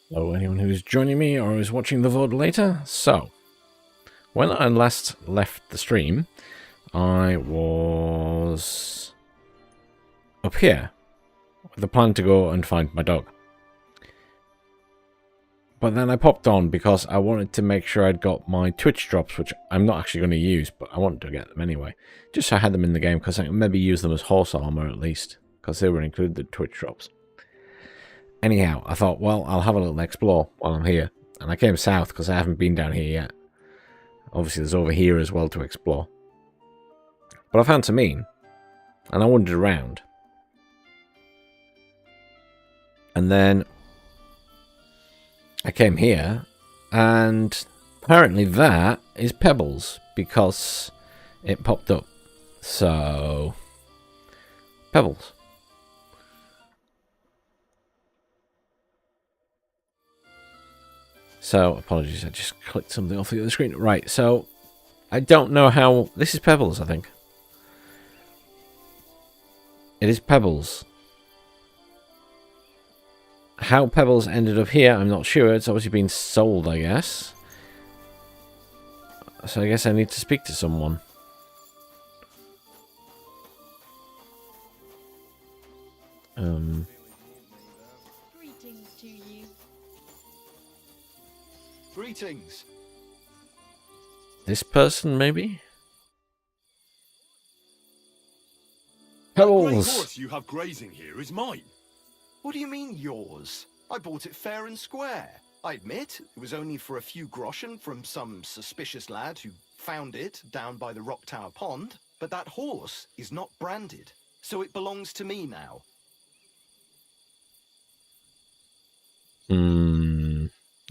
Hello, anyone who's joining me or is watching the VOD later. So, when I last left the stream, I was up here with the plan to go and find my dog. But then I popped on because I wanted to make sure I'd got my Twitch drops, which I'm not actually going to use, but I wanted to get them anyway. Just so I had them in the game, because I can maybe use them as horse armor at least, because they were included the Twitch drops. Anyhow, I thought, well, I'll have a little explore while I'm here. And I came south because I haven't been down here yet. Obviously, there's over here as well to explore. But I found some mean, and I wandered around. And then I came here, and apparently that is Pebbles, because it popped up. So, Pebbles. So, apologies, I just clicked something off the other screen. Right, so, I don't know how... This is Pebbles, I think. It is Pebbles. How Pebbles ended up here, I'm not sure. It's obviously been sold, I guess. So I guess I need to speak to someone. Greetings to you. Greetings. This person, maybe? The grey Pebbles! horse you have grazing here is mine. What do you mean, yours? I bought it fair and square. I admit, it was only for a few groschen from some suspicious lad who found it down by the Rock Tower Pond, but that horse is not branded, so it belongs to me now.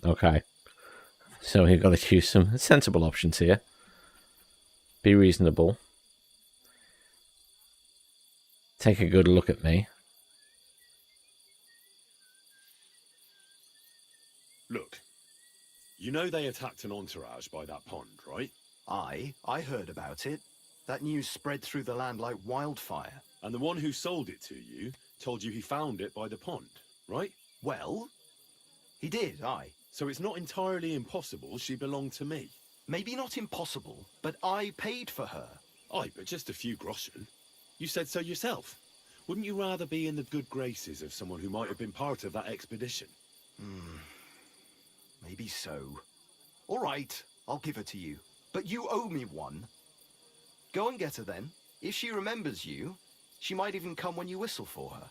Okay. So you've got to choose some sensible options here. Be reasonable. Take a good look at me. Look, you know they attacked an entourage by that pond, right? I heard about it. That news spread through the land like wildfire. And the one who sold it to you told you he found it by the pond, right? Well, he did, aye. So it's not entirely impossible she belonged to me. Maybe not impossible, but I paid for her. Aye, but just a few groschen. You said so yourself. Wouldn't you rather be in the good graces of someone who might have been part of that expedition? Maybe so. All right, I'll give her to you. But you owe me one. Go and get her then. If she remembers you, she might even come when you whistle for her.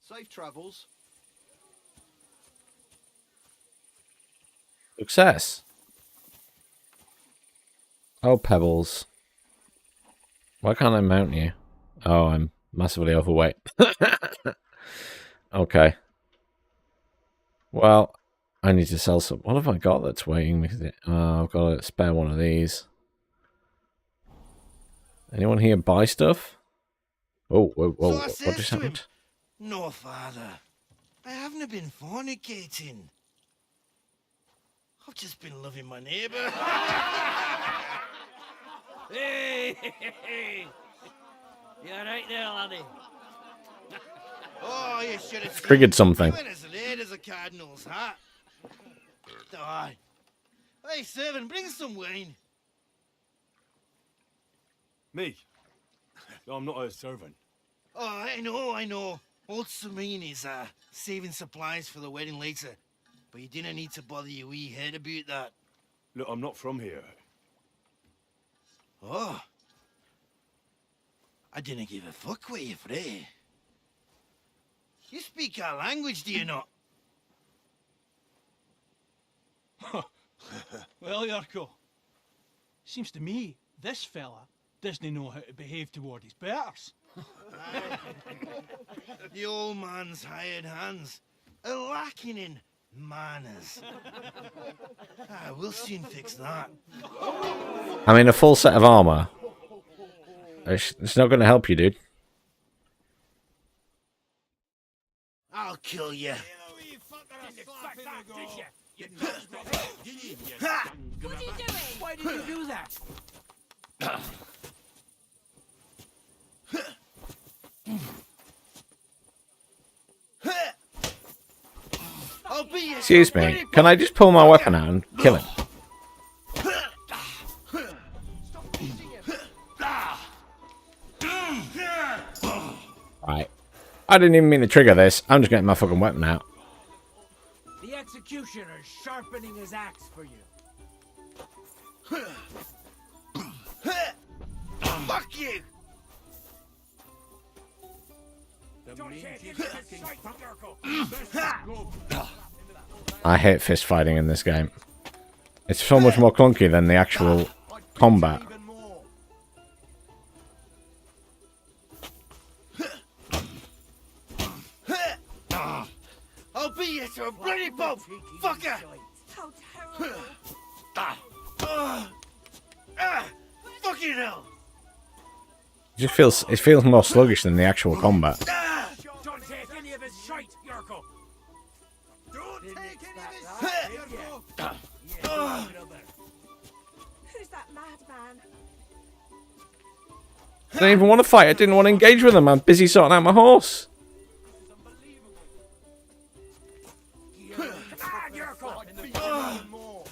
Safe travels. Success. Oh, Pebbles. Why can't I mount you? Oh, I'm massively overweight. Okay. Well, I need to sell some. What have I got that's waiting me? I've got a spare one of these. Anyone here buy stuff? Oh, whoa, whoa. So I What says just to him, happened? "No, father, I haven't been fornicating. I've just been loving my neighbour." Hey! You alright there, laddie? Oh, you should have Triggered something. He went as late as a cardinal's hat. Aye. Hey, servant, bring some wine. Me? I'm not a servant. Oh, I know. Old Serene is saving supplies for the wedding later. But you didn't need to bother your wee head about that. Look, I'm not from here. Oh. I didn't give a fuck with you, Frey. You speak our language, do you not? Well, Yarko, seems to me this fella doesn't know how to behave toward his betters. The old man's hired hands are lacking in manners. We'll soon fix that. I mean, a full set of armor. It's not going to help you, dude. I'll kill you. What are you doing? Why did you do that? I'll be here. Excuse me, can I just pull my weapon out and kill him? Right. I didn't even mean to trigger this. I'm just getting my fucking weapon out. The executioner's sharpening his axe for you. Fuck you! I hate fist fighting in this game. It's so much more clunky than the actual combat. Even more. I'll be here to a bloody pulp, fucker! How terrible. Fucking hell! It feels more sluggish than the actual combat. Don't take any of his shite, Yurko. Don't take any of his Who's that madman? I didn't even want to fight. I didn't want to engage with them. I'm busy sorting out my horse. even more.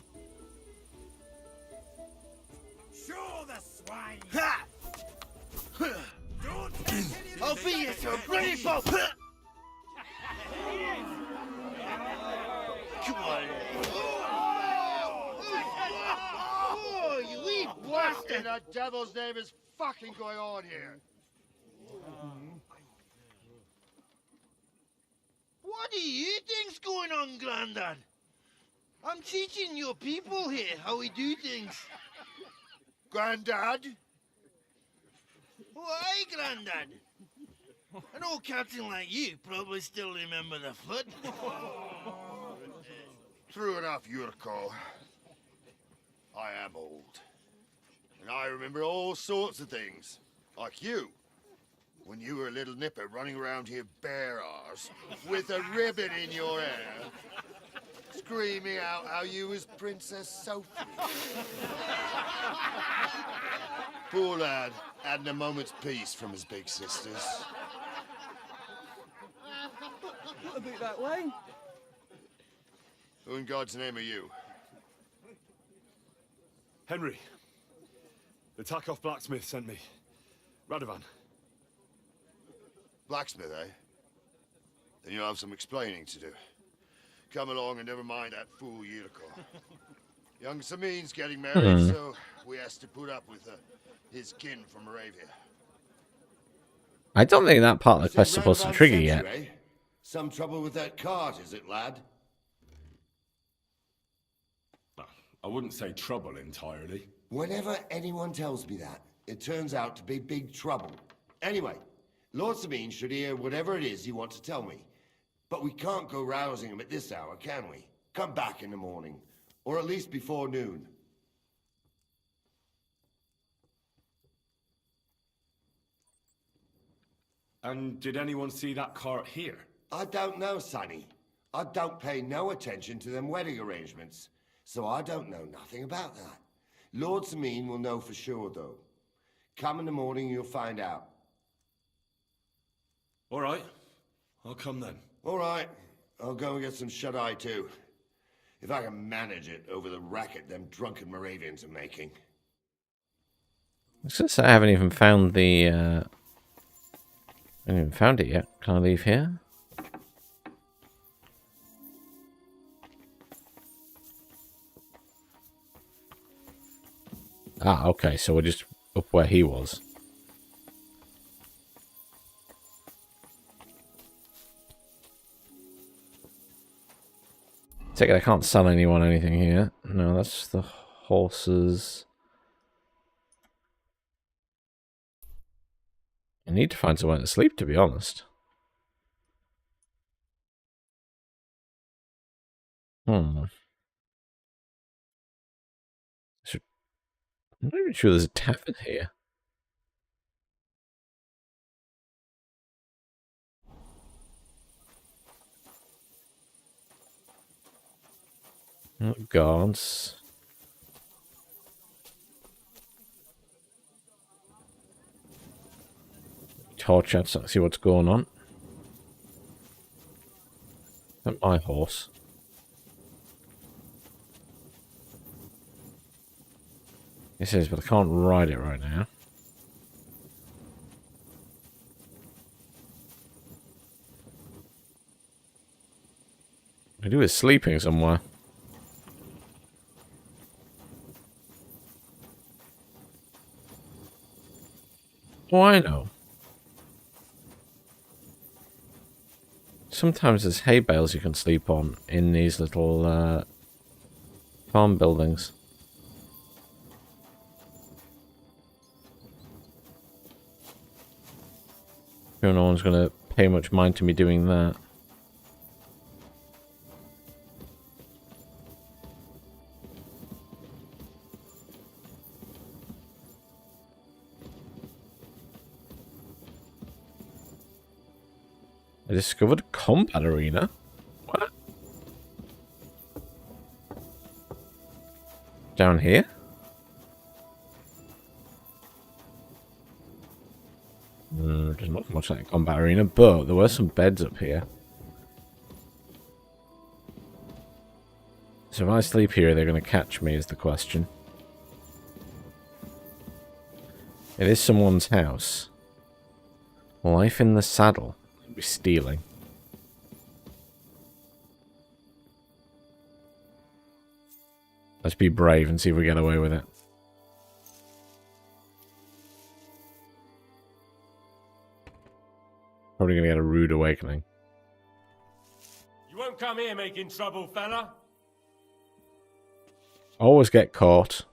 Show the swine. I'll be here to a bloody pulp! Come on. Oh, you wee What in bastard! the devil's name is fucking going on here? What do you think's going on, Grandad? I'm teaching your people here how we do things. Granddad? Why, Grandad? An old captain like you probably still remember the flood. True enough, Yurko. I am old. And I remember all sorts of things. Like you. When you were a little nipper running around here bare arse, with a ribbon in your hair, screaming out how you was Princess Sophie. Poor lad, hadn't a moment's peace from his big sisters. What about that wine? Who in God's name are you? Henry. The Takoff blacksmith sent me. Radovan. Blacksmith, eh? Then you'll have some explaining to do. Come along and never mind that fool Yurko. Young Samin's getting married, so we has to put up with his kin from Moravia. I don't think that part of the quest is supposed to trigger Radovan yet. sent you, eh? Some trouble with that cart, is it, lad? I wouldn't say trouble entirely. Whenever anyone tells me that, it turns out to be big trouble. Anyway, Lord Sabine should hear whatever it is you want to tell me. But we can't go rousing him at this hour, can we? Come back in the morning. Or at least before noon. And did anyone see that cart here? I don't know, Sonny. I don't pay no attention to them wedding arrangements. So I don't know nothing about that. Lord Sabine will know for sure, though. Come in the morning, you'll find out. All right. I'll come then. All right. I'll go and get some shut-eye, too. If I can manage it over the racket them drunken Moravians are making. I was gonna say I haven't even found the. I haven't even found it yet. Can I leave here? Ah, okay. So we're just up where he was. Take it. I can't sell anyone anything here. No, that's the horses. I need to find somewhere to sleep, to be honest. I'm not even sure there's a tavern here. Oh, guards. Torch outside, see what's going on. Is that my horse? This is, but I can't ride it right now. I do is sleeping somewhere. Oh, I know. Sometimes there's hay bales you can sleep on in these little farm buildings. No one's going to pay much mind to me doing that. I discovered a combat arena. What? Down here? There's not much like a combat arena, but there were some beds up here. So if I sleep here, they're going to catch me, is the question. It is someone's house. Life in the saddle. Be stealing. Let's be brave and see if we get away with it. Probably gonna get a rude awakening. You won't come here making trouble, fella. Always get caught.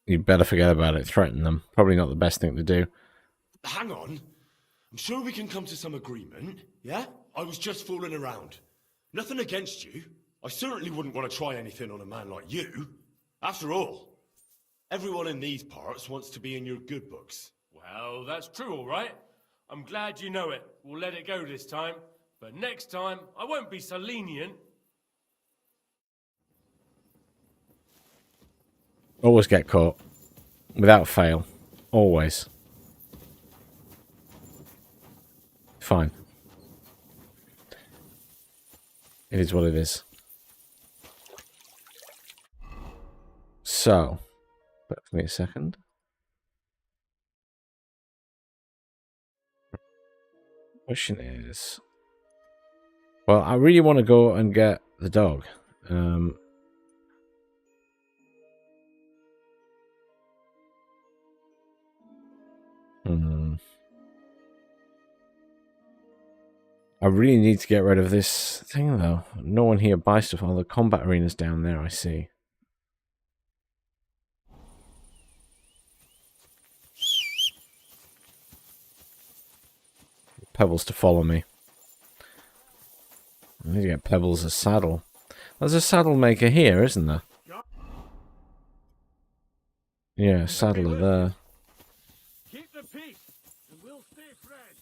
You better forget about it. Threaten them. Probably not the best thing to do. Hang on. I'm sure we can come to some agreement, yeah? I was just fooling around. Nothing against you. I certainly wouldn't want to try anything on a man like you. After all, everyone in these parts wants to be in your good books. Well, that's true, all right. I'm glad you know it. We'll let it go this time. But next time, I won't be so lenient. Always get caught. Without fail. Always. Fine. It is what it is. So, bear with me a second. Question is... Well, I really want to go and get the dog. I really need to get rid of this thing, though. No one here buys stuff. All the combat arenas down there, I see. Pebbles to follow me. I need to get Pebbles a saddle. There's a saddle maker here, isn't there? Yeah, saddler there. Keep the peace, and we'll stay friends.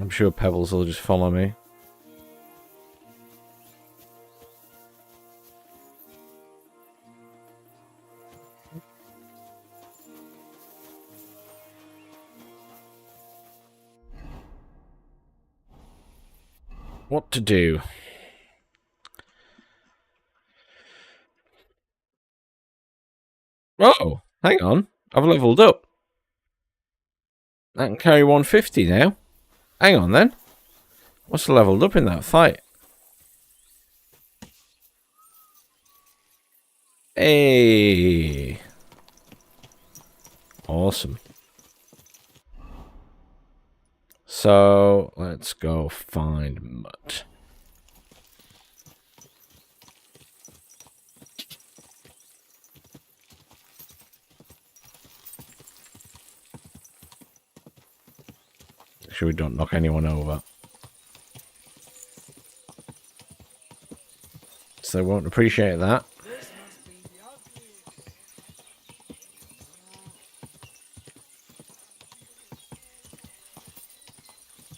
I'm sure Pebbles will just follow me. What to do? Oh, hang on. I've leveled up. I can carry 150 now. Hang on then. What's leveled up in that fight? Hey. Awesome. So, let's go find Mutt. Make sure we don't knock anyone over. So they won't appreciate that.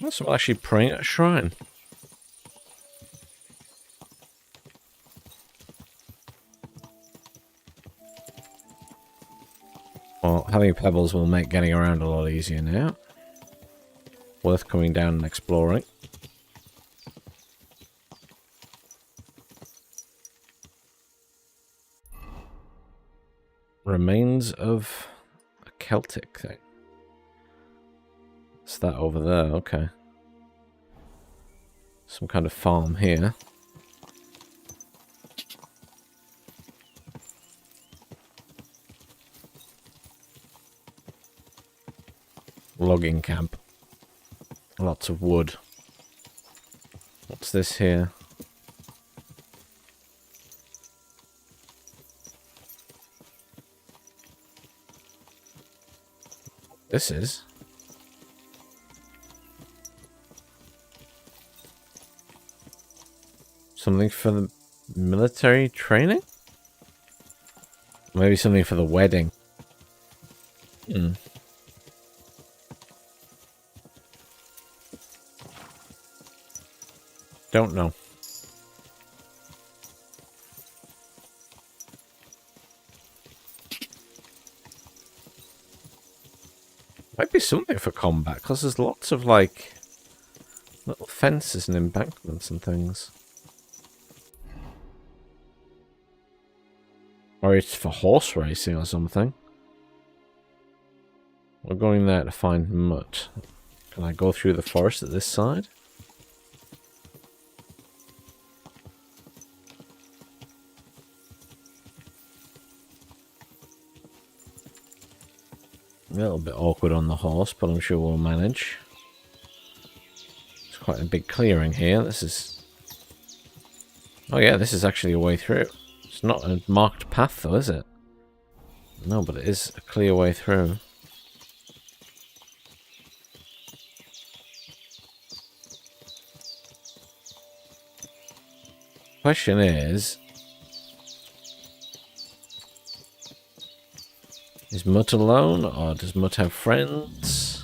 That's actually praying at a shrine. having pebbles will make getting around a lot easier now. Worth coming down and exploring. Remains of a Celtic thing. It's that over there, okay. Some kind of farm here. Logging camp. Lots of wood. What's this here? This is something for the military training? Maybe something for the wedding. Don't know. Might be something for combat, because there's lots of, like, little fences and embankments and things. Or it's for horse racing or something. We're going there to find mutt. Can I go through the forest at this side? A little bit awkward on the horse, but I'm sure we'll manage. It's quite a big clearing here. This is... Oh yeah, this is actually a way through. It's not a marked path though, is it? No, but it is a clear way through. Question is Mutt alone, or does Mutt have friends?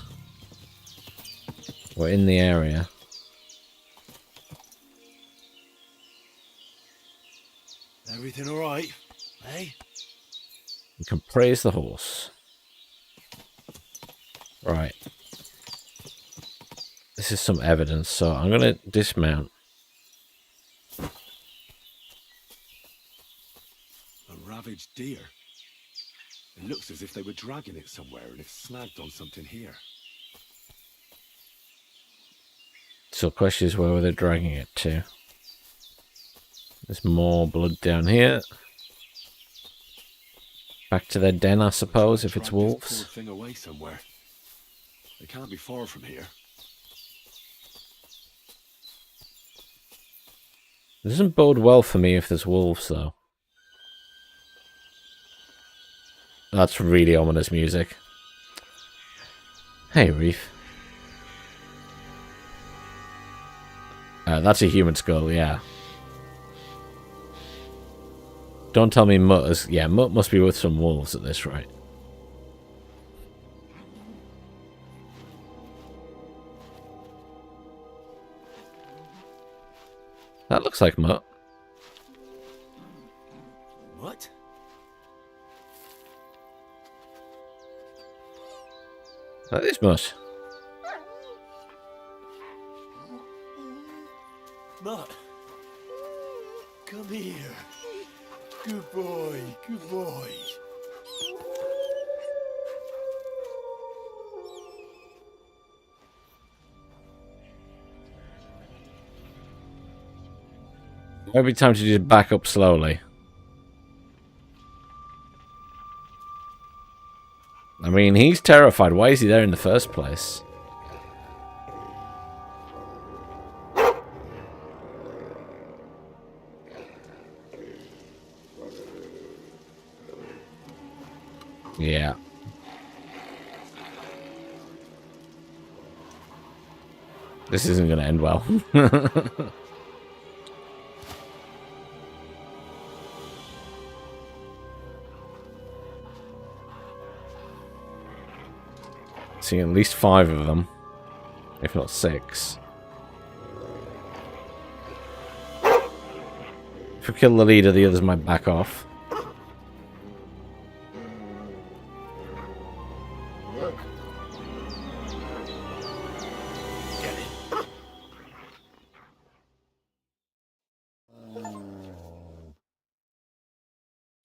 We're in the area. Everything alright, eh? You can praise the horse. Right. This is some evidence, so I'm going to dismount. A ravaged deer. It looks as if they were dragging it somewhere and it snagged on something here. So the question is, where were they dragging it to? There's more blood down here. Back to their den, I suppose, if it's wolves. This poor thing away somewhere. They can't be far from here. It doesn't bode well for me if there's wolves, though. That's really ominous music. Hey, Reef. That's a human skull, yeah. Don't tell me Mutt is... Yeah, Mutt must be with some wolves at this rate. That looks like Mutt. What? That is Mutt. Mutt! Come here. Good boy, good boy. Every time to just back up slowly. I mean, he's terrified. Why is he there in the first place? Yeah. This isn't going to end well. See at least 5 of them, if not 6. If we kill the leader, the others might back off.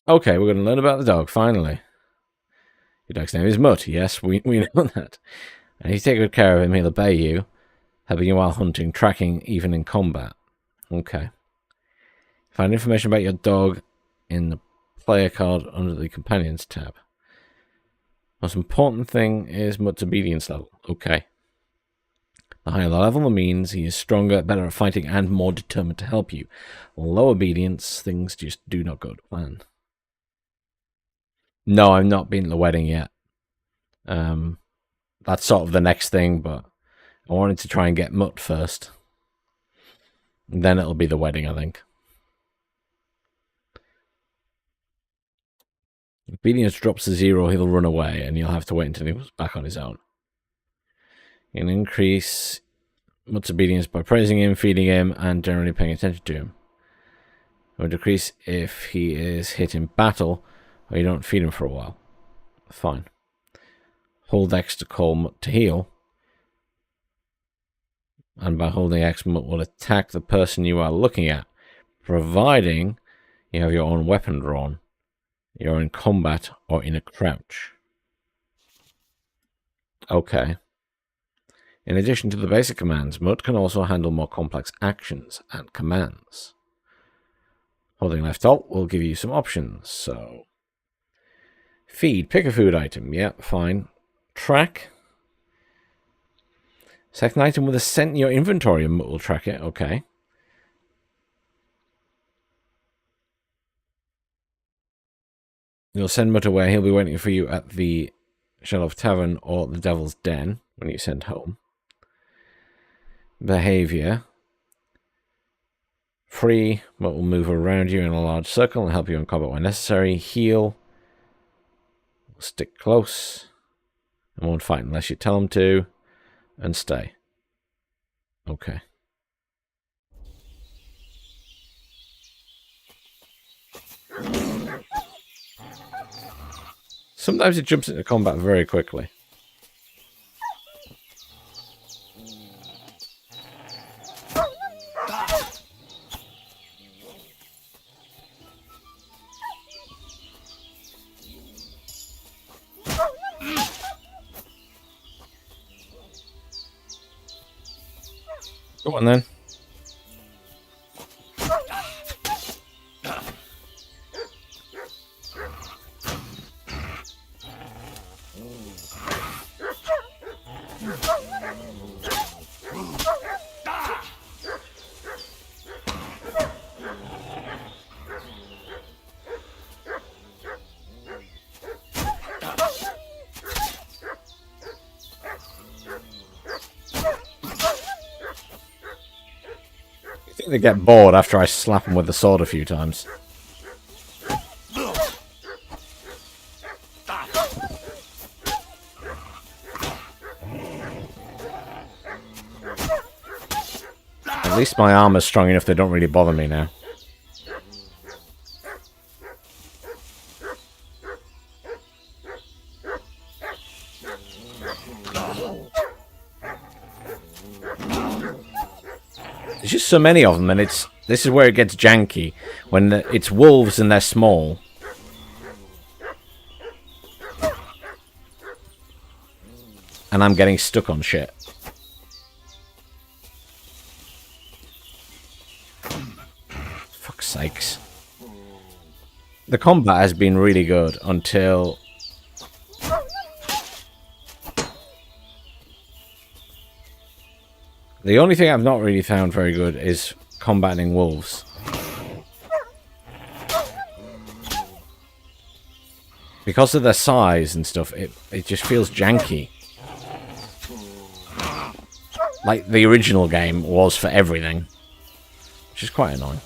Okay, we're going to learn about the dog, finally. Your dog's name is Mutt. Yes, we know that. And if you take good care of him, he'll obey you, helping you while hunting, tracking, even in combat. Okay. Find information about your dog in the player card under the Companions tab. Most important thing is Mutt's obedience level. Okay. The higher the level, the means he is stronger, better at fighting, and more determined to help you. Low obedience, things just do not go to plan. No, I've not been to the wedding yet. That's sort of the next thing, but I wanted to try and get Mutt first. And then it'll be the wedding, I think. If obedience drops to 0, he'll run away, and you'll have to wait until he's back on his own. You can increase Mutt's obedience by praising him, feeding him, and generally paying attention to him. It will decrease if he is hit in battle, or you don't feed him for a while. Fine. Hold X to call Mutt to heal. And by holding X, Mutt will attack the person you are looking at, providing you have your own weapon drawn, you're in combat, or in a crouch. Okay. In addition to the basic commands, Mutt can also handle more complex actions and commands. Holding left alt will give you some options, so... Feed, pick a food item, yep, fine. Track. Second item with a scent in your inventory, and Mutt will track it, okay. You'll send Mutt away, he'll be waiting for you at the Shelf Tavern or the Devil's Den when you send home. Behavior. Free, Mutt will move around you in a large circle and help you in combat when necessary. Heal. Stick close. And won't fight unless you tell him to. And stay. Okay. Sometimes it jumps into combat very quickly. Go on then. I think they get bored after I slap them with the sword a few times. At least my armor's strong enough they don't really bother me now. There's just so many of them, and this is where it gets janky. When it's wolves and they're small. And I'm getting stuck on shit. Fuck's sakes. The combat has been really good until... The only thing I've not really found very good is combating wolves. Because of their size and stuff, it just feels janky. Like the original game was for everything. Which is quite annoying.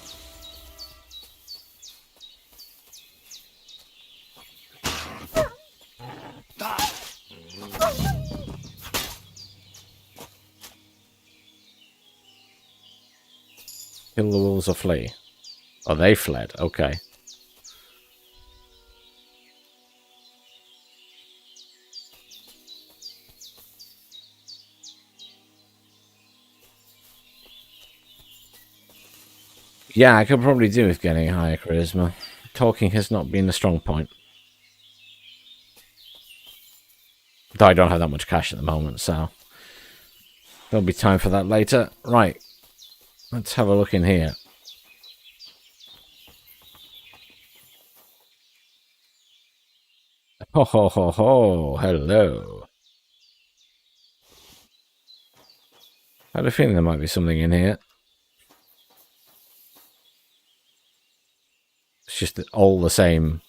Kill the wolves or flee. Oh, they fled. Okay. Yeah, I could probably do with getting higher charisma. talking has not been a strong point. Though I don't have that much cash at the moment, so there'll be time for that later. Right, let's have a look in here. Ho ho ho ho, hello. I had a feeling there might be something in here. It's just all the same.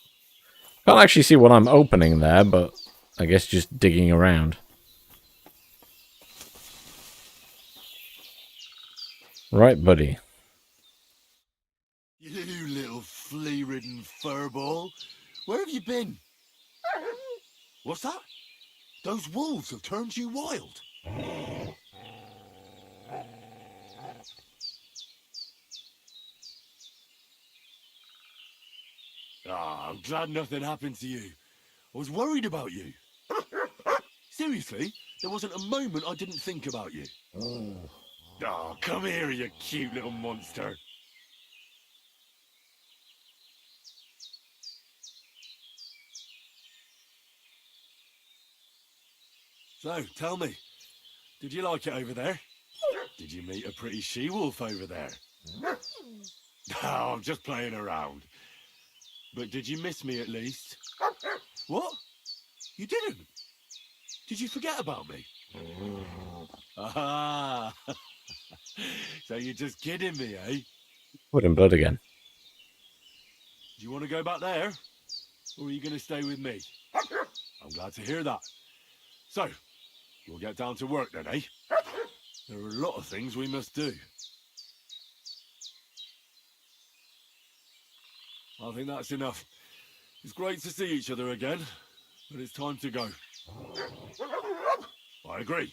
Can't actually see what I'm opening there, but I guess just digging around. Right, buddy. You little flea-ridden furball. Where have you been? What's that? Those wolves have turned you wild. Ah, I'm glad nothing happened to you. I was worried about you. Seriously, there wasn't a moment I didn't think about you. Oh, come here, you cute little monster. So, tell me, did you like it over there? Did you meet a pretty she-wolf over there? Oh, I'm just playing around. But did you miss me at least? What? You didn't? Did you forget about me? Ah, so you're just kidding me, eh? Wood and blood again. Do you want to go back there? Or are you going to stay with me? I'm glad to hear that. So, we'll get down to work then, eh? There are a lot of things we must do. I think that's enough. It's great to see each other again, but it's time to go. I agree.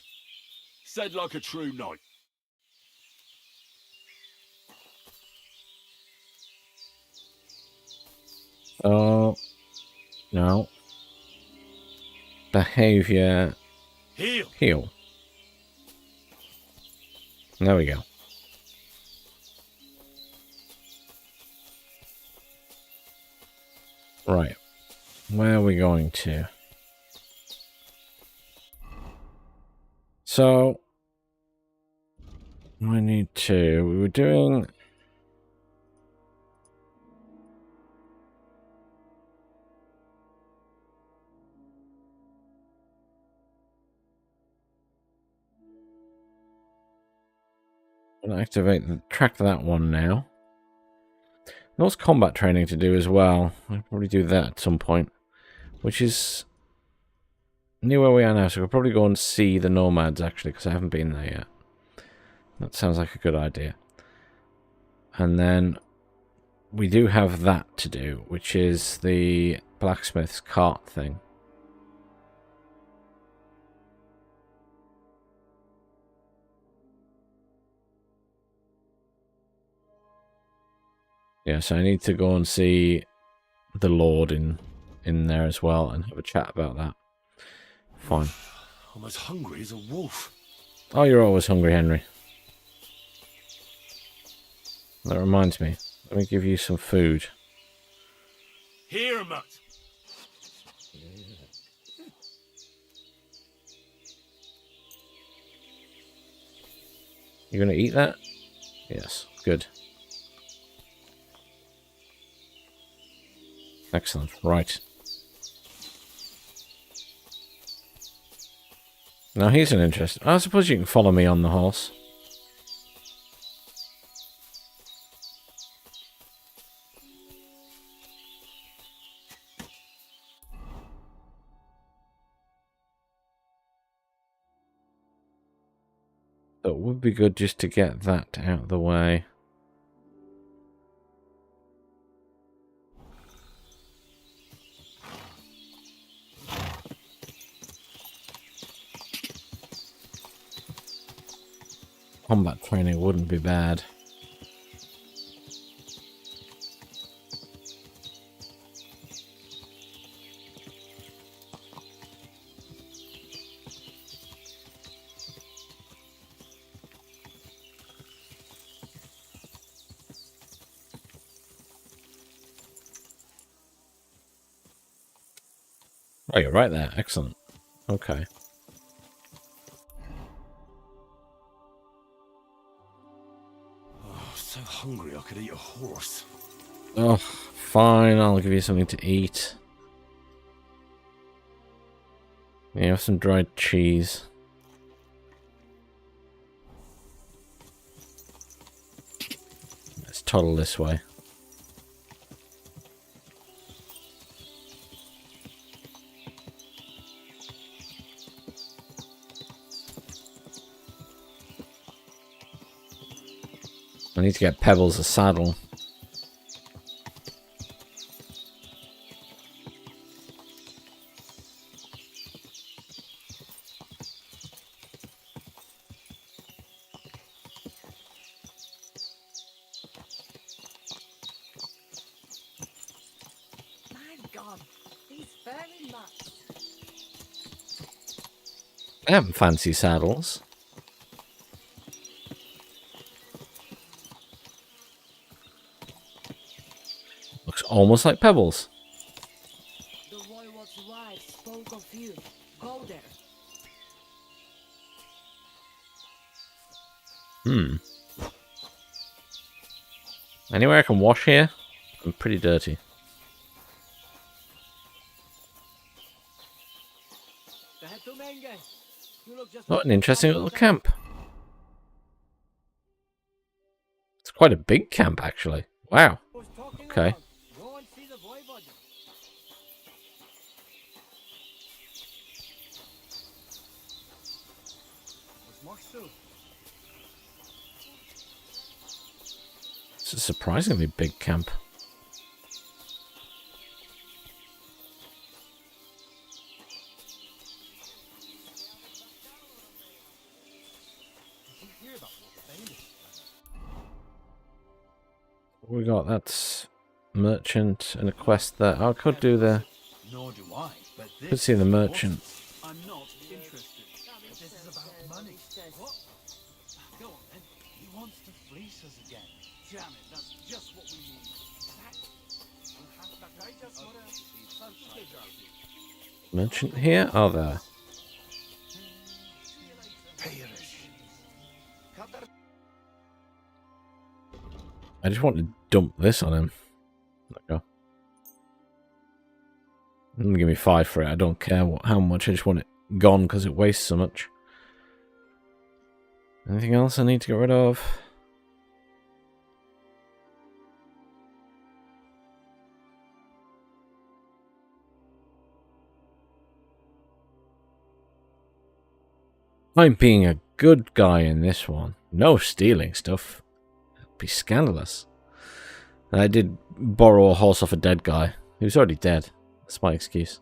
Said like a true knight. Oh, no. Behavior. Heal! Heal. There we go. Right. Where are we going to? So, I need to... We were doing... I'm going to activate the... Track that one now. There's combat training to do as well. I'll probably do that at some point. Which is... near where we are now, so we'll probably go and see the nomads, actually, because I haven't been there yet. That sounds like a good idea. And then we do have that to do, which is the blacksmith's cart thing. Yeah, so I need to go and see the Lord in there as well and have a chat about that. Fine. I'm as hungry as a wolf. Oh, you're always hungry, Henry. That reminds me. Let me give you some food. Here, Mutt! You're going to eat that? Yes. Good. Excellent. Right. Now here's an interest. I suppose you can follow me on the horse. It would be good just to get that out of the way. Combat training wouldn't be bad. Oh, you're right there. Excellent. Okay. Oh, so hungry I could eat a horse. Oh, fine. I'll give you something to eat. You have some dried cheese. Let's toddle this way. I need to get Pebbles a saddle. My God, he's very much. I have fancy saddles. Looks almost like Pebbles. The Voivode's wife spoke of you. Go there. Anywhere I can wash here? I'm pretty dirty. What an interesting little camp. It's quite a big camp, actually. Wow. Okay. It's a surprisingly big camp. What we got? That's merchant and a quest there. I could do the... Nor do I, but Could see the merchant. I'm not interested. this is about money. What? Go on then. He wants to fleece us again. Damn it, that's just what we need. Merchant here? Oh, there. I just want to dump this on him. There we go. Give me 5 for it. I don't care how much. I just want it gone because it wastes so much. Anything else I need to get rid of? I'm being a good guy in this one. No stealing stuff. It'd be scandalous. And I did borrow a horse off a dead guy. He was already dead. That's my excuse.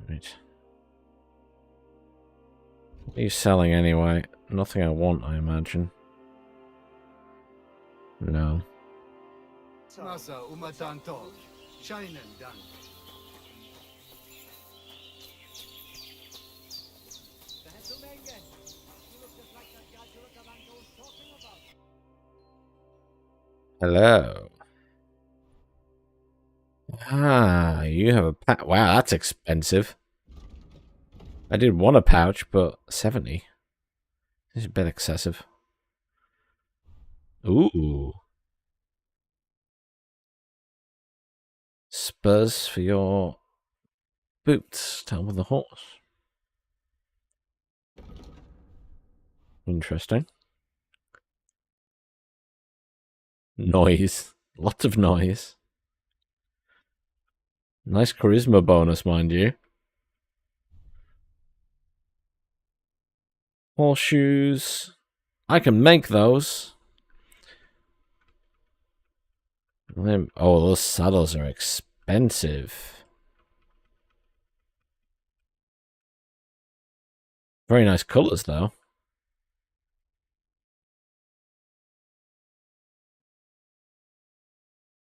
Right. What are you selling anyway? Nothing I want, I imagine. No. Hello. Ah, you have a pouch. Wow, that's expensive. I did want a pouch, but 70. This is a bit excessive. Ooh. Spurs for your boots. Tell with the horse. Interesting. Noise. Lots of noise. Nice charisma bonus, mind you. Horseshoes. I can make those. Oh, those saddles are expensive. Very nice colours, though.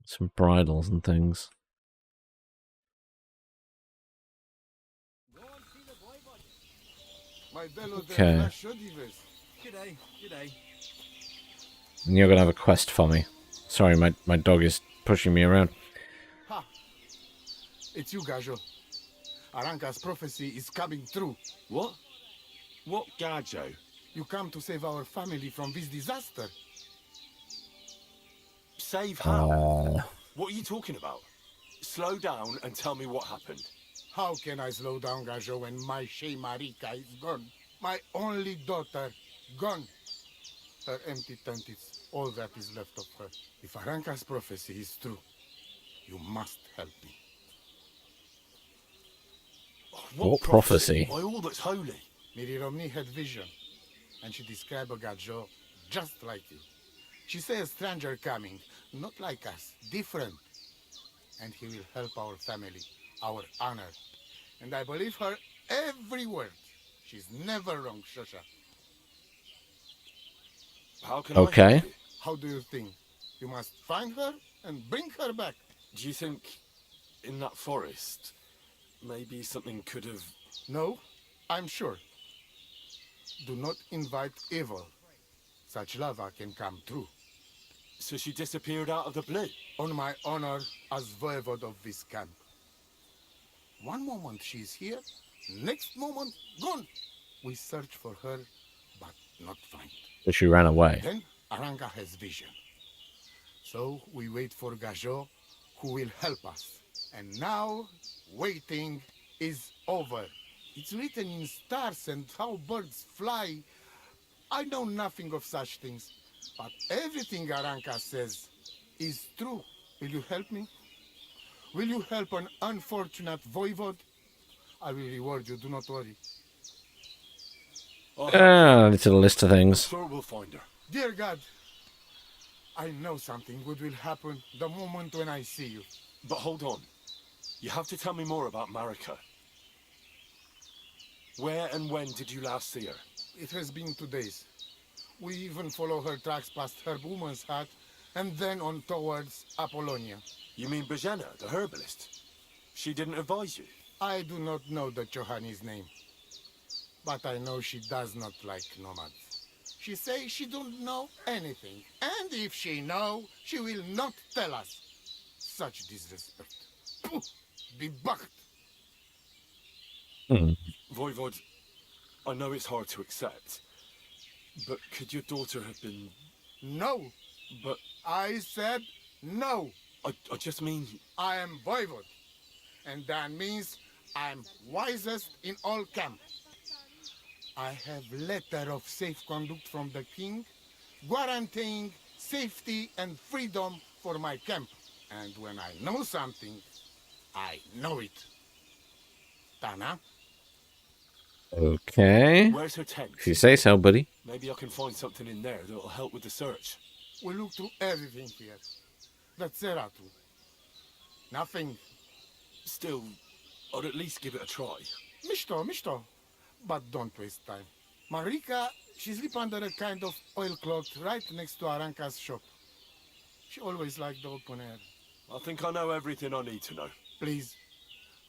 Some bridles and things. Okay. And you're gonna have a quest for me. Sorry, my dog is pushing me around. It's you, Gajo. Aranka's prophecy is coming true. What? What Gajo? You come to save our family from this disaster. Save how? What are you talking about? Slow down and tell me what happened. How can I slow down, Gajo, when my Shea Marika is gone? My only daughter, gone. Her empty tent is all that is left of her. If Aranka's prophecy is true, you must help me. What prophecy? By all that's holy. Miri Romney had vision, and she described a Gajo just like you. She said a stranger coming, not like us, different. And he will help our family, our honor. And I believe her every word. She's never wrong, Shosha. How can Okay. I help you? How do you think? You must find her and bring her back. Do you think in that forest maybe something could have... No, I'm sure. Do not invite evil. Such lava can come true. So she disappeared out of the blue? On my honor as voivode of this camp. One moment she's here, next moment gone. We search for her, but not find. But she ran away. Then Aranka has vision. So we wait for Gajo, who will help us. And now, waiting is over. It's written in stars and how birds fly. I know nothing of such things, but everything Aranka says is true. Will you help me? Will you help an unfortunate voivode? I will reward you, do not worry. Ah, it's a list of things. Sure we'll find her. Dear God, I know something good will happen the moment when I see you. But hold on. You have to tell me more about Marika. Where and when did you last see her? It has been 2 days. We even follow her tracks past her woman's hut and then on towards Apollonia. You mean Bajana, the herbalist? She didn't advise you? I do not know the Johanni's name, but I know she does not like nomads. She says she don't know anything, and if she know, she will not tell us. Such disrespect. Pooh! Be bucked! Voivod, I know it's hard to accept, but could your daughter have been... No! But I said no! I just mean... I am voivode, and that means I'm wisest in all camp. I have letter of safe conduct from the king, guaranteeing safety and freedom for my camp. And when I know something, I know it. Tana? Okay. Where's her tent? If you say so, buddy. Maybe I can find something in there that'll help with the search. We look through everything here. That's Seratu. Nothing. Still, I'd at least give it a try. Mishto. But don't waste time. Marika, she sleep under a kind of oilcloth right next to Aranka's shop. She always liked the open air. I think I know everything I need to know. Please,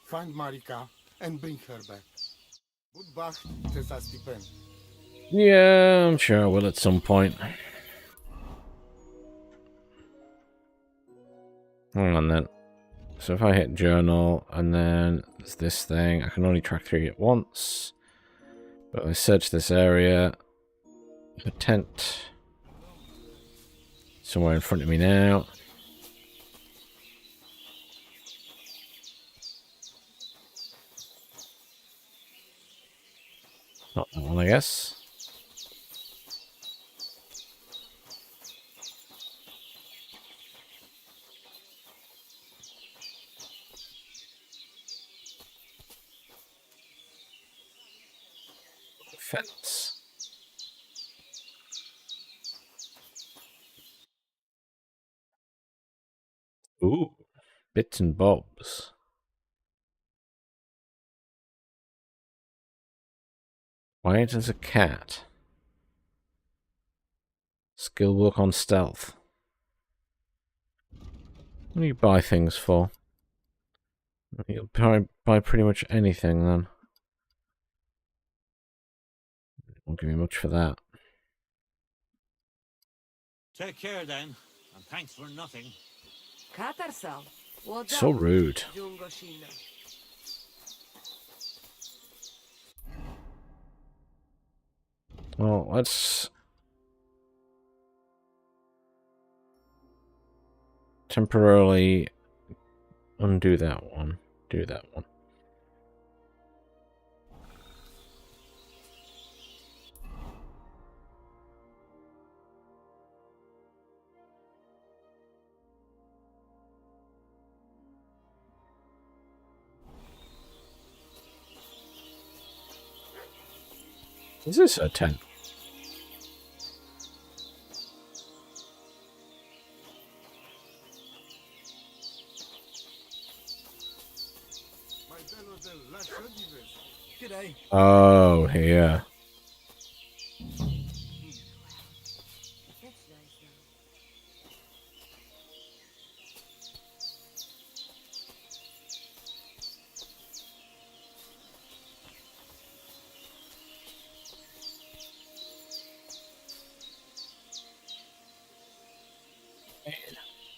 find Marika and bring her back. Good back, Tessa Stipen. Yeah, I'm sure I will at some point. Hang on then. So if I hit journal and then there's this thing, I can only track 3 at once. But I search this area. A tent. Somewhere in front of me now. Not that one, I guess. Fence. Ooh, bits and bobs. Why does a cat? Skill work on stealth. What do you buy things for? You'll buy pretty much anything then. Won't give me much for that. Take care then, and thanks for nothing. Cut herself. What's So up, rude. Jungoshina? Well, let's temporarily undo that one. Do that one. Is this a 10? G'day. Oh, yeah. That's nice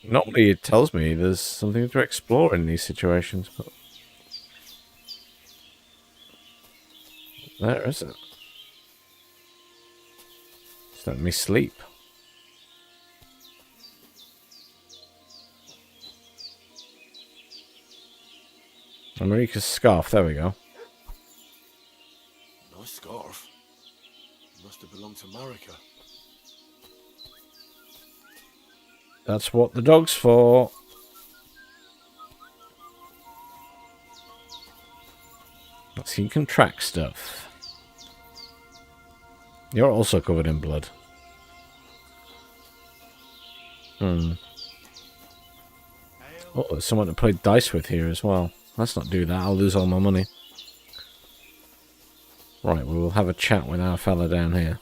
though. Normally it tells me there's something to explore in these situations, but there isn't. Just let me sleep. America's scarf, there we go. Nice scarf. Must have belonged to Marika. That's what the dog's for. So you can track stuff. You're also covered in blood. Oh, there's someone to play dice with here as well. Let's not do that. I'll lose all my money. Right, we will have a chat with our fella down here.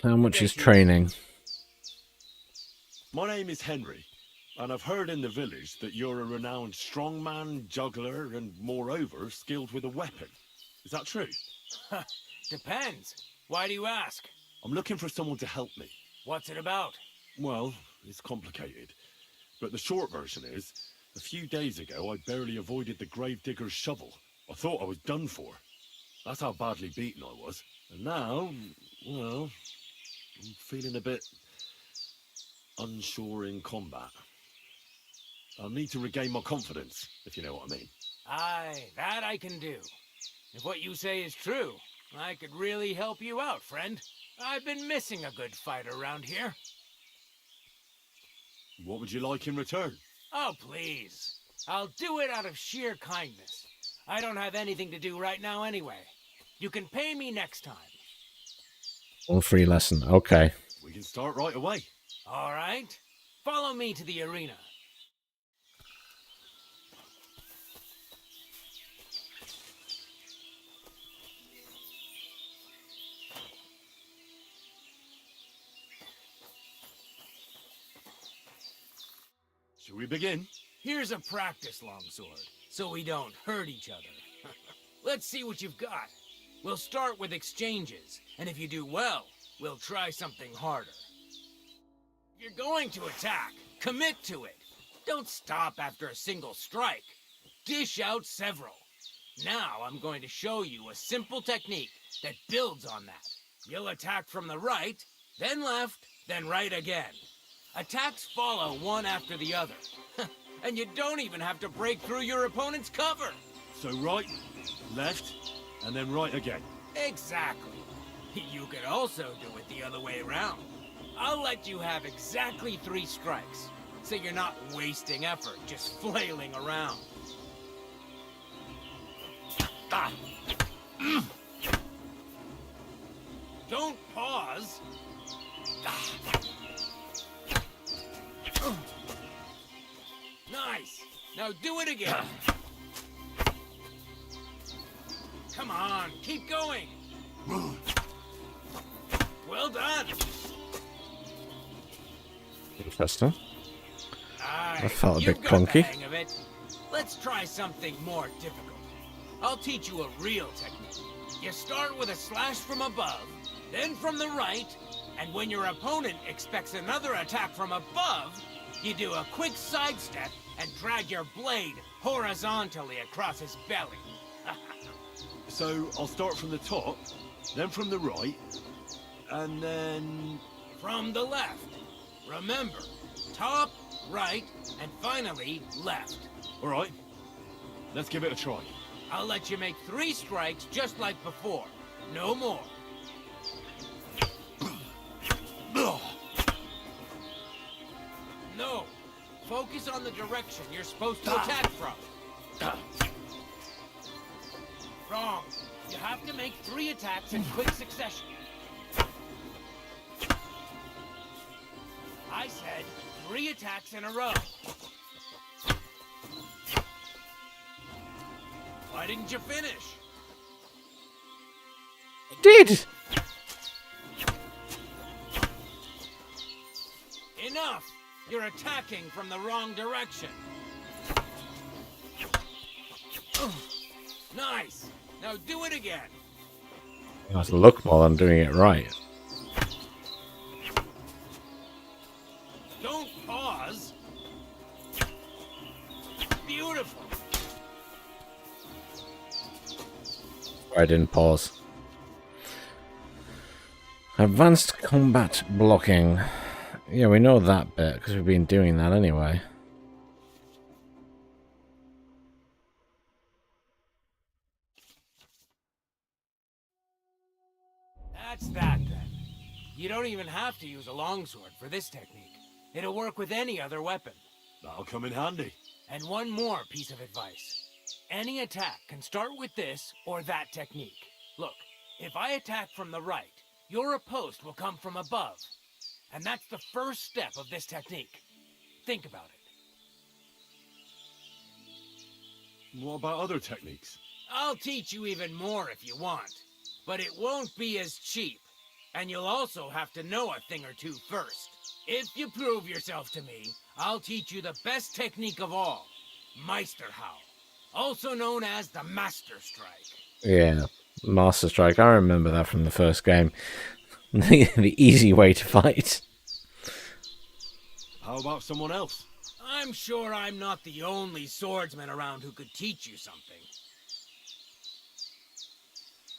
How much is training? My name is Henry, and I've heard in the village that you're a renowned strongman, juggler, and moreover, skilled with a weapon. Is that true? Depends. Why do you ask? I'm looking for someone to help me. What's it about? Well, it's complicated. But the short version is, a few days ago, I barely avoided the gravedigger's shovel. I thought I was done for. That's how badly beaten I was. And now, well, I'm feeling a bit unsure in combat. I'll need to regain my confidence, if you know what I mean. Aye, that I can do. If what you say is true, I could really help you out, friend. I've been missing a good fighter around here. What would you like in return? Oh, please. I'll do it out of sheer kindness. I don't have anything to do right now anyway. You can pay me next time. One free lesson. Okay. We can start right away. All right. Follow me to the arena. Shall we begin? Here's a practice longsword, so we don't hurt each other. Let's see what you've got. We'll start with exchanges, and if you do well, we'll try something harder. If you're going to attack, commit to it. Don't stop after a single strike. Dish out several. Now I'm going to show you a simple technique that builds on that. You'll attack from the right, then left, then right again. Attacks follow one after the other. And you don't even have to break through your opponent's cover. So right, left, and then right again. Exactly. You could also do it the other way around. I'll let you have exactly 3 strikes, so you're not wasting effort just flailing around. Ah. Don't pause. Ah. Nice. Now do it again. Come on, keep going. Well done. Interesting. Aye, That felt a you've bit got the clunky. hang of it. Let's try something more difficult. I'll teach you a real technique. You start with a slash from above, then from the right, And when your opponent expects another attack from above, you do a quick sidestep and drag your blade horizontally across his belly. So I'll start from the top, then from the right, and then... From the left. Remember, top, right, and finally left. All right, let's give it a try. I'll let you make 3 strikes just like before. No more. No. Focus on the direction you're supposed to attack from. Wrong. You have to make 3 attacks in quick succession. I said 3 attacks in a row. Why didn't you finish? Did! Enough! You're attacking from the wrong direction. Nice! Now do it again. You have to look more than doing it right. Don't pause. Beautiful. I didn't pause. Advanced combat blocking. Yeah, we know that bit because we've been doing that anyway. That's that then. You don't even have to use a longsword for this technique. It'll work with any other weapon. That'll come in handy. And one more piece of advice. Any attack can start with this or that technique. Look, if I attack from the right, your riposte will come from above. And that's the first step of this technique. Think about it. What about other techniques? I'll teach you even more if you want. But it won't be as cheap. And you'll also have to know a thing or two first. If you prove yourself to me, I'll teach you the best technique of all. Meisterhowl. Also known as the Master Strike. Yeah, Master Strike. I remember that from the first game. The easy way to fight. How about someone else? I'm sure I'm not the only swordsman around who could teach you something.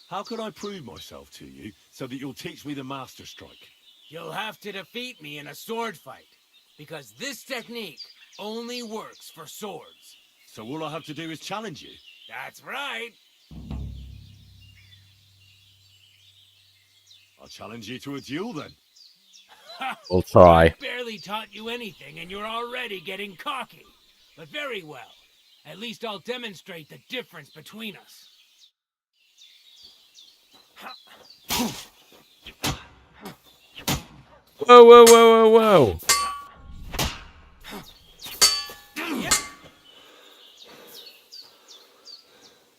How could I prove myself to you so that you'll teach me the Master Strike? You'll have to defeat me in a sword fight. Because this technique only works for swords. So all I have to do is challenge you? That's right. I'll challenge you to a duel then. We'll try. Barely taught you anything and you're already getting cocky. But very well. At least I'll demonstrate the difference between us. Whoa, whoa, whoa, whoa, whoa.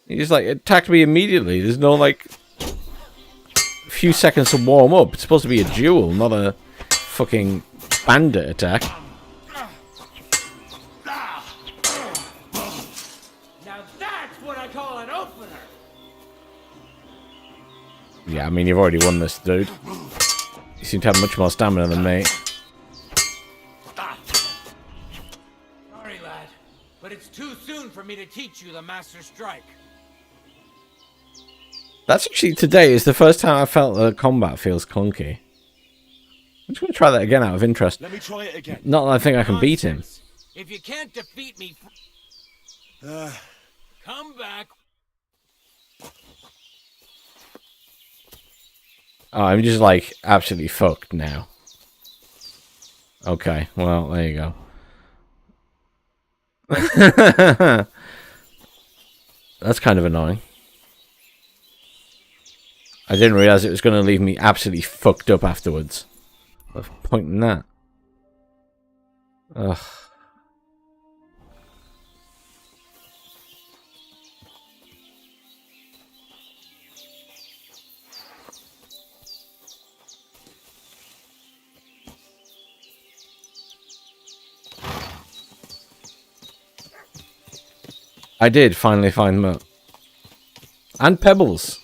He just like attacked me immediately. There's no like a few seconds to warm up. It's supposed to be a duel, not a fucking bandit attack. Now that's what I call an opener. Yeah, I mean you've already won this, dude. You seem to have much more stamina than me. Sorry, lad, but it's too soon for me to teach you the Master Strike. That's actually today is the first time I felt that combat feels clunky. I'm just going to try that again out of interest. Let me try it again. Not that I think I can beat him. If you can't defeat me, come back. Oh, I'm just like absolutely fucked now. Okay, well, there you go. That's kind of annoying. I didn't realize it was going to leave me absolutely fucked up afterwards. What's the point in that? Ugh. I did finally find Mo. And Pebbles.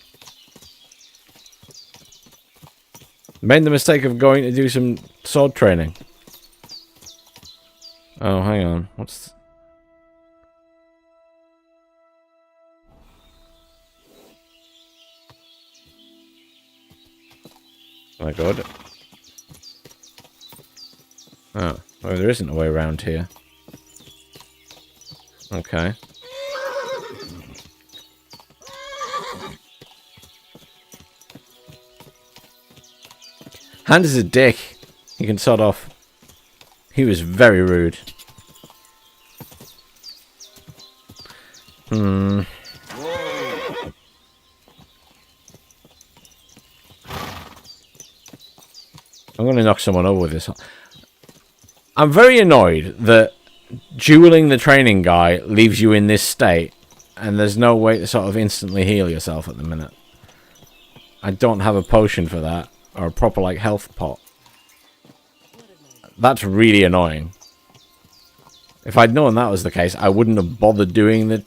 Made the mistake of going to do some sword training. Oh, hang on. What's... Oh my god. Oh, well, there isn't a way around here. Okay. Hand is a dick. He can sod off. He was very rude. I'm going to knock someone over with this. I'm very annoyed that dueling the training guy leaves you in this state and there's no way to sort of instantly heal yourself at the minute. I don't have a potion for that or a proper like health pot. That's really annoying. If I'd known that was the case, I wouldn't have bothered doing the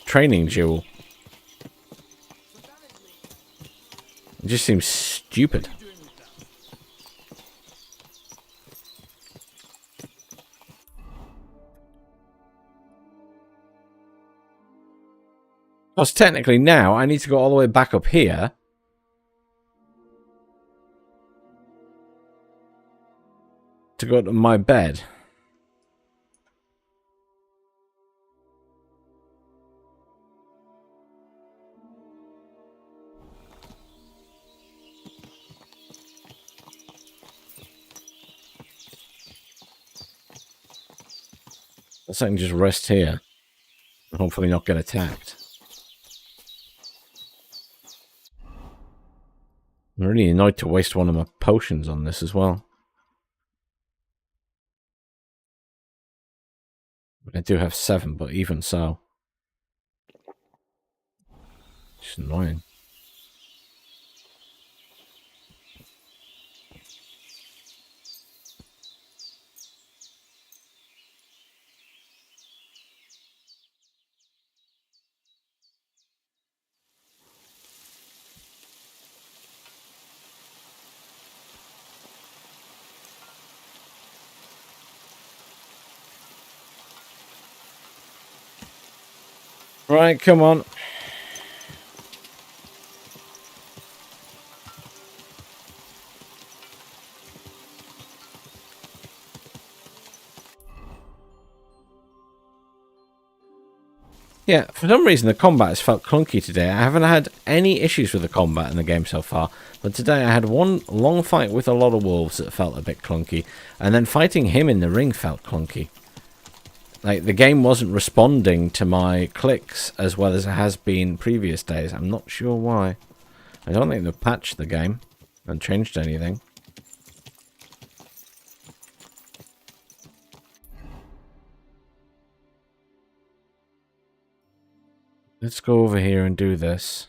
training duel. It just seems stupid. Because technically now I need to go all the way back up here to go to my bed. So I can just rest here and hopefully not get attacked. I'm really annoyed to waste one of my potions on this as well. I do have 7, but even so. It's annoying. Right, come on. Yeah, for some reason the combat has felt clunky today. I haven't had any issues with the combat in the game so far, but today I had one long fight with a lot of wolves that felt a bit clunky, and then fighting him in the ring felt clunky. Like, the game wasn't responding to my clicks as well as it has been previous days. I'm not sure why. I don't think they've patched the game and changed anything. Let's go over here and do this.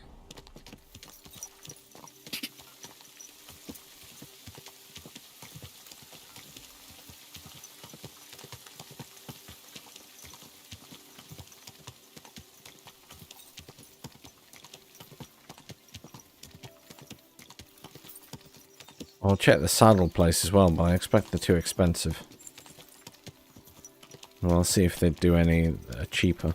I'll check the saddle place as well, but I expect they're too expensive. Well, I'll see if they do any cheaper.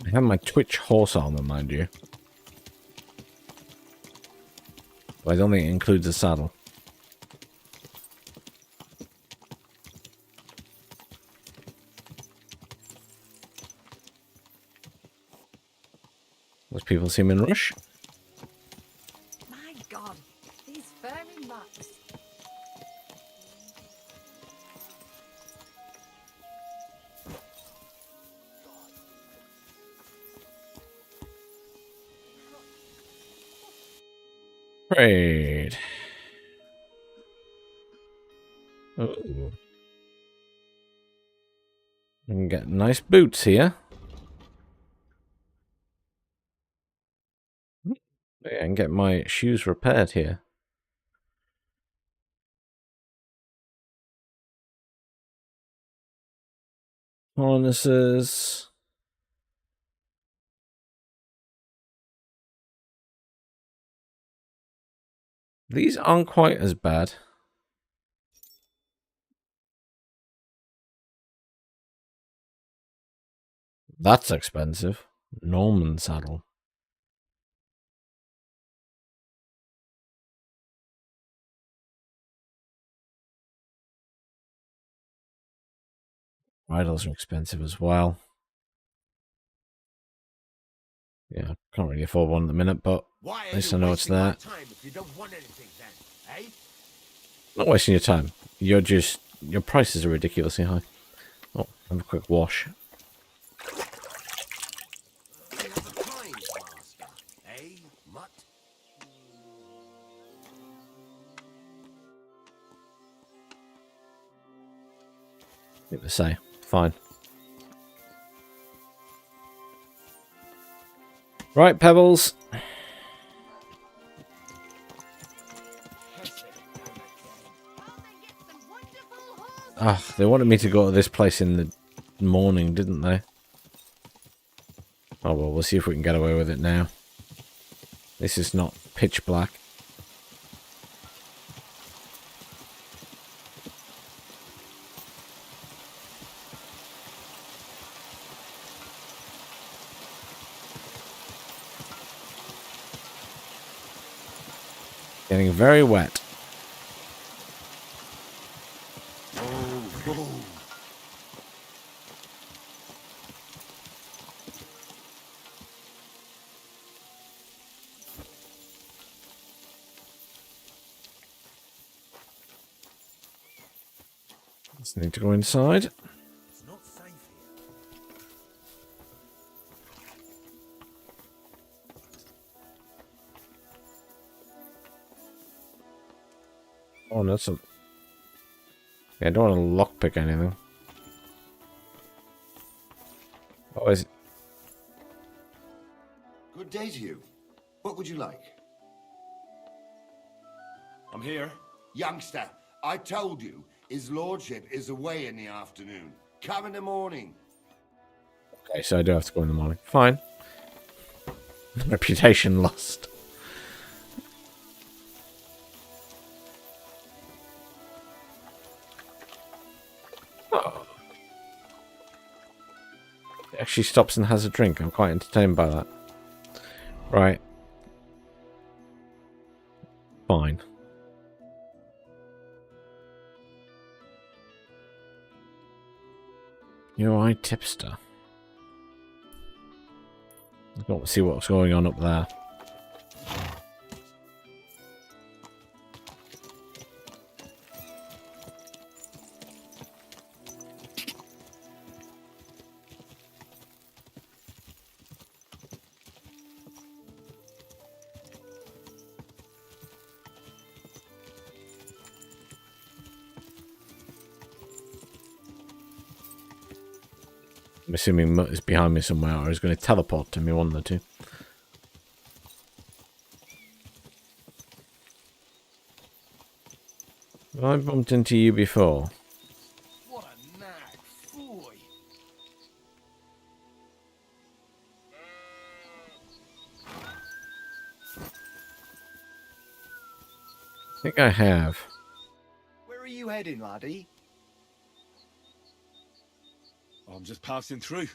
I have my Twitch horse armor, mind you. But I don't think it includes a saddle. Those people seem in rush. My God, these furry mutts. Great. Oh. We can get nice boots here. Yeah, and get my shoes repaired here. Harnesses. These aren't quite as bad. That's expensive. Norman saddle. Bridles are expensive as well. Yeah, can't really afford one at the minute, but at least I know it's there. Not wasting your time. You're just... Your prices are ridiculously high. Oh, have a quick wash. What to say? Fine. Right, Pebbles. Ah, they wanted me to go to this place in the morning, didn't they? Oh well, we'll see if we can get away with it now. This is not pitch black. Getting very wet. Just need to go inside. It's not safe here. Oh, no, that's a... Yeah, I don't want to lockpick anything. What is it? Good day to you. What would you like? I'm here. Youngster, I told you, his lordship is away in the afternoon. Come in the morning. Okay, so I do have to go in the morning. Fine. Reputation lost. Oh. It actually stops and has a drink. I'm quite entertained by that. Right. Fine. You're right, tipster. I've got to see what's going on up there. I'm assuming Mutt is behind me somewhere, or is going to teleport to me, one of the two. Have I bumped into you before? What a nag, fool. I think I have. Where are you heading, laddie? I'm just passing through.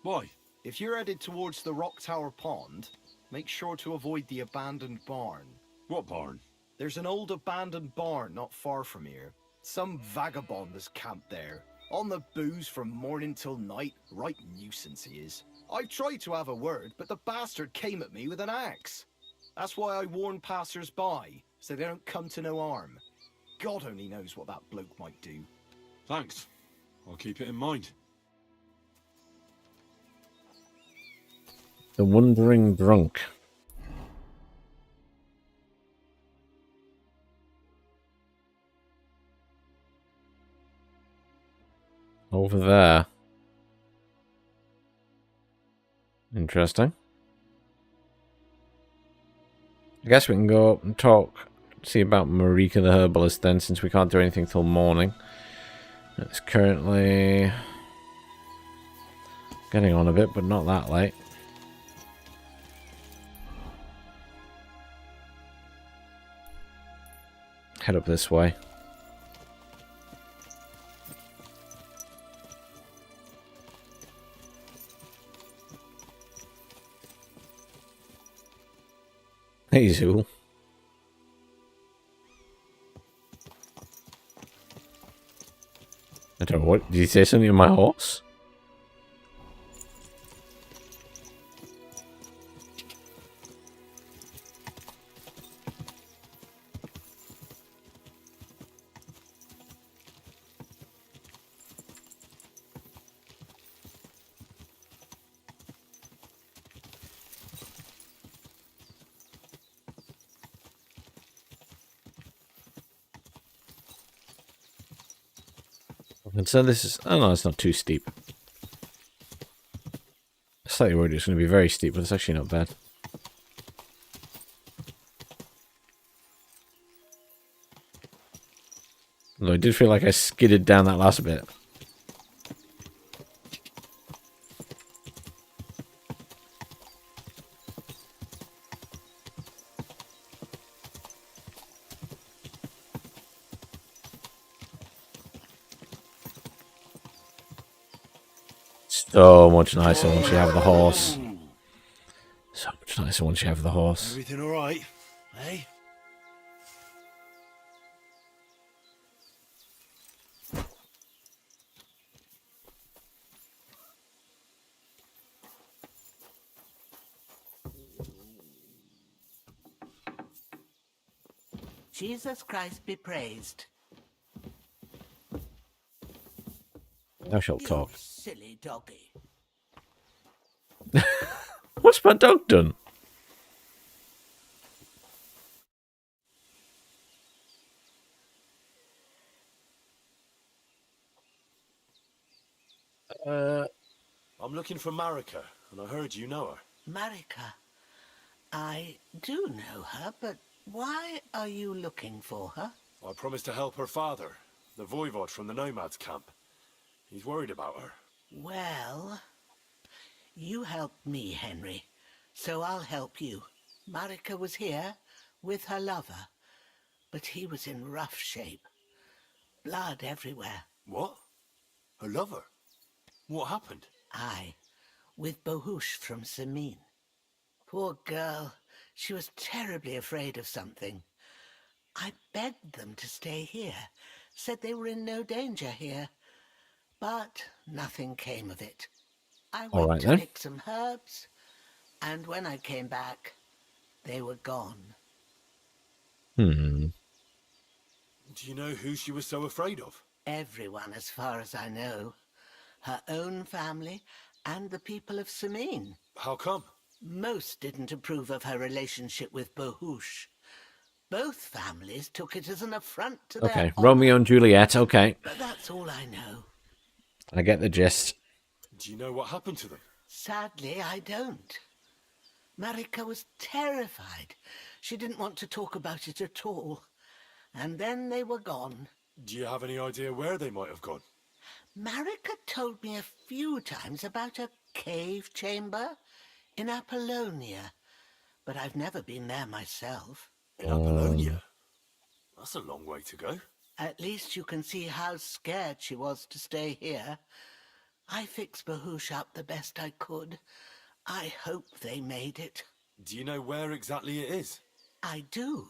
Why? If you're headed towards the Rock Tower Pond, make sure to avoid the abandoned barn. What barn? There's an old abandoned barn not far from here. Some vagabond has camped there. On the booze from morning till night. Right nuisance he is. I've tried to have a word, but the bastard came at me with an axe. That's why I warn passers-by, so they don't come to no harm. God only knows what that bloke might do. Thanks. I'll keep it in mind. The Wandering Drunk. Over there. Interesting. I guess we can go up and talk, see about Marika the Herbalist then, since we can't do anything till morning. It's currently getting on a bit, but not that late. head up this way. Hey, Zool. I don't know what. Did you say something to my horse? And so this is... Oh no, it's not too steep. Slightly worried it's going to be very steep, but it's actually not bad. Although I did feel like I skidded down that last bit. So much nicer once you have the horse. So much nicer once you have the horse. Everything all right, eh? Jesus Christ be praised. Thou shalt talk. You silly doggy. What's my dog done? I'm looking for Marika, and I heard you know her. Marika. I do know her, but why are you looking for her? I promised to help her father, the voivod from the nomads camp. He's worried about her. Well, you helped me, Henry, so I'll help you. Marika was here with her lover, but he was in rough shape. Blood everywhere. What? Her lover? What happened? Aye, with Bohush from Samin. Poor girl, she was terribly afraid of something. I begged them to stay here, said they were in no danger here, but nothing came of it. I went to pick some herbs, and when I came back, they were gone. Hmm. Do you know who she was so afraid of? Everyone, as far as I know. Her own family and the people of Samin. How come? Most didn't approve of her relationship with Bohush. Both families took it as an affront to their Okay, honor. Romeo and Juliet, okay. But that's all I know. I get the gist. Do you know what happened to them? Sadly, I don't. Marika was terrified. She didn't want to talk about it at all. And then they were gone. Do you have any idea where they might have gone? Marika told me a few times about a cave chamber in Apollonia, but I've never been there myself. In Apollonia? That's a long way to go. At least you can see how scared she was to stay here. I fixed Bohush up the best I could. I hope they made it. Do you know where exactly it is? I do.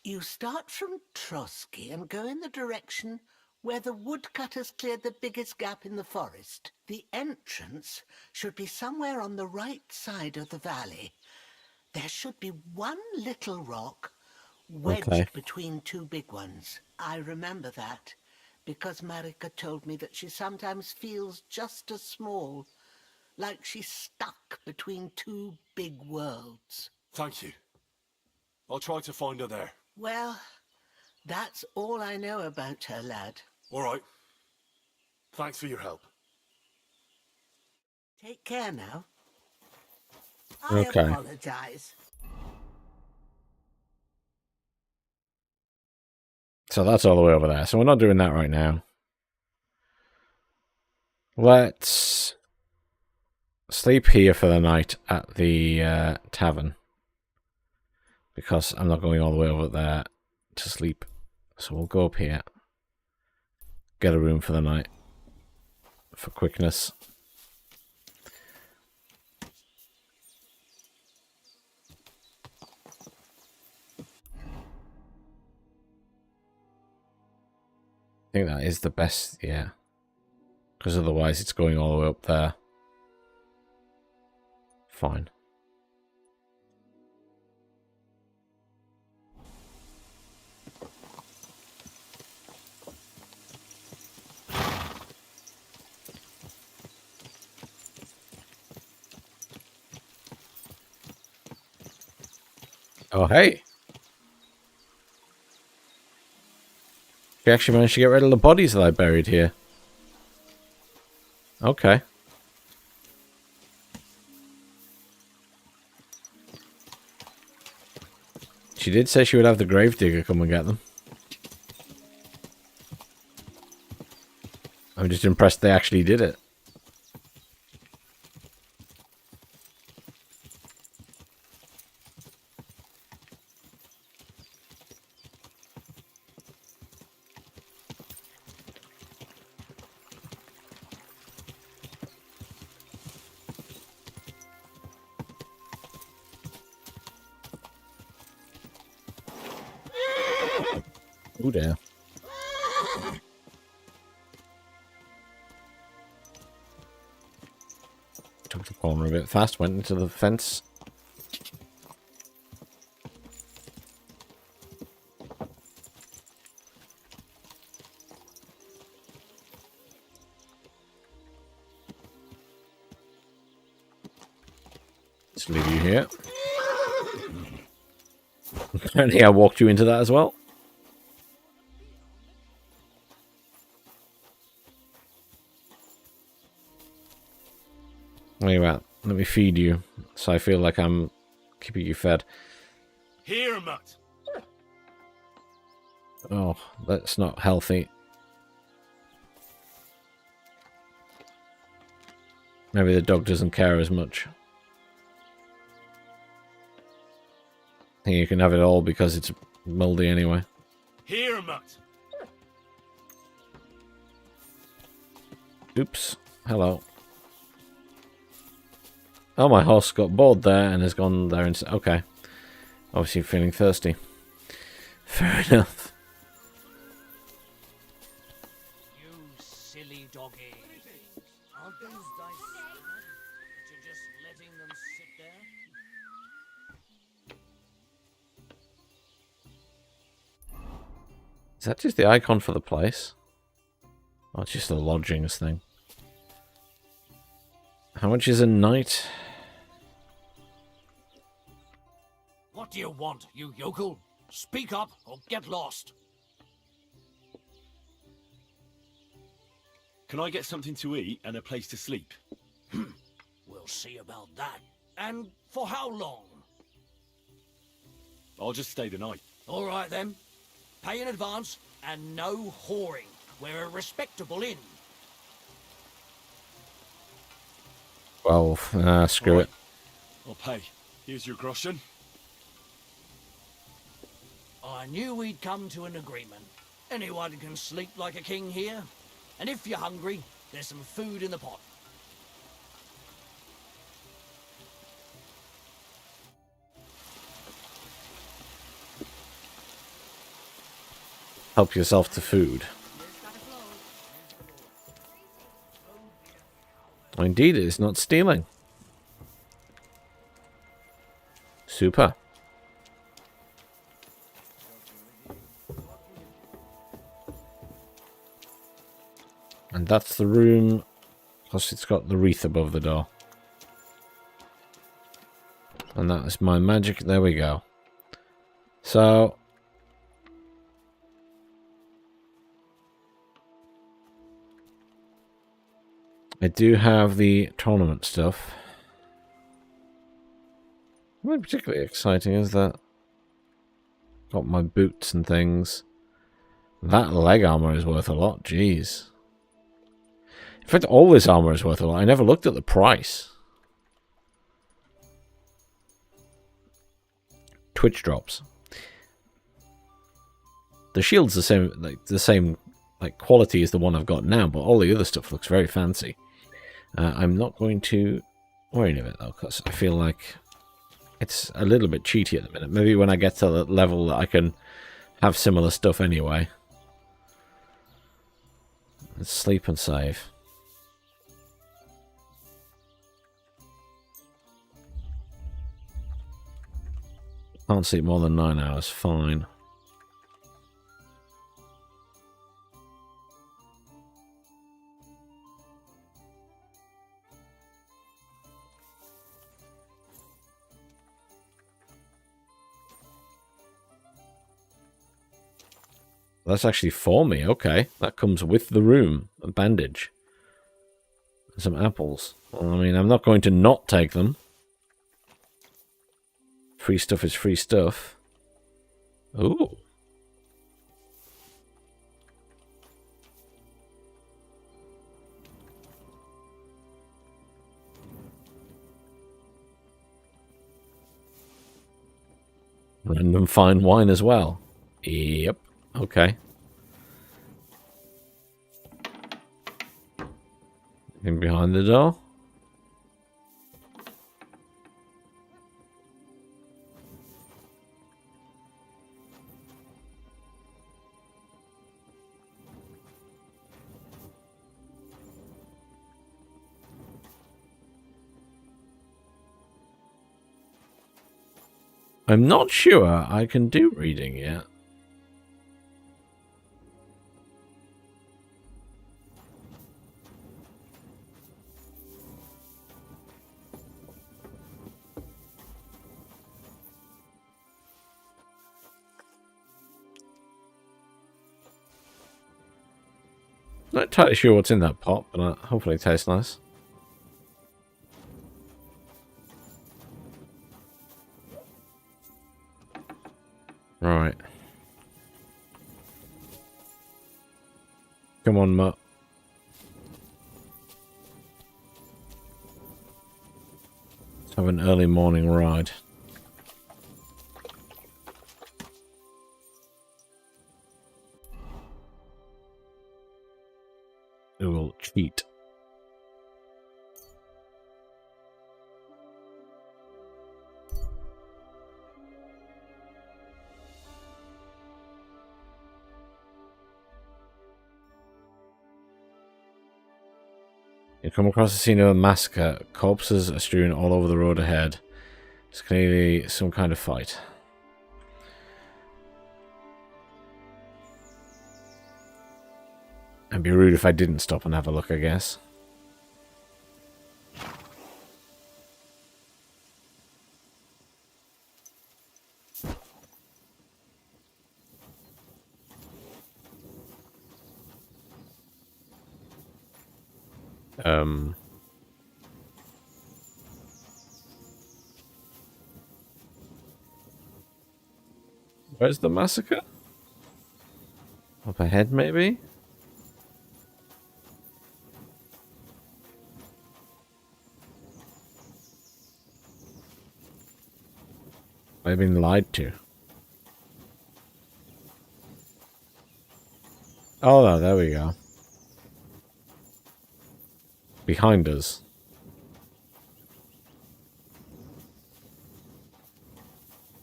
You start from Trotsky and go in the direction where the woodcutters cleared the biggest gap in the forest. The entrance should be somewhere on the right side of the valley. There should be one little rock wedged between two big ones. I remember that because Marika told me that she sometimes feels just as small, like she's stuck between two big worlds. Thank you. I'll try to find her there. Well, that's all I know about her, lad. All right. Thanks for your help. Take care now. Okay. I apologize. So that's all the way over there. So we're not doing that right now. Let's sleep here for the night at the tavern. Because I'm not going all the way over there to sleep So we'll go up here. Get a room for the night. For quickness. I think that is the best, yeah. Because otherwise it's going all the way up there. Fine. Oh, hey. We actually managed to get rid of the bodies that I buried here. Okay. She did say she would have the gravedigger come and get them. I'm just impressed they actually did it. Oh dear. Took the corner a bit fast, went into the fence. Let's leave you here. Apparently I walked you into that as well. Where you at? Let me feed you, so I feel like I'm keeping you fed. Here, Mutt. Oh, that's not healthy. Maybe the dog doesn't care as much. I think you can have it all because it's moldy anyway. Here, Mutt. Oops. Hello. Oh, my horse got bored there and has gone there instead. Okay. Obviously feeling thirsty. Fair enough. You silly doggy. Aren't those dice that you're just letting them sit there? Is that just the icon for the place? Oh, it's just the lodgings thing. How much is a night? What do you want, you yokel? Speak up or get lost. Can I get something to eat and a place to sleep? We'll see about that. And for how long? I'll just stay the night. All right then. Pay in advance and no whoring. We're a respectable inn. Well, screw it. I'll pay. Here's your groschen. I knew we'd come to an agreement. Anyone can sleep like a king here. And if you're hungry, there's some food in the pot. Help yourself to food. Oh, indeed, it is not stealing. Super. And that's the room. Plus, it's got the wreath above the door. And that is my magic. There we go. So, I do have the tournament stuff. Not particularly exciting, is that? Got my boots and things. That leg armor is worth a lot, jeez. In fact, all this armor is worth a lot. I never looked at the price. Twitch drops. The shield's the same like quality as the one I've got now, but all the other stuff looks very fancy. I'm not going to worry of it though, because I feel like it's a little bit cheaty at the minute. Maybe when I get to the level that I can have similar stuff anyway. Let's sleep and save. Can't sleep more than 9 hours, fine. That's actually for me, okay. That comes with the room, a bandage. And some apples. Well, I mean, I'm not going to not take them. Free stuff is free stuff. Ooh. Random fine wine as well. Yep. Okay. In behind the door. I'm not sure I can do reading yet. Not entirely sure what's in that pot, but hopefully it tastes nice. Right. Come on, Mutt. Let's have an early morning ride. It will cheat. You come across a scene of a massacre. Corpses are strewn all over the road ahead. It's clearly some kind of fight. It'd be rude if I didn't stop and have a look, I guess. Where's the massacre? Up ahead, maybe? I've been lied to. Oh, no, there we go. Behind us.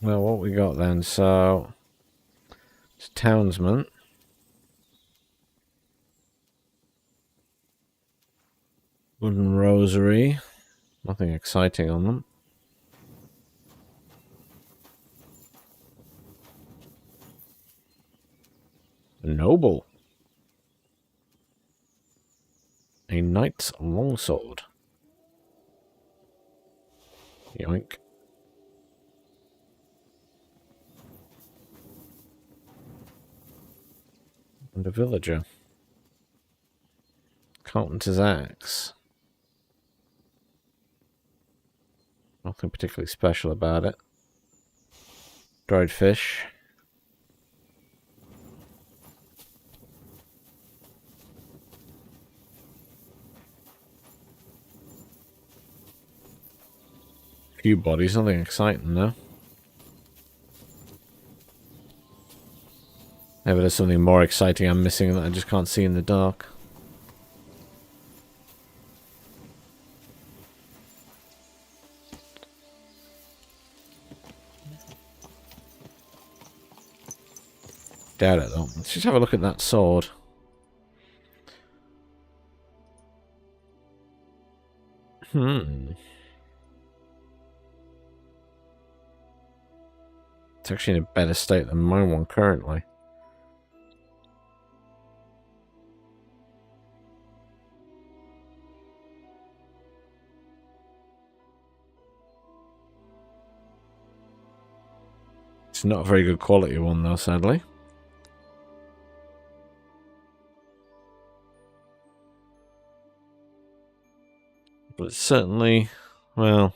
Well, what we got then? So, it's townsman. Wooden rosary. Nothing exciting on them. Noble. A knight's longsword. Yoink. And a villager. Carpenter's axe. Nothing particularly special about it. Dried fish. Few bodies, nothing exciting though. Maybe there's something more exciting I'm missing that I just can't see in the dark. Doubt it though. Let's just have a look at that sword. It's actually in a better state than my one currently. It's not a very good quality one though, sadly. But it's certainly, well,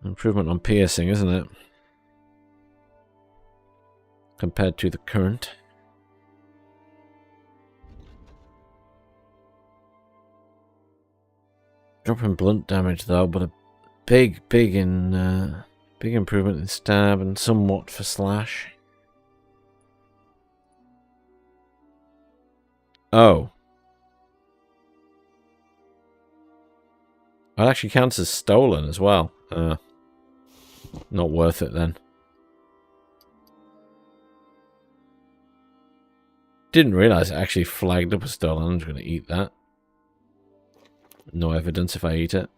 improvement on piercing, isn't it? Compared to the current. Drop in blunt damage though, but a big improvement in stab and somewhat for slash. Oh. That actually counts as stolen as well. Not worth it then. Didn't realize it actually flagged up as stolen. I'm just going to eat that. No evidence if I eat it.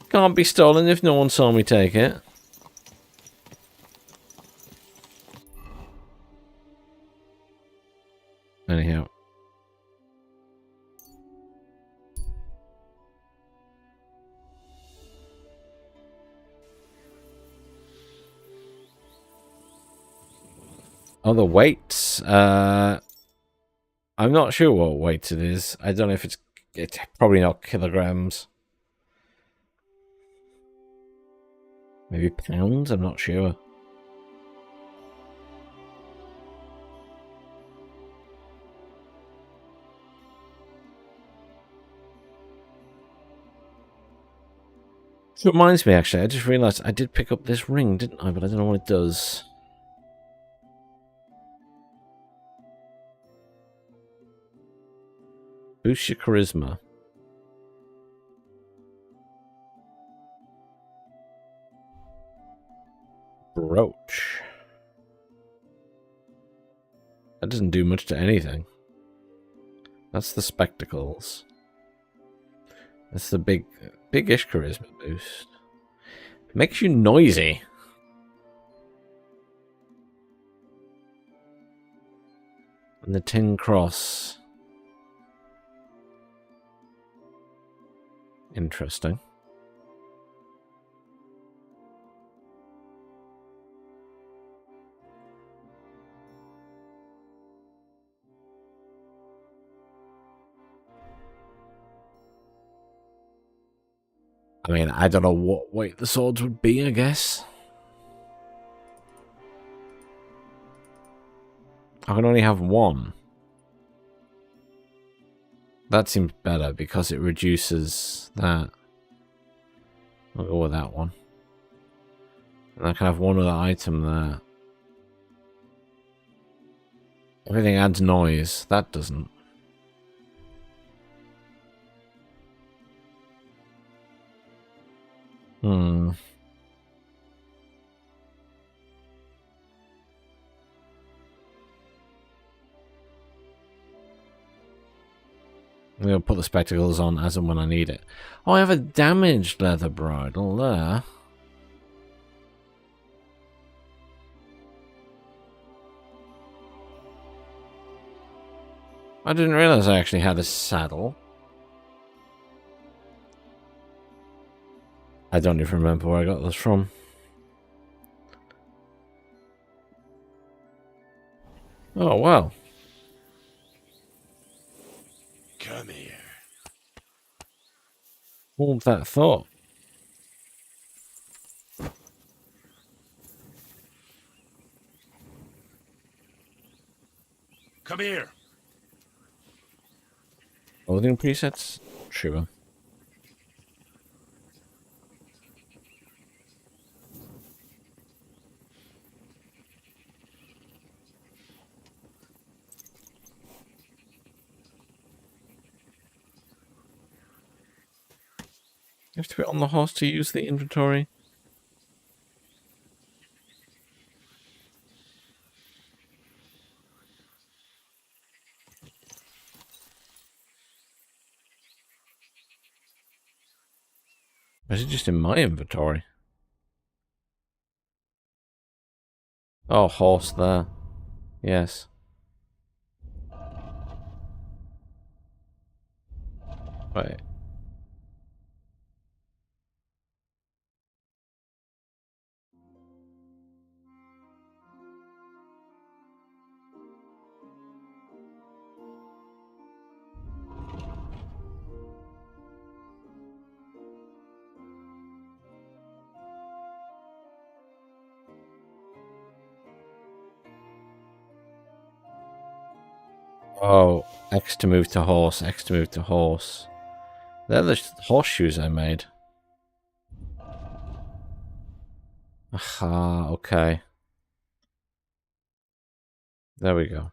Can't be stolen if no one saw me take it. Anyhow. Other weights. I'm not sure what weight it is. I don't know if it's probably not kilograms. Maybe pounds? I'm not sure. So it reminds me, actually, I just realised I did pick up this ring, didn't I? But I don't know what it does. Boost your charisma. Brooch. That doesn't do much to anything. That's the spectacles. That's the big-ish charisma boost. It makes you noisy. And the tin cross. Interesting. I mean, I don't know what weight the swords would be, I guess. I can only have one. That seems better because it reduces that. I'll go with that one. And I can have one other item there. Everything adds noise. That doesn't. Hmm. I'm going to put the spectacles on as and when I need it. Oh, I have a damaged leather bridle there. I didn't realize I actually had a saddle. I don't even remember where I got this from. Oh, well. Come here. Hold that thought. Come here. Clothing presets? Sure. have to be on the horse to use the inventory. Or is it just in my inventory? Oh, horse there. Yes. Right. Oh, X to move to horse, X to move to horse. They're the horseshoes I made. Aha, okay. There we go.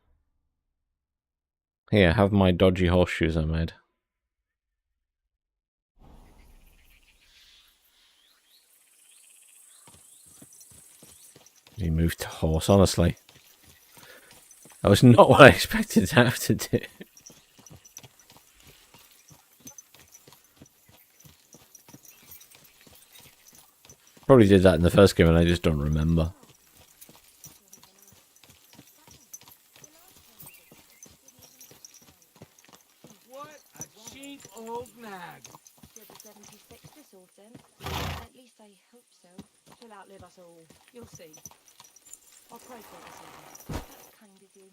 Here, have my dodgy horseshoes I made. He moved to horse, honestly. That was not what I expected to have to do. Probably did that in the first game and I just don't remember. What a cheap old nag. She'll be 76 this autumn. At least I hope so. She'll outlive us all. You'll see. I'll pray for her this evening. That's kind of you.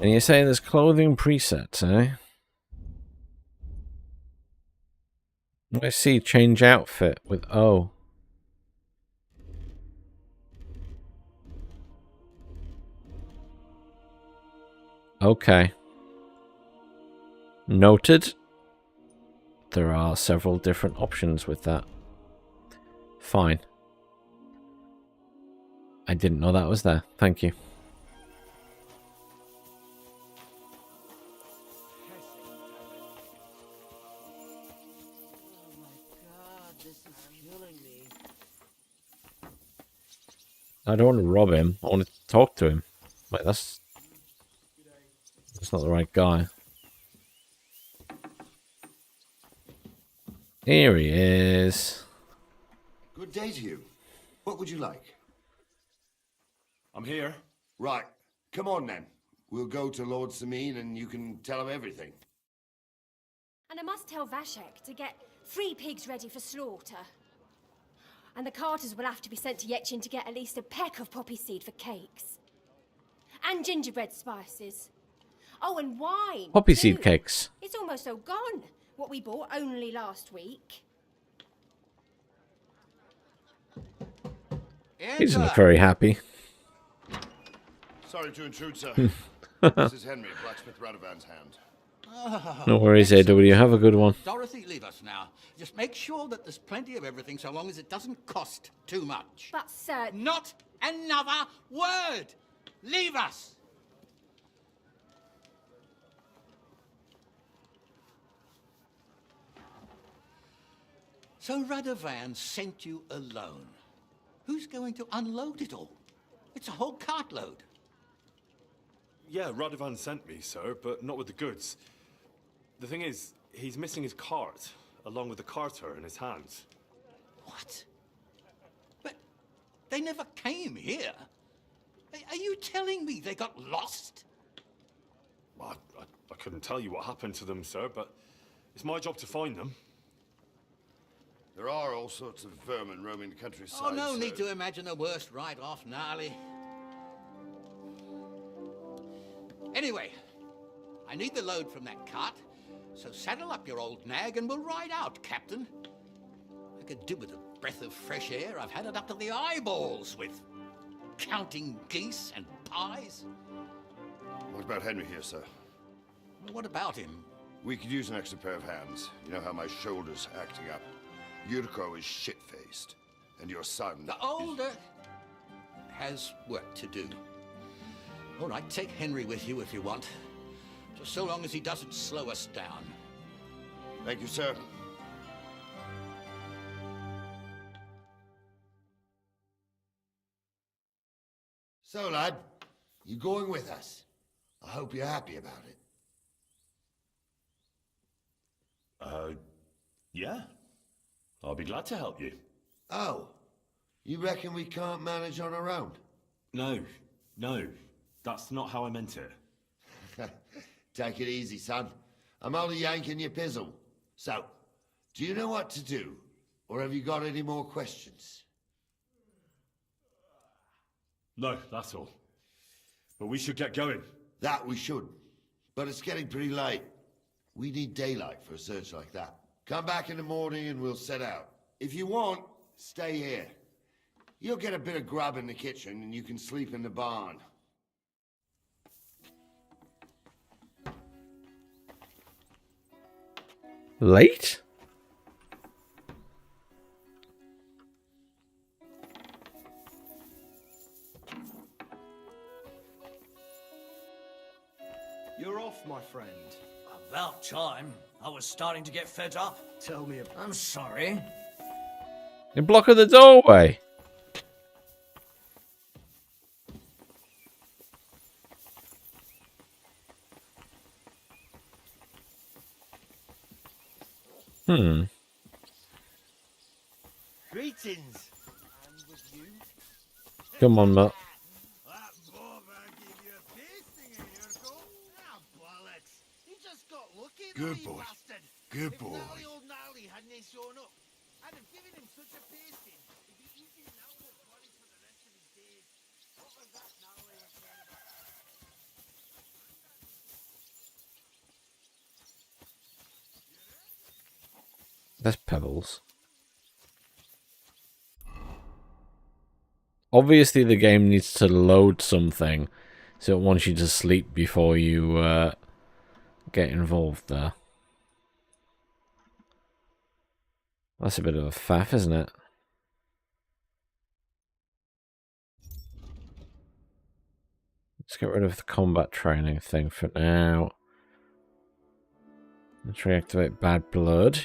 And you're saying there's clothing presets, eh? I see change outfit with O. Okay. Noted. There are several different options with that. Fine. I didn't know that was there. Thank you. I don't want to rob him. I want to talk to him. Wait, that's not the right guy. Here he is. Good day to you. What would you like? I'm here. Right. Come on then. We'll go to Lord Sameen and you can tell him everything. And I must tell Vashek to get 3 pigs ready for slaughter. And the carters will have to be sent to Yechin to get at least a peck of poppy seed for cakes. And gingerbread spices. Oh, and wine. Poppy too. seed cakes. It's almost all gone. What we bought only last week. He doesn't look very happy. Sorry to intrude, sir. This is Henry, Blacksmith Radovan's hand. No worries, AW. Have a good one. Dorothy, leave us now. Just make sure that there's plenty of everything so long as it doesn't cost too much. But, sir... Not another word! Leave us! So Radovan sent you alone. Who's going to unload it all? It's a whole cartload. Yeah, Radovan sent me, sir, but not with the goods. The thing is, he's missing his cart, along with the carter in his hands. What? But they never came here. Are you telling me they got lost? Well, I couldn't tell you what happened to them, sir, but it's my job to find them. There are all sorts of vermin roaming the countryside. Oh, no need to imagine the worst right off, gnarly. Anyway, I need the load from that cart, so saddle up your old nag and we'll ride out, Captain. I could do with a breath of fresh air. I've had it up to the eyeballs with counting geese and pies. What about Henry here, sir? Well, what about him? We could use an extra pair of hands. You know how my shoulder's acting up. Yuriko is shit-faced, and your son... The older has work to do. All right, take Henry with you if you want. Just so long as he doesn't slow us down. Thank you, sir. So, lad, you going with us? I hope you're happy about it. Yeah. I'll be glad to help you. Oh, you reckon we can't manage on our own? No, that's not how I meant it. Take it easy, son. I'm only yanking your pizzle. So, do you know what to do? Or have you got any more questions? No, that's all. But we should get going. That we should. But it's getting pretty late. We need daylight for a search like that. Come back in the morning and we'll set out. If you want, stay here. You'll get a bit of grub in the kitchen and you can sleep in the barn. Late? You're off, my friend. About time. I was starting to get fed up. Tell me about... I'm sorry. You're blocking the doorway. Greetings. And with you? Come on, Matt. That bobber gave you a pasting in your goal? Ah, bollocks. He just got lucky, the wee bastard. Good boy. If Nally old Nally hadn't shown up, I'd have given him such a pasting. He'd be eating an apple porridge for the rest of his days. What was that Nally was saying about? There's pebbles. Obviously, the game needs to load something, so it wants you to sleep before you get involved there. That's a bit of a faff, isn't it? Let's get rid of the combat training thing for now. Let's reactivate Bad Blood.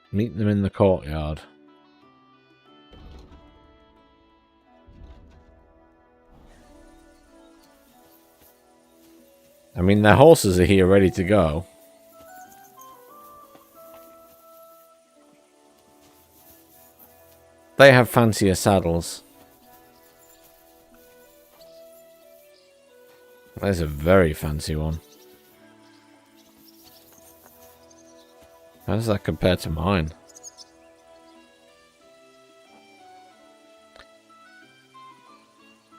Meet them in the courtyard. I mean, their horses are here ready to go. They have fancier saddles. There's a very fancy one. How does that compare to mine?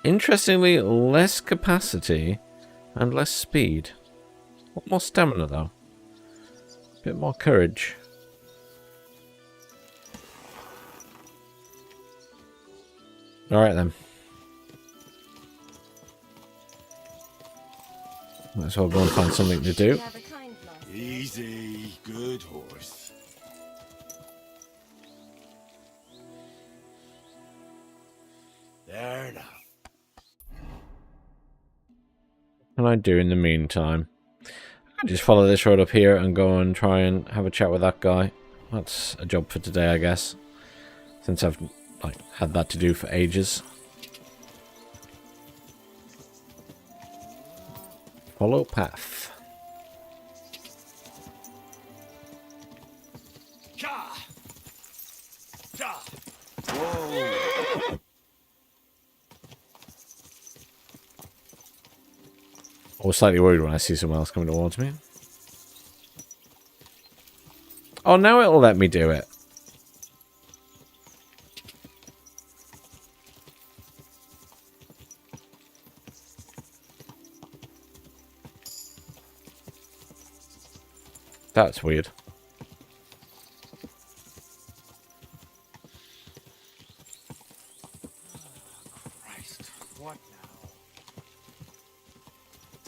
Interestingly, less capacity and less speed. What more stamina though? A bit more courage. Alright then. Might as well go and find something to do. Easy, good horse. There now. What can I do in the meantime? I can just follow this road up here and go and try and have a chat with that guy. That's a job for today, I guess. Since I've had that to do for ages. Follow path. Whoa! I was slightly worried when I see someone else coming towards me. Oh, now it'll let me do it. That's weird. Christ, what now?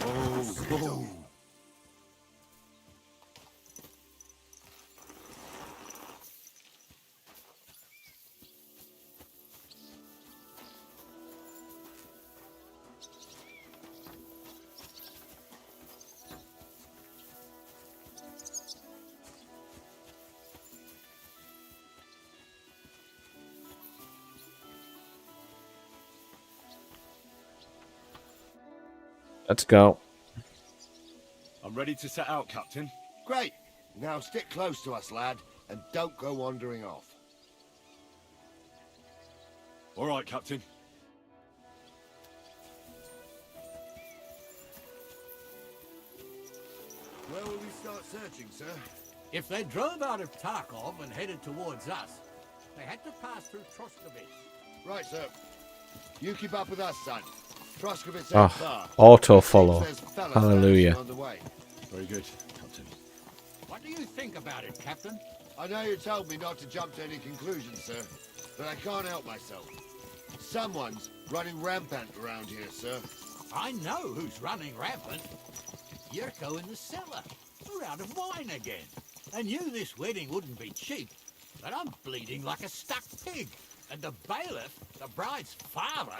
Oh. Let's go. I'm ready to set out, Captain. Great. Now stick close to us, lad, and don't go wandering off. All right, Captain. Where will we start searching, sir? If they drove out of Tarkov and headed towards us, they had to pass through Troskovitz. Right, sir. You keep up with us, son. Troskovitz Oh, ain't far. auto follow. There's fellas Hallelujah. on the way. Very good, Captain. What do you think about it, Captain? I know you told me not to jump to any conclusions, sir, but I can't help myself. Someone's running rampant around here, sir. I know who's running rampant. Yurko in the cellar. We're out of wine again. I knew this wedding wouldn't be cheap, but I'm bleeding like a stuck pig. And the bailiff, the bride's father,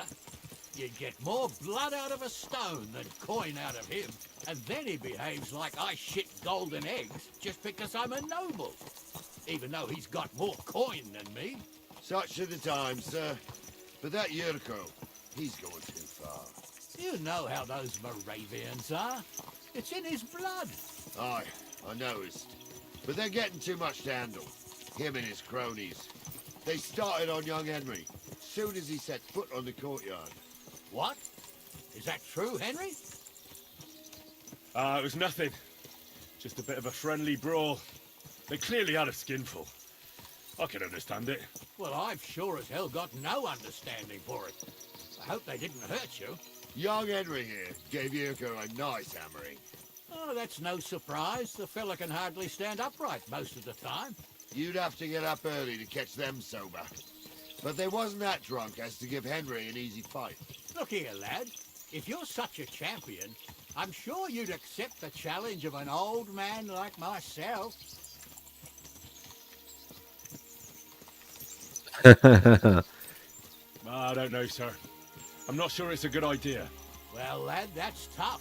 you'd get more blood out of a stone than coin out of him. And then he behaves like I shit golden eggs just because I'm a noble. Even though he's got more coin than me. Such are the times, sir. But that Yurko, he's going too far. You know how those Moravians are. It's in his blood. Aye, I noticed. But they're getting too much to handle. Him and his cronies. They started on young Henry, soon as he set foot on the courtyard. What? Is that true, Henry? It was nothing. Just a bit of a friendly brawl. They clearly had a skinful. I can understand it. Well, I've sure as hell got no understanding for it. I hope they didn't hurt you. Young Henry here gave Yurko a nice hammering. Oh, that's no surprise. The fella can hardly stand upright most of the time. You'd have to get up early to catch them sober. But they wasn't that drunk as to give Henry an easy fight. Look here, lad. If you're such a champion, I'm sure you'd accept the challenge of an old man like myself. I don't know, sir. I'm not sure it's a good idea. Well, lad, that's tough.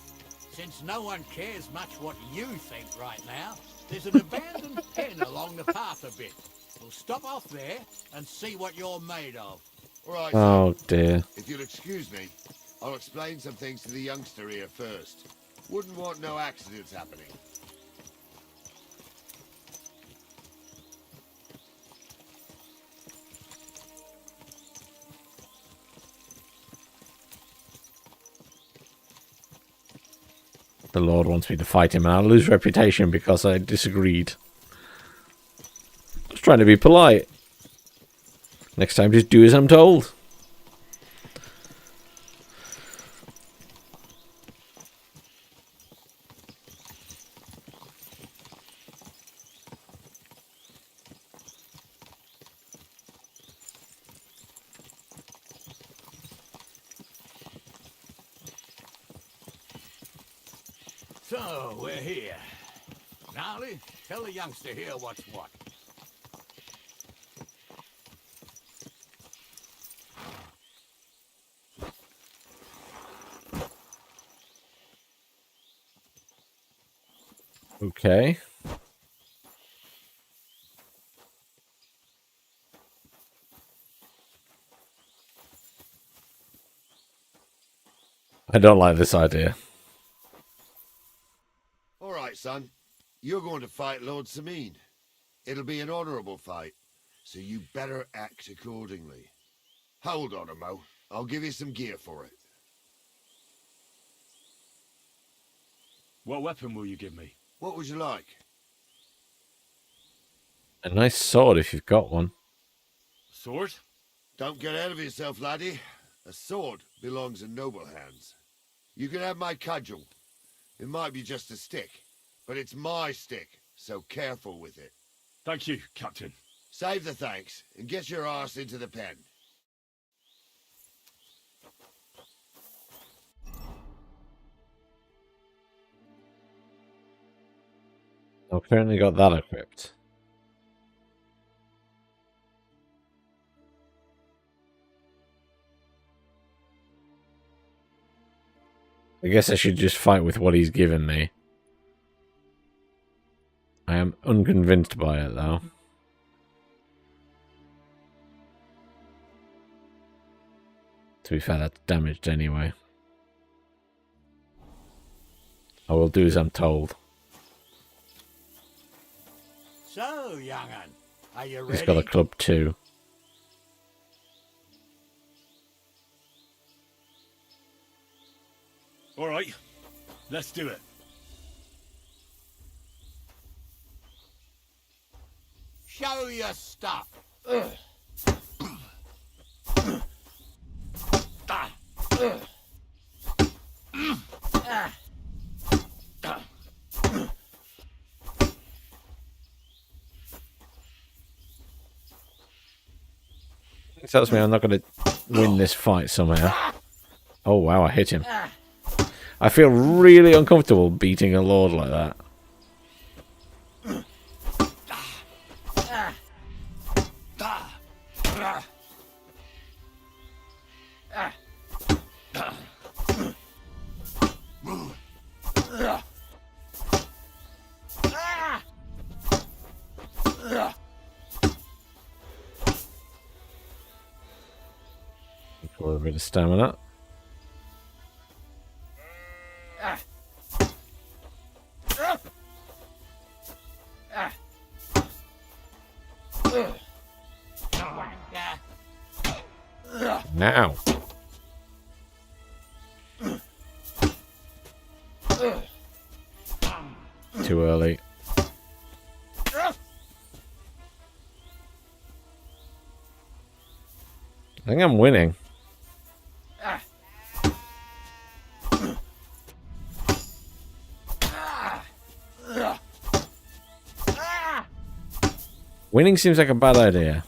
Since no one cares much what you think right now, there's an abandoned pen along the path a bit. We'll stop off there and see what you're made of. All right, Oh dear. if you'll excuse me, I'll explain some things to the youngster here first. Wouldn't want no accidents happening. The Lord wants me to fight him and I'll lose reputation because I disagreed. Just trying to be polite. Next time just do as I'm told. So, we're here. Gnarly, tell the youngster here what's what. Okay. I don't like this idea. All right, son. You're going to fight Lord Sameen. It'll be an honorable fight, so you better act accordingly. Hold on a mo. I'll give you some gear for it. What weapon will you give me? What would you like? A nice sword if you've got one. Sword? Don't get ahead of yourself, laddie. A sword belongs in noble hands. You can have my cudgel. It might be just a stick, but it's my stick, so careful with it. Thank you, Captain. Save the thanks, and get your arse into the pen. I've currently got that equipped. I guess I should just fight with what he's given me. I am unconvinced by it, though. To be fair, that's damaged anyway. I will do as I'm told. So, young'un, are you He's ready? got a club too. All right, let's do it. Show your stuff. It tells me I'm not going to win this fight somehow. Oh wow, I hit him. I feel really uncomfortable beating a lord like that. For a bit of stamina. Now. Too early. I think I'm winning. Winning seems like a bad idea.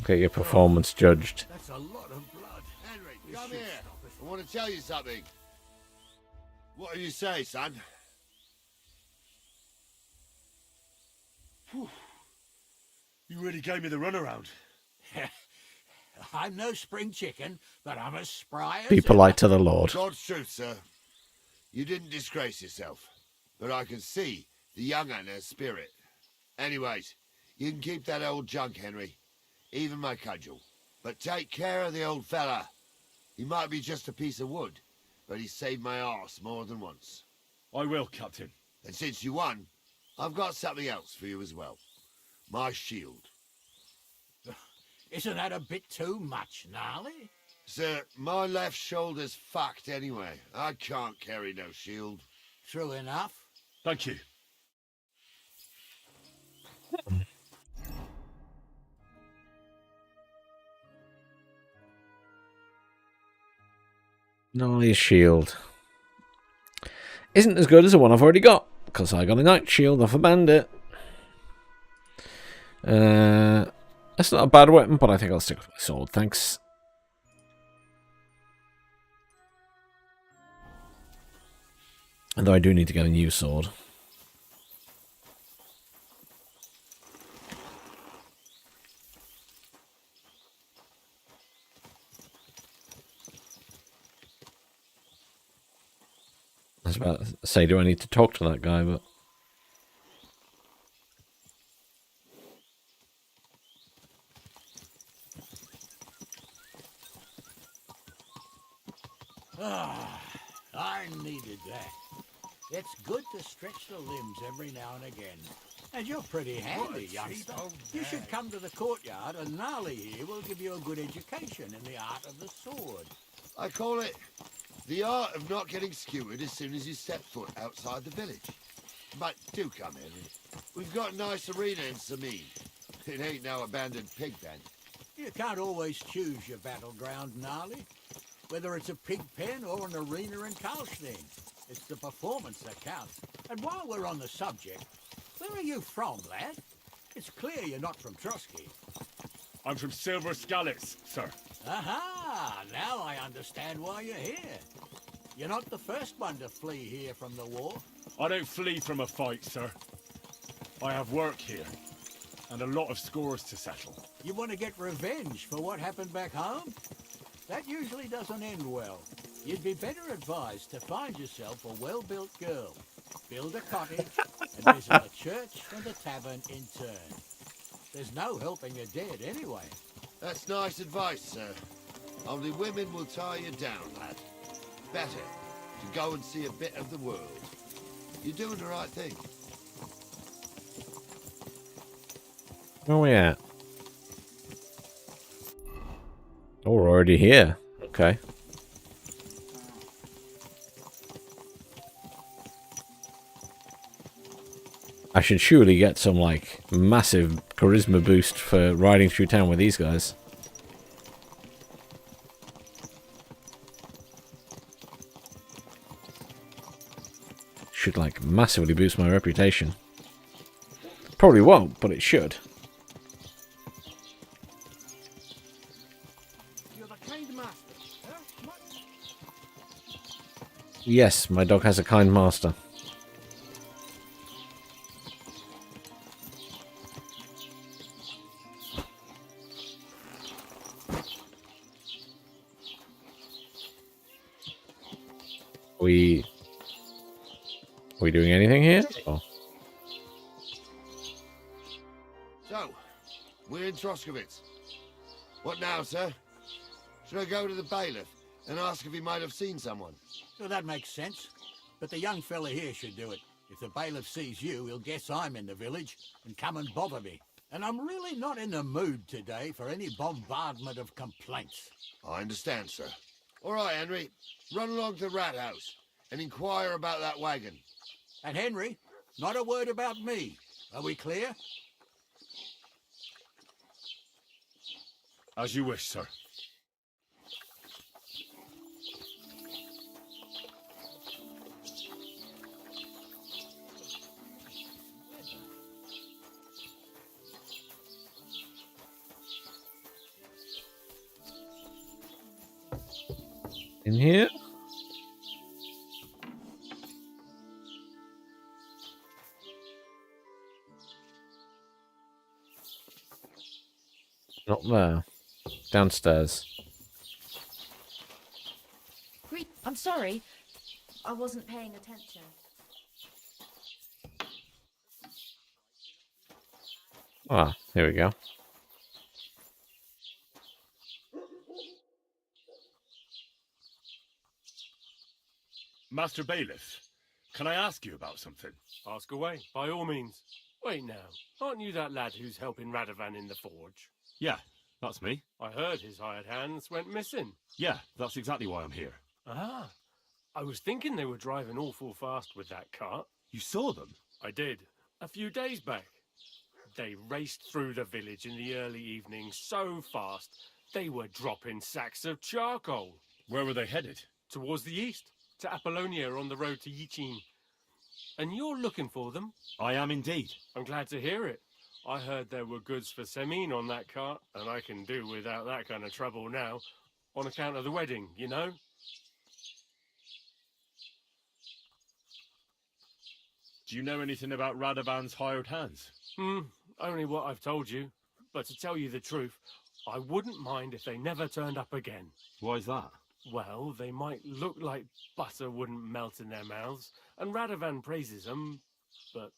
Get your performance judged. That's a lot of blood. Henry, come here. I want to tell you something. What do you say, son? Whew. You really gave me the runaround. I'm no spring chicken, but I'm as spry as Be polite to the Lord. God's truth, sir. You didn't disgrace yourself, but I can see the young un has spirit. Anyways, you can keep that old junk, Henry. Even my cudgel. But take care of the old fella. He might be just a piece of wood, but he saved my arse more than once. I will, Captain. And since you won, I've got something else for you as well. My shield. Isn't that a bit too much, Gnarly? Sir, my left shoulder's fucked anyway. I can't carry no shield. True enough. Thank you. Gnarly's shield. Isn't as good as the one I've already got, because I got a knight shield off a bandit. That's not a bad weapon, but I think I'll stick with my sword, thanks. Although I do need to get a new sword. I was about to say, do I need to talk to that guy, but... Ah, I needed that. It's good to stretch the limbs every now and again. And you're pretty handy, youngster. You should come to the courtyard, and Gnarly here will give you a good education in the art of the sword. I call it the art of not getting skewered as soon as you step foot outside the village. But do come, Henry. We've got a nice arena in Sameen. It ain't no abandoned pig pen. You can't always choose your battleground, Gnarly. Whether it's a pig pen or an arena in Karlstein, it's the performance that counts. And while we're on the subject, where are you from, lad? It's clear you're not from Trotsky. I'm from Silver Skalitz, sir. Aha! Now I understand why you're here. You're not the first one to flee here from the war. I don't flee from a fight, sir. I have work here, and a lot of scores to settle. You want to get revenge for what happened back home? That usually doesn't end well. You'd be better advised to find yourself a well-built girl, build a cottage, and visit the church and the tavern in turn. There's no helping a dead anyway. That's nice advice, sir. Only women will tie you down, lad. Better to go and see a bit of the world. You're doing the right thing. Where are we at? Oh, we're already here. Okay. I should surely get some, like, massive charisma boost for riding through town with these guys. Should, like, massively boost my reputation. Probably won't, but it should. You're the kind master, huh? Yes, my dog has a kind master. Are we doing anything here? Oh. So, we're in Troskowitz. What now, sir? Should I go to the bailiff and ask if he might have seen someone? Well, that makes sense. But the young fella here should do it. If the bailiff sees you, he'll guess I'm in the village and come and bother me. And I'm really not in the mood today for any bombardment of complaints. I understand, sir. All right, Henry. Run along to the rat house and inquire about that wagon. And Henry, not a word about me. Are we clear? As you wish, sir. In here? Not there. Downstairs. I'm sorry. I wasn't paying attention. Ah, here we go. Master Bailiff, can I ask you about something? Ask away, by all means. Wait now, aren't you that lad who's helping Radovan in the forge? Yeah, that's me. I heard his hired hands went missing. Yeah, that's exactly why I'm here. Ah, I was thinking they were driving awful fast with that cart. You saw them? I did, a few days back. They raced through the village in the early evening so fast, they were dropping sacks of charcoal. Where were they headed? Towards the east, to Apollonia on the road to Yichin. And you're looking for them? I am indeed. I'm glad to hear it. I heard there were goods for Semin on that cart, and I can do without that kind of trouble now, on account of the wedding, you know? Do you know anything about Radovan's hired hands? Only what I've told you. But to tell you the truth, I wouldn't mind if they never turned up again. Why's that? Well, they might look like butter wouldn't melt in their mouths, and Radovan praises them, but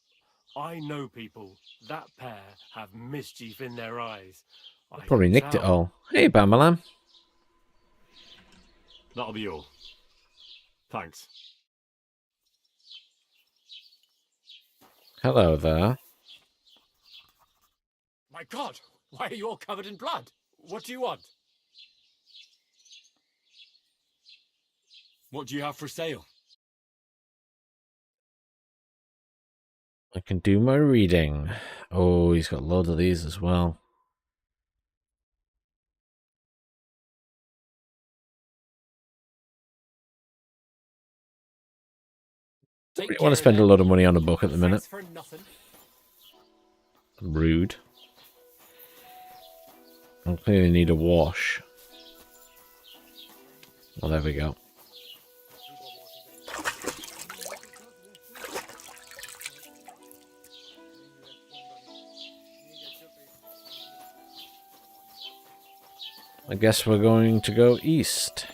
I know people. That pair have mischief in their eyes. I Probably can nicked it tell. all. Hey, Bamalam. That'll be all. Thanks. Hello there. My God, why are you all covered in blood? What do you want? What do you have for sale? I can do my reading. Oh, he's got loads of these as well. I want to spend a lot of money on a book at the minute. For nothing. Rude. I clearly need a wash. Well, there we go. I guess we're going to go east.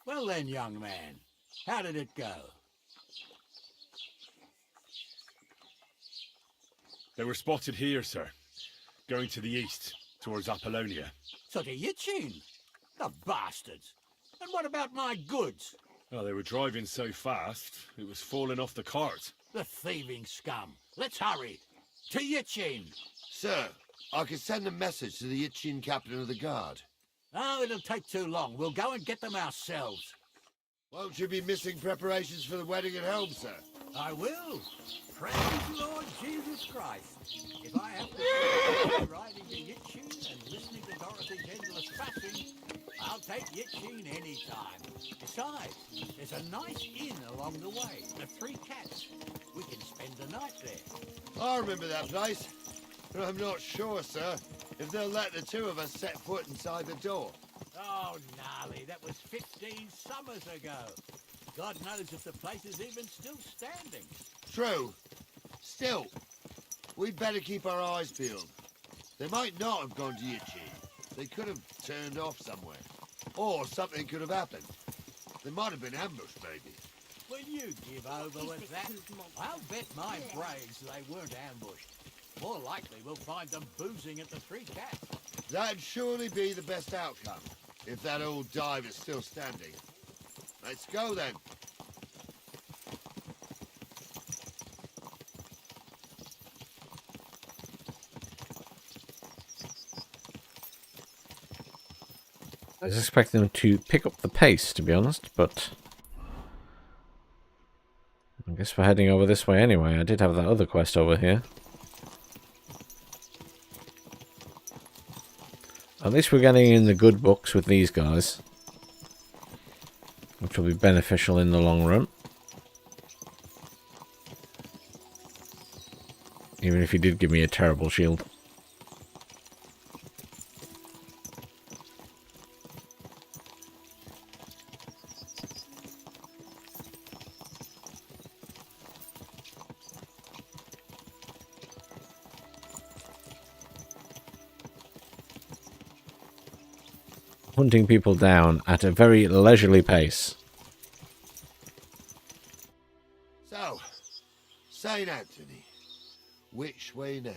Well then, young man, how did it go? They were spotted here, sir. Going to the east, towards Apollonia. So the Yitchin? The bastards. And what about my goods? Oh, they were driving so fast, it was falling off the cart. The thieving scum. Let's hurry. To Yitchin. Sir, I can send a message to the Itchin captain of the guard. Oh, it'll take too long. We'll go and get them ourselves. Won't you be missing preparations for the wedding at home, sir? I will. Praise Lord Jesus Christ. If I have to riding to Yitchin and listening to Dorothy's endless fashion, I'll take Yitchin any time. Besides, there's a nice inn along the way, the Three Cats. We can spend the night there. I remember that place, but I'm not sure, sir, if they'll let the two of us set foot inside the door. Oh, gnarly, that was 15 summers ago. God knows if the place is even still standing. True. Still, we'd better keep our eyes peeled. They might not have gone to Yitchin. They could have turned off somewhere. Or something could have happened. They might have been ambushed, maybe. Will you give over with that? I'll bet my brains they weren't ambushed. More likely we'll find them boozing at the Three Cats. That'd surely be the best outcome, if that old dive is still standing. Let's go, then. I was expecting them to pick up the pace, to be honest, but I guess we're heading over this way anyway. I did have that other quest over here. At least we're getting in the good books with these guys, which will be beneficial in the long run. Even if he did give me a terrible shield. Hunting people down at a very leisurely pace. So, St. Anthony, which way now?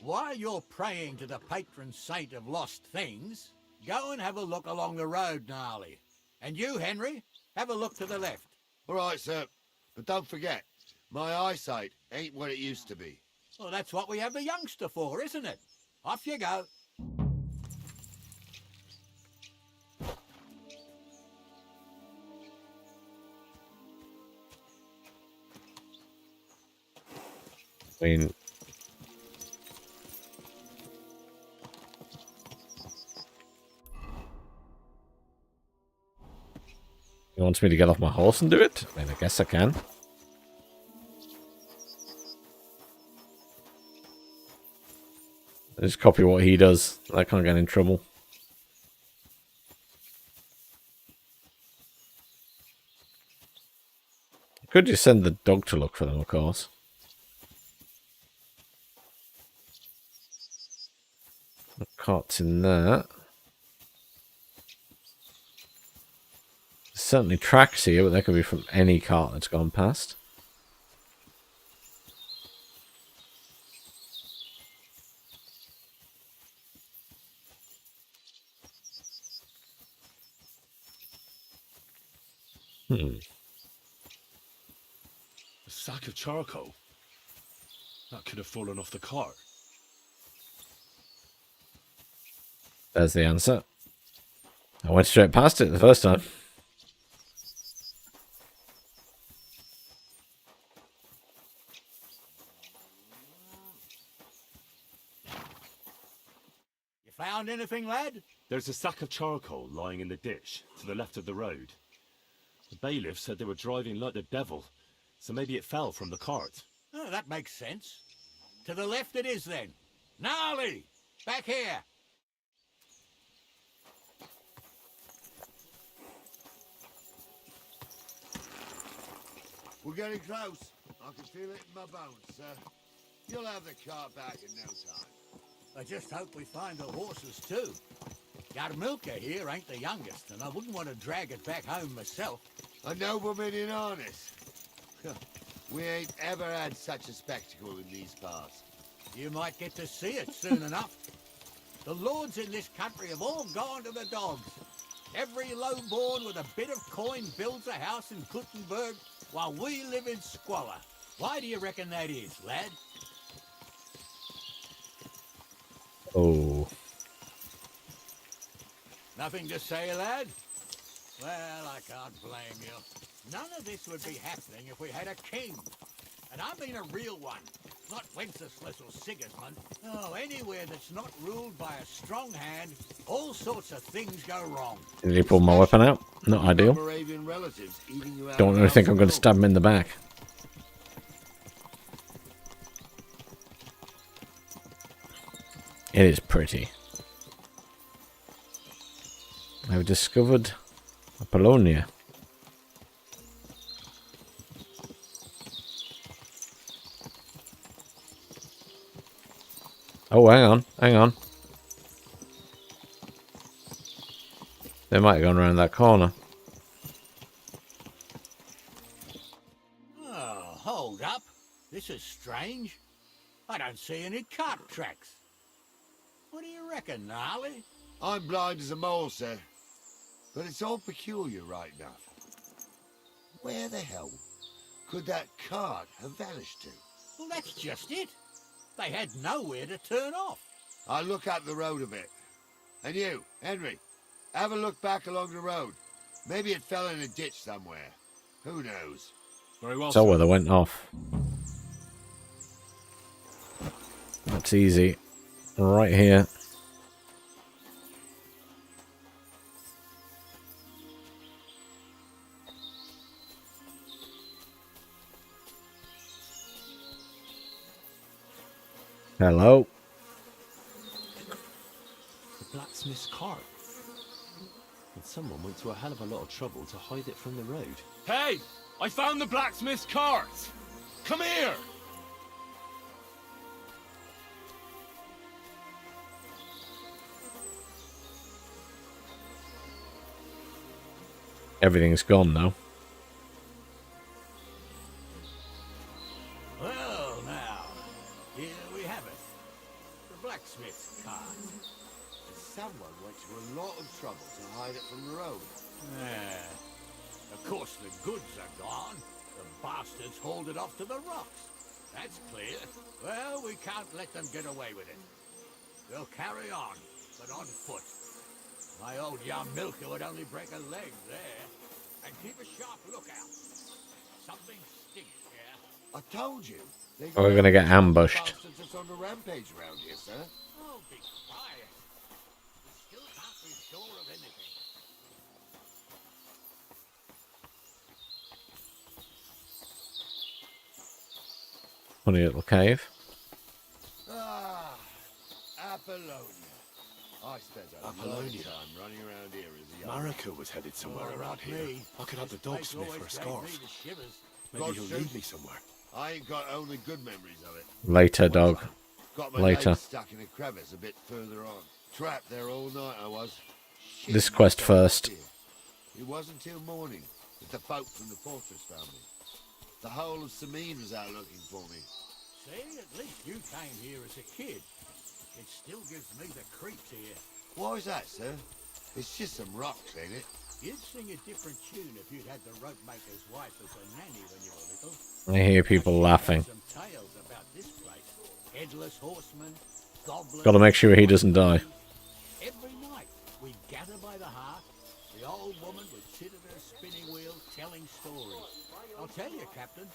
While you're praying to the patron saint of lost things, go and have a look along the road, gnarly. And you, Henry, have a look to the left. All right, sir. But don't forget, my eyesight ain't what it used to be. Well, that's what we have the youngster for, isn't it? Off you go. I mean, he wants me to get off my horse and do it? I mean, I guess I can. I just copy what he does. I can't get in trouble. Could just send the dog to look for them, of course. The cart's in there. There's certainly tracks here, but they could be from any cart that's gone past. A sack of charcoal? That could have fallen off the cart. There's the answer. I went straight past it the first time. You found anything, lad? There's a sack of charcoal lying in the ditch to the left of the road. The bailiff said they were driving like the devil, so maybe it fell from the cart. Oh, that makes sense. To the left it is, then. Gnarly! Back here! We're getting close. I can feel it in my bones, sir. You'll have the cart back in no time. I just hope we find the horses, too. Yarmilka here ain't the youngest, and I wouldn't want to drag it back home myself. A nobleman in harness. We ain't ever had such a spectacle in these parts. You might get to see it soon enough. The lords in this country have all gone to the dogs. Every lowborn with a bit of coin builds a house in Gutenberg while we live in squalor. Why do you reckon that is, lad? Oh. Nothing to say, lad? Well, I can't blame you. None of this would be happening if we had a king. And I mean a real one. Not Wenceslas or Sigismund. Oh, anywhere that's not ruled by a strong hand, all sorts of things go wrong. Did he pull my weapon out? Not ideal. Don't really think I'm going to stab him in the back. It is pretty. I've discovered Apollonia. Oh, hang on, hang on. They might have gone around that corner. Oh, hold up. This is strange. I don't see any cart tracks. What do you reckon, Gnarly? I'm blind as a mole, sir. But it's all peculiar right enough. Where the hell could that cart have vanished to? Well, that's just it. They had nowhere to turn off. I'll look up the road a bit. And you, Henry, have a look back along the road. Maybe it fell in a ditch somewhere. Who knows? Very well, So where they went off. That's easy. Right here. Hello. The blacksmith's cart. And someone went to a hell of a lot of trouble to hide it from the road. Hey! I found the blacksmith's cart! Come here! Everything's gone now. Well, now, here we have it. The blacksmith's cart. Someone went to a lot of trouble to hide it from the road. Yeah. Of course, the goods are gone. The bastards hauled it off to the rocks. That's clear. Well, we can't let them get away with it. We'll carry on, but on foot. My old young milker would only break a leg there. And keep a sharp lookout. Something stinks here. I told you. Oh, we're gonna get ambushed. Bastards on the rampage around here, sir. Oh, be quiet. We still can't be sure of anything. Funny little cave. Ah, Apollonia. I spent a long time running around here as a young Marika was headed somewhere around here. I could have the dog sniff for a scarf. Maybe God, he'll sir. lead me somewhere. I ain't got only good memories of it. Later, dog. Got my Later. leg stuck in a crevice a bit further on. Trapped there all night I was. Shit, This quest first. It wasn't till morning that the folk from the fortress found me. The whole of Samine was out looking for me. See, at least you came here as a kid. It still gives me the creeps here. Why is that, sir? It's just some rocks, ain't it? You'd sing a different tune if you'd had the rope maker's wife as a nanny when you were little. I hear people laughing. Some tales about this place. Headless horsemen, goblins. Gotta make sure he doesn't die. Every night we'd gather by the hearth. The old woman would sit at her spinning wheel telling stories. I'll tell you, Captain,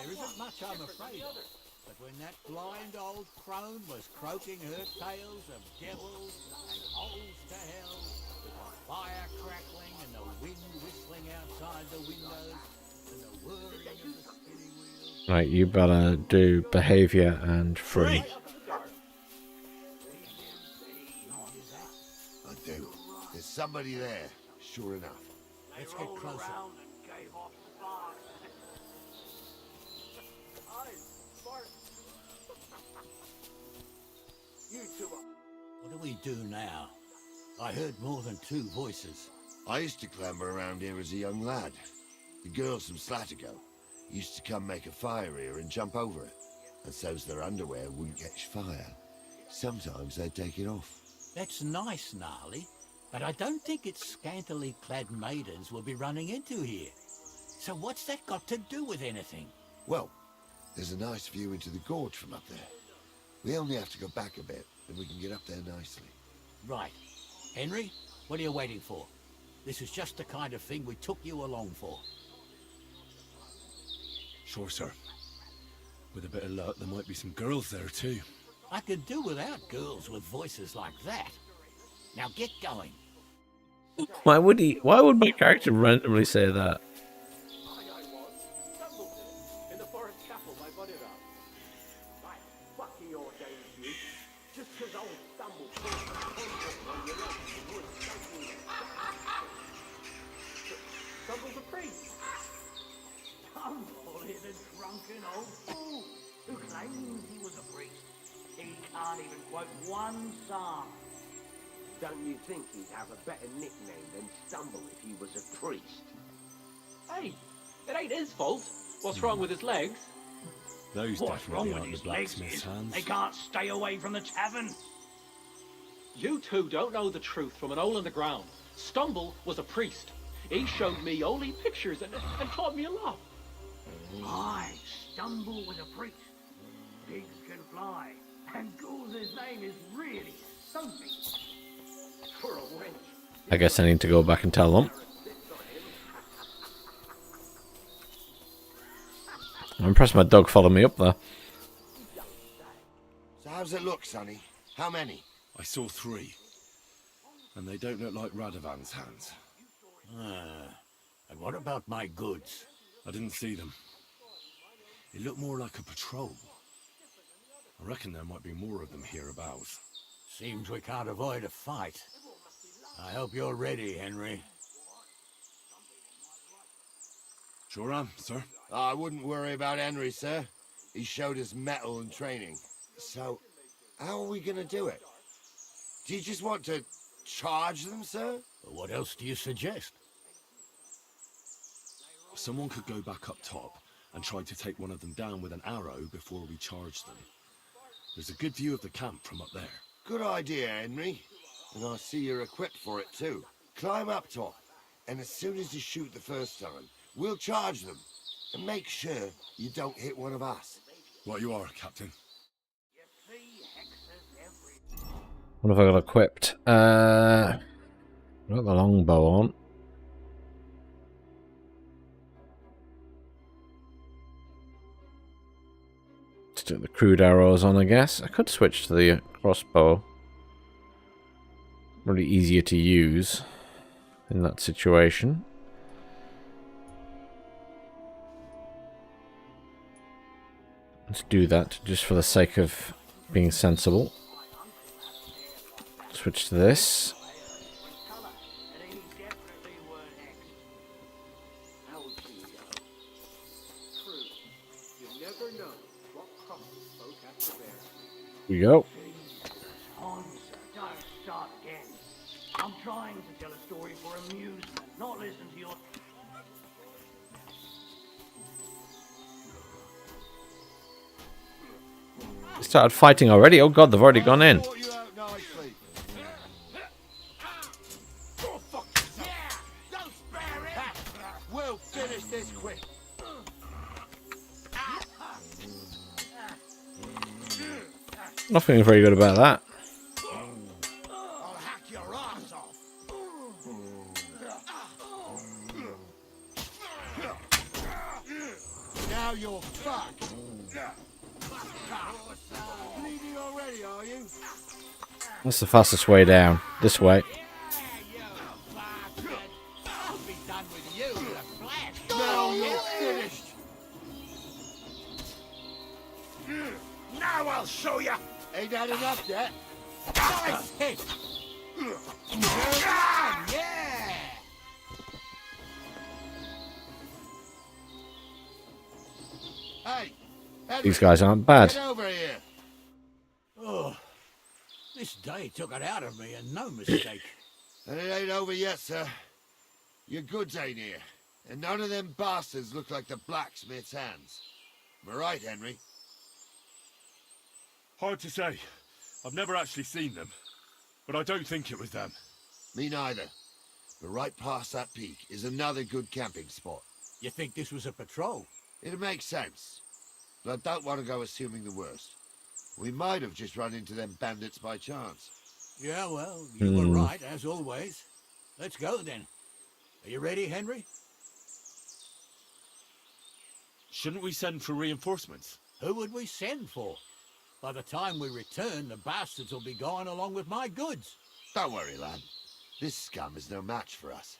there isn't much I'm afraid of. But when that blind old crone was croaking her tales of devils and holes to hell, with the fire crackling and the wind whistling outside the windows, and the whirring of the spinning wheel... Right, you better do behavior and free. I do. There's somebody there, sure enough. Let's get closer. What do we do now? I heard more than two voices. I used to clamber around here as a young lad. The girls from Slatigo used to come make a fire here and jump over it. and so's their underwear wouldn't catch fire. Sometimes they'd take it off. That's nice, Gnarly, but I don't think it's scantily clad maidens we'll be running into here. So what's that got to do with anything? Well, there's a nice view into the gorge from up there. We only have to go back a bit, and we can get up there nicely. Right. Henry, what are you waiting for? This is just the kind of thing we took you along for. Sure, sir. With a bit of luck, there might be some girls there too. I could do without girls with voices like that. Now get going. Why would my character randomly say that? In the forest chapel by Bodyrab. Right, fuck your days, you. Just 'cause old Stumble on your legs in the woods, Stumble's a priest. Stumble is a drunken old fool who claims he was a priest. He can't even quote one psalm. Don't you think he'd have a better nickname than Stumble if he was a priest? Hey, it ain't his fault. What's wrong with his legs? Those What's wrong definitely with aren't his the legs blacksmith's is hands. they can't stay away from the tavern. You two don't know the truth from an hole in the ground. Stumble was a priest. He showed me holy pictures and taught me a lot. Aye, Stumble was a priest. Pigs can fly, and Ghoul's name is really something. For a wench. I guess I need to go back and tell them. I'm impressed my dog followed me up there. So how's it look, Sonny? How many? I saw 3. And they don't look like Radovan's hands. And what about my goods? I didn't see them. It looked more like a patrol. I reckon there might be more of them hereabouts. Seems we can't avoid a fight. I hope you're ready, Henry. Sure am, sir. I wouldn't worry about Henry, sir. He showed us mettle and training. So, how are we gonna do it? Do you just want to charge them, sir? What else do you suggest? Someone could go back up top and try to take one of them down with an arrow before we charge them. There's a good view of the camp from up there. Good idea, Henry. And I see you're equipped for it too. Climb up top, and as soon as you shoot the first time, we'll charge them. And make sure you don't hit one of us. Right you are, Captain. What have I got equipped? Got the longbow on. Stick the crude arrows on, I guess. I could switch to the crossbow. Really easier to use in that situation. Let's do that just for the sake of being sensible. Switch to this. Here we go. Don't start again. I'm trying to tell a story for amusement, not listen to your... They started fighting already. Oh god, they've already gone in. We'll finish this quick. Not feeling very good about that. I'll hack your arms off. Now you're fucked. Bleeding already, are you? That's the fastest way down. This way. Now you're finished. Now I'll show you! Ain't that enough yet? Nice hit! Yeah! Hey! These guys aren't bad. Get over here! Oh, this day took it out of me, and no mistake. And it ain't over yet, sir. Your goods ain't here. And none of them bastards look like the blacksmith's hands. Am I right, Henry? Hard to say. I've never actually seen them. But I don't think it was them. Me neither. But right past that peak is another good camping spot. You think this was a patrol? It makes sense. But I don't want to go assuming the worst. We might have just run into them bandits by chance. Yeah, well, you were right, as always. Let's go, then. Are you ready, Henry? Shouldn't we send for reinforcements? Who would we send for? By the time we return, the bastards will be gone along with my goods. Don't worry, lad. This scum is no match for us.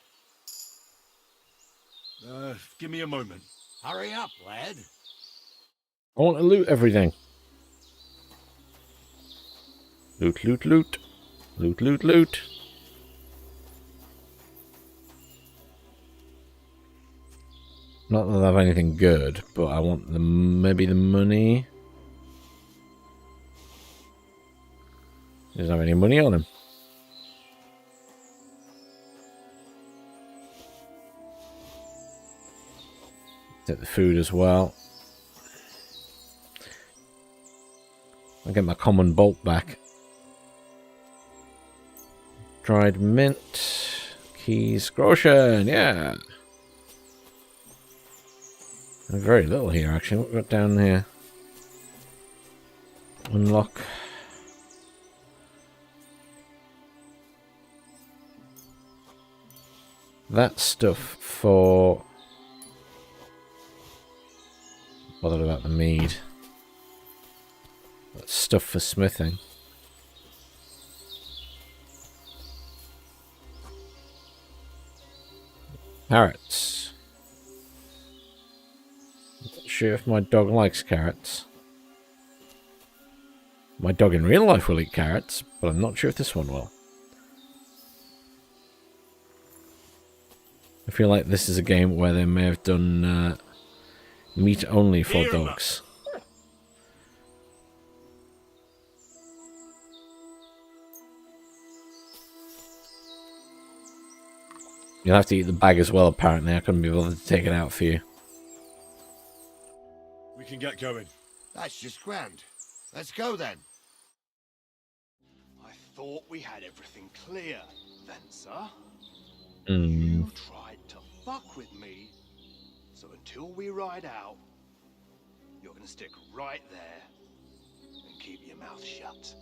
Give me a moment. Hurry up, lad. I want to loot everything. Loot, loot, loot. Loot, loot, loot. Not that I have anything good, but I want maybe the money. He doesn't have any money on him. Take the food as well. I'll get my common bolt back. Dried mint. Keys. Groschen, yeah. Very little here, actually. What we got down here? Unlock. That stuff for... Bothered about the mead. That's stuff for smithing. Carrots. Not sure if my dog likes carrots. My dog in real life will eat carrots, but I'm not sure if this one will. I feel like this is a game where they may have done meat only for dogs. You'll have to eat the bag as well, apparently. I couldn't be bothered to take it out for you. We can get going. That's just grand. Let's go then. I thought we had everything clear, then, sir. Mm. You tried to fuck with me, so until we ride out, you're gonna stick right there and keep your mouth shut.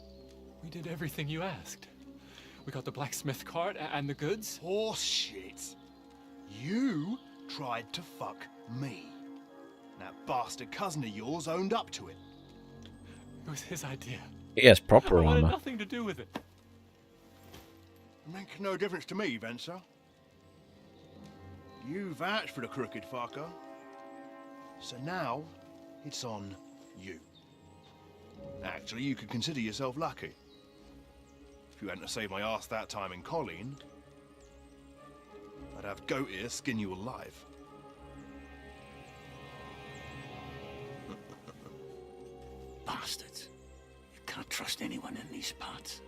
We did everything you asked. We got the blacksmith cart and the goods. Horse shit. You tried to fuck me. That bastard cousin of yours owned up to it. It was his idea. He has proper I wanted armor. nothing to do with it. Make no difference to me, Venser. You vouched for the crooked fucker. So now, it's on you. Actually, you could consider yourself lucky. If you hadn't saved my ass that time in Colleen, I'd have goat ear skin you alive. Bastards. You can't trust anyone in these parts.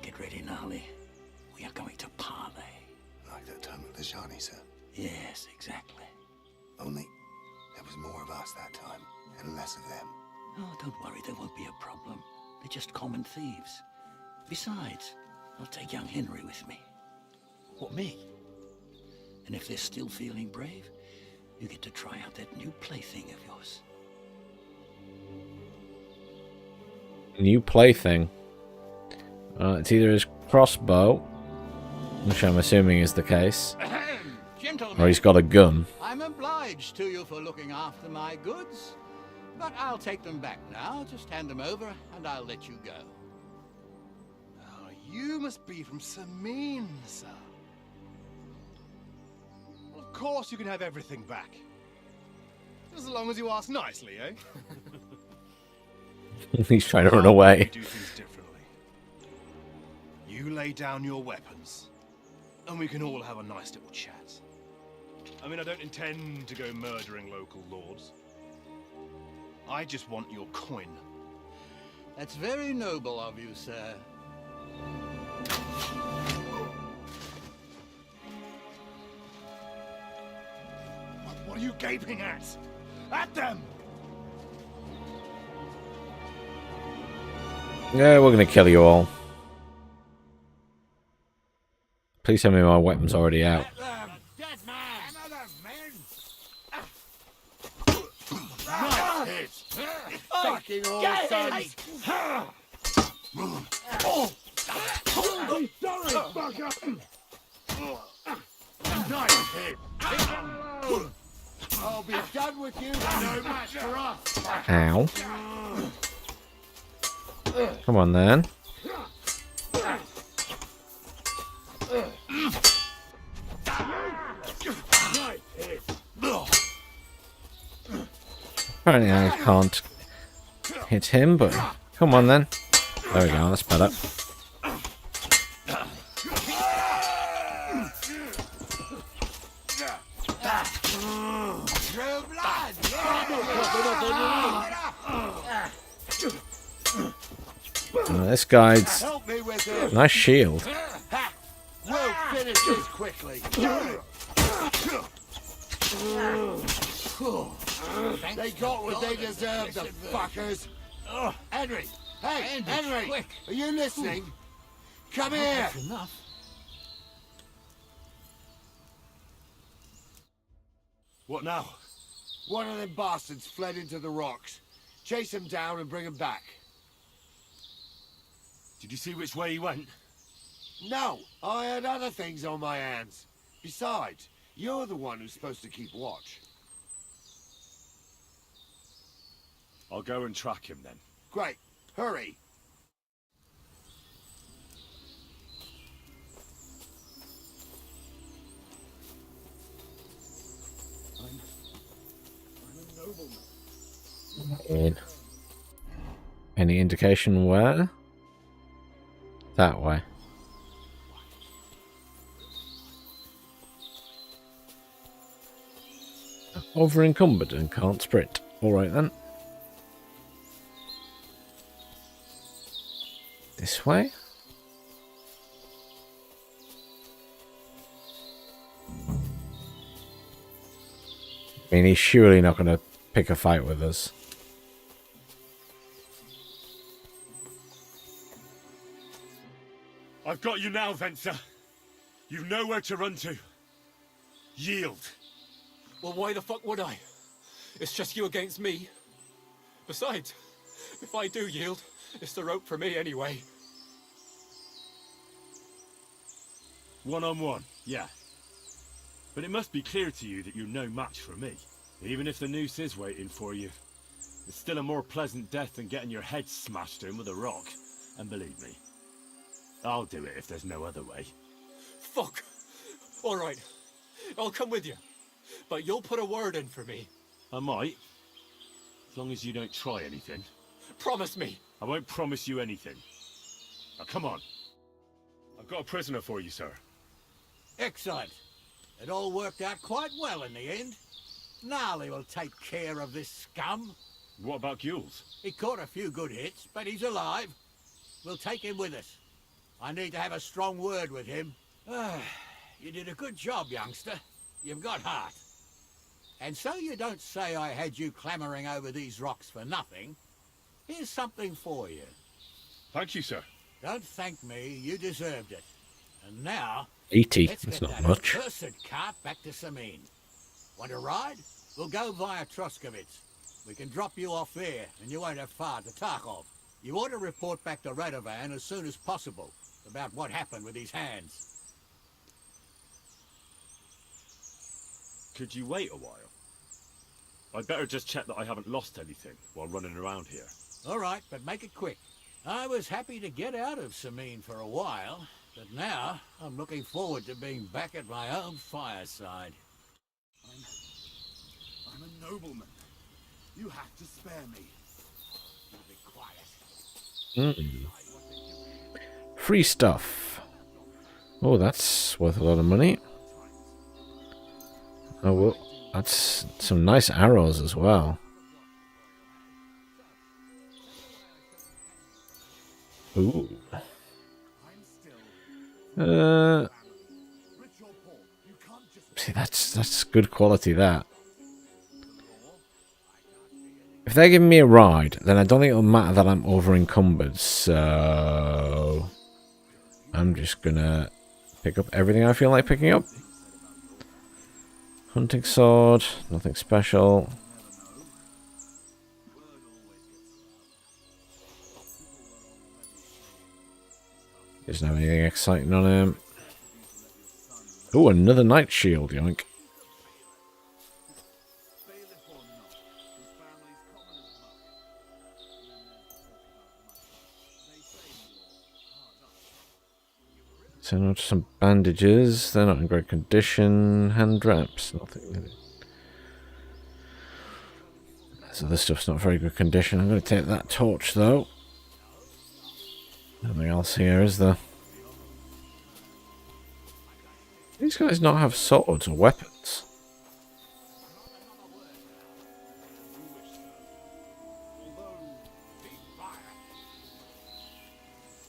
Get ready, Gnarly. We are going to parley. Like that time with the Johnny, sir. Yes, exactly. Only there was more of us that time, and less of them. Oh, don't worry, there won't be a problem. They're just common thieves. Besides, I'll take young Henry with me. What, me? And if they're still feeling brave, you get to try out that new plaything of yours. New plaything. It's either his crossbow, which I'm assuming is the case, Gentlemen, or he's got a gun. I'm obliged to you for looking after my goods, but I'll take them back now. Just hand them over, and I'll let you go. Oh, you must be from Samin, sir. Well, of course you can have everything back. Just as long as you ask nicely, eh? He's trying to run away. Do things differently. You lay down your weapons, and we can all have a nice little chat. I mean, I don't intend to go murdering local lords. I just want your coin. That's very noble of you, sir. What are you gaping at? At them! Yeah, we're gonna kill you all. Please tell me my weapon's already out. Fucking all sons. Nice hit. I'll be done with you. No match for us. Ow. Come on then. Apparently I can't hit him, but come on then. There we go, that's better. This guy's nice shield. We'll finish this quickly. They got what they deserved, the fuckers. Henry! Hey, Henry! Quick. Are you listening? Come here! Enough. What now? One of them bastards fled into the rocks. Chase him down and bring him back. Did you see which way he went? No, I had other things on my hands. Besides, you're the one who's supposed to keep watch. I'll go and track him then. Great. Hurry. Any indication where? That way. Over encumbered and can't sprint. Alright then. This way? I mean, he's surely not going to pick a fight with us. I've got you now, Venser. You've nowhere to run to. Yield. Well, why the fuck would I? It's just you against me. Besides, if I do yield, it's the rope for me anyway. One-on-one, yeah. But it must be clear to you that you're no match for me. Even if the noose is waiting for you, it's still a more pleasant death than getting your head smashed in with a rock. And believe me, I'll do it if there's no other way. Fuck! Alright, I'll come with you. But you'll put a word in for me. I might. As long as you don't try anything. Promise me. I won't promise you anything. Now come on. I've got a prisoner for you, sir. Excellent. It all worked out quite well in the end. Gnarly will take care of this scum. What about Gules? He caught a few good hits, but he's alive. We'll take him with us. I need to have a strong word with him. You did a good job, youngster. You've got heart. And so you don't say I had you clambering over these rocks for nothing. Here's something for you. Thank you, sir. Don't thank me, you deserved it. And now, 80, let's that's get not that much. accursed cart back to Samin. Want to ride? We'll go via Troskovitz. We can drop you off there, and you won't have far to Tarkov. You ought to report back to Radovan as soon as possible about what happened with these hands. Could you wait a while? I'd better just check that I haven't lost anything while running around here. All right, but make it quick. I was happy to get out of Samin for a while, but now I'm looking forward to being back at my own fireside. I'm a nobleman. You have to spare me. Be quiet. Free stuff. Oh, that's worth a lot of money. Oh, well, that's some nice arrows as well. Ooh. See, that's good quality, that. If they're giving me a ride, then I don't think it'll matter that I'm over encumbered. So I'm just gonna pick up everything I feel like picking up. Hunting sword, nothing special. Doesn't have anything exciting on him. Oh, another night shield, yoink. So now some bandages. They're not in great condition. Hand wraps, nothing. So this stuff's not very good condition. I'm going to take that torch though. Nothing else here, is there? These guys not have swords or weapons.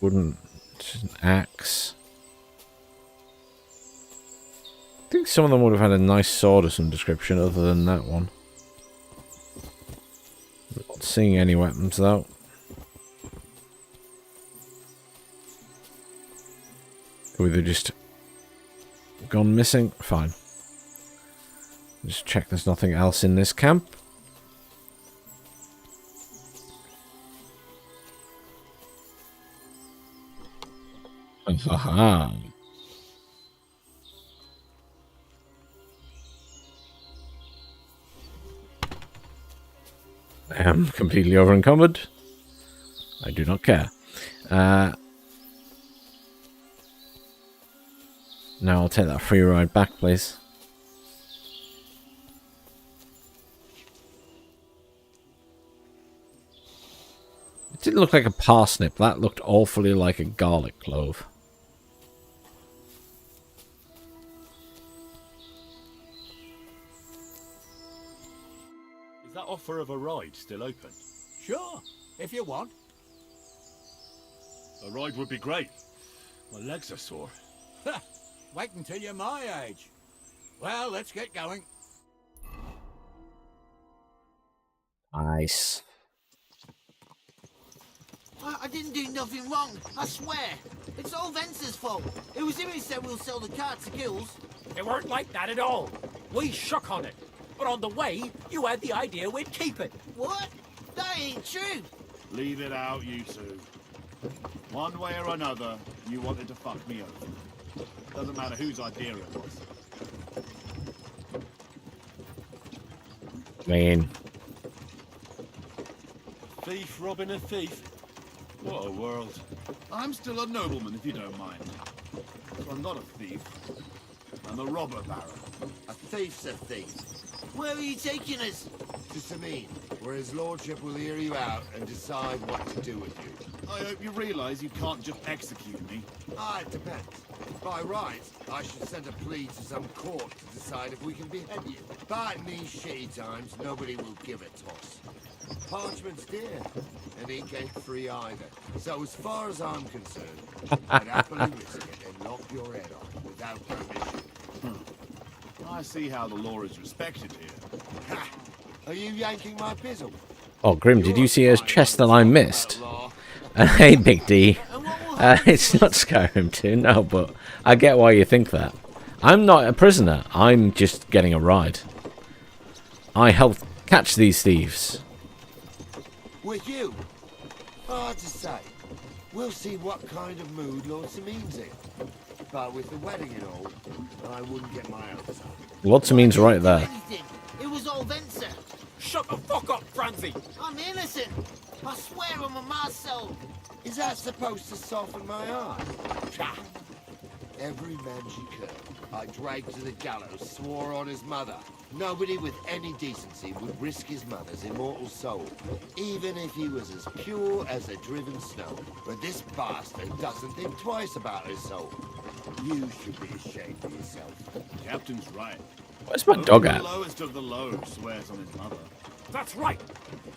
Wooden, just an axe. I think some of them would have had a nice sword of some description other than that one. Not seeing any weapons though. Or they've just gone missing. Fine. Just check there's nothing else in this camp. Haha. I am completely over encumbered. I do not care. Now I'll take that free ride back, please. It didn't look like a parsnip. That looked awfully like a garlic clove. Is that offer of a ride still open? Sure, if you want. A ride would be great. My legs are sore. Wait until you're my age. Well, let's get going. Nice. I didn't do nothing wrong, I swear. It's all Vence's fault. It was him who said we'll sell the car to Gills. It weren't like that at all. We shook on it. But on the way, you had the idea we'd keep it. What? That ain't true. Leave it out, you two. One way or another, you wanted to fuck me over. Doesn't matter whose idea it was. Man. Thief robbing a thief? What a world. I'm still a nobleman, if you don't mind. So I'm not a thief. I'm a robber baron. A thief's a thief. Where are you taking us? To Sameen, where his lordship will hear you out and decide what to do with you. I hope you realise you can't just execute me. Ah, it depends. By rights, I should send a plea to some court to decide if we can behead you. But in these shitty times, nobody will give a toss. Parchment's dear, and ink ain't free either. So as far as I'm concerned, I'd happily risk it and lock your head off without permission. I see how the law is respected here. Ha! Are you yanking my pizzle? Oh, Grim, did you see his chest that I missed? Hey, Big D. It's not Skyrim 2, no, but I get why you think that. I'm not a prisoner. I'm just getting a ride. I helped catch these thieves. With you? Hard to say. We'll see what kind of mood Lord Sameen's in. But with the wedding and all, I wouldn't get my hopes up. Lots of means right there. It was all Vencer. Shut the fuck up, Francie! I'm innocent. I swear on my soul. Is that supposed to soften my heart? Pah! Every man she could, I dragged to the gallows, swore on his mother. Nobody with any decency would risk his mother's immortal soul, even if he was as pure as a driven snow. But this bastard doesn't think twice about his soul. You should be ashamed of yourself. Captain's right. Where's my dog at? The lowest of the low swears on his mother. That's right.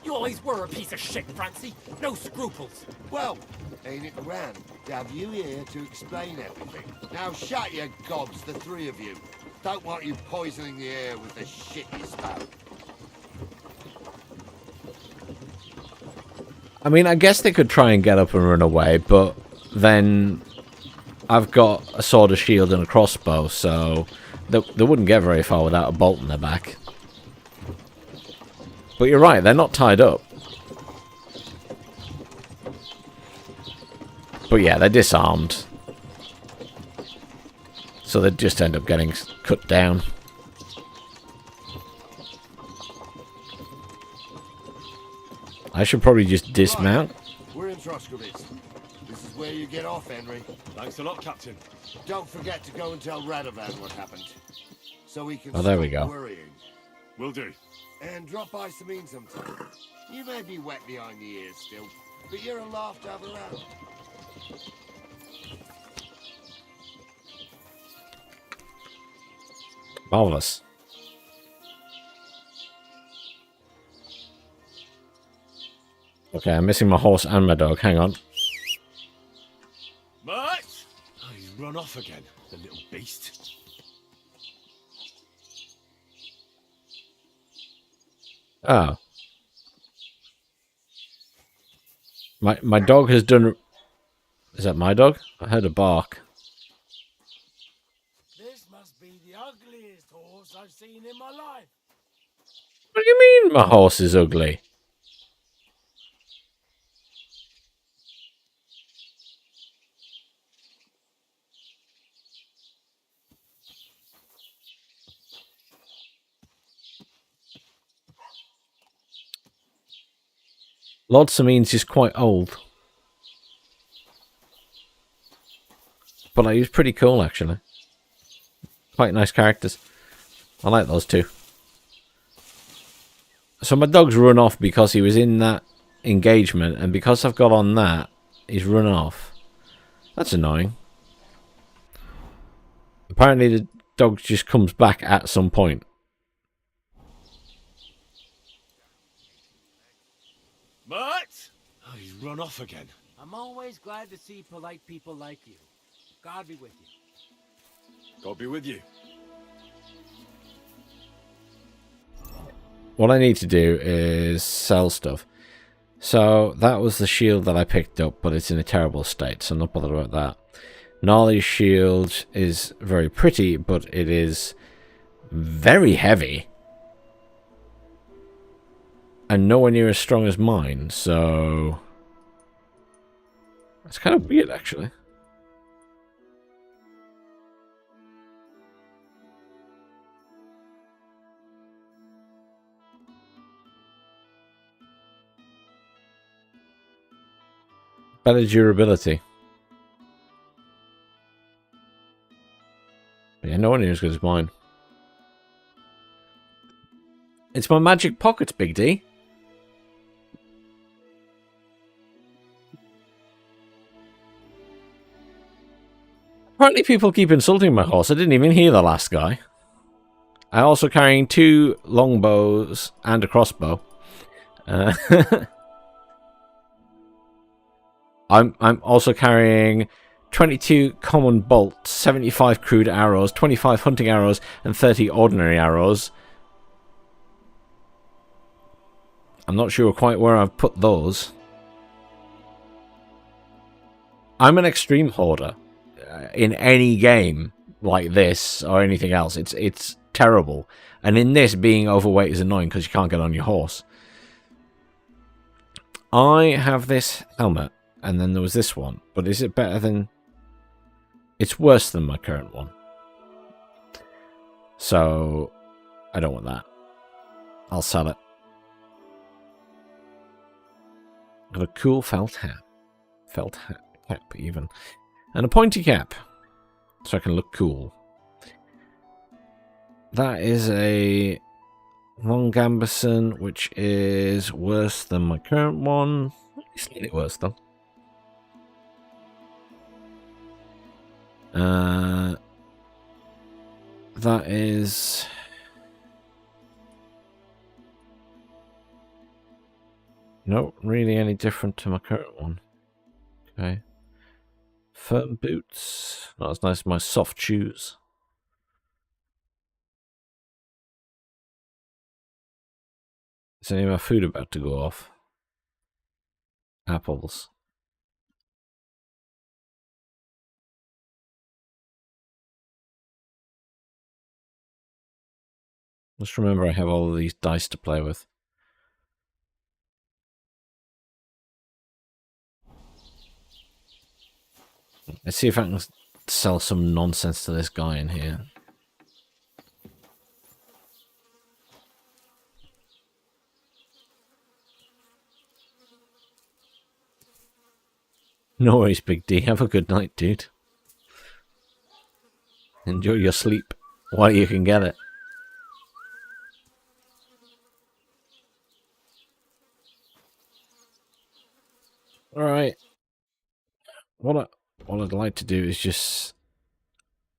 You always were a piece of shit, Francie. No scruples. Well, ain't it grand to have you here to explain everything? Now shut your gobs, the three of you. Don't want you poisoning the air with the shit you spout. I mean, I guess they could try and get up and run away, but then I've got a sword, a shield, and a crossbow, so they wouldn't get very far without a bolt in their back. But you're right, they're not tied up. But yeah, they're disarmed. So they just end up getting cut down. I should probably just dismount. We're in Troskovitz. This is where you get off, Henry. Thanks a lot, Captain. Don't forget to go and tell Radovan what happened. So he can Oh, there we stop go. worrying. Will do. And drop by Sameen sometime. You may be wet behind the ears still, but you're a laugh to have around. Marvelous. Okay, I'm missing my horse and my dog. Hang on. But oh, he's run off again, the little beast. Oh. My dog has done... Is that my dog? I heard a bark. This must be the ugliest horse I've seen in my life. What do you mean my horse is ugly? Lord Sameen's is quite old. But like, he was pretty cool, actually. Quite nice characters. I like those two. So my dog's run off because he was in that engagement, and because I've got on that, he's run off. That's annoying. Apparently the dog just comes back at some point. But oh, he's run off again. I'm always glad to see polite people like you. God be with you. God be with you. What I need to do is sell stuff. So that was the shield that I picked up, but it's in a terrible state, so I'm not bothered about that. Gnarly's shield is very pretty, but it is very heavy. And nowhere near as strong as mine, so... It's kind of weird, actually. Better durability. But yeah, nowhere near as good as mine. It's my magic pockets, Big D. Apparently people keep insulting my horse. I didn't even hear the last guy. I'm also carrying 2 longbows and a crossbow. I'm also carrying 22 common bolts, 75 crude arrows, 25 hunting arrows, and 30 ordinary arrows. I'm not sure quite where I've put those. I'm an extreme hoarder. In any game like this or anything else, it's terrible. And in this, being overweight is annoying because you can't get on your horse. I have this helmet, and then there was this one. But is it better than... It's worse than my current one. So, I don't want that. I'll sell it. Got a cool felt hat. Felt hat cap, even. And a pointy cap. So I can look cool. That is a long gambeson, which is worse than my current one. Slightly worse, though. That is... Not really any different to my current one. Okay. Firm boots. Not as nice as my soft shoes. Is any of my food about to go off? apples. Just remember I have all of these dice to play with. Let's see if I can sell some nonsense to this guy in here. No worries, Big D. Have a good night, dude. Enjoy your sleep while you can get it. Alright. What I'd like to do is just...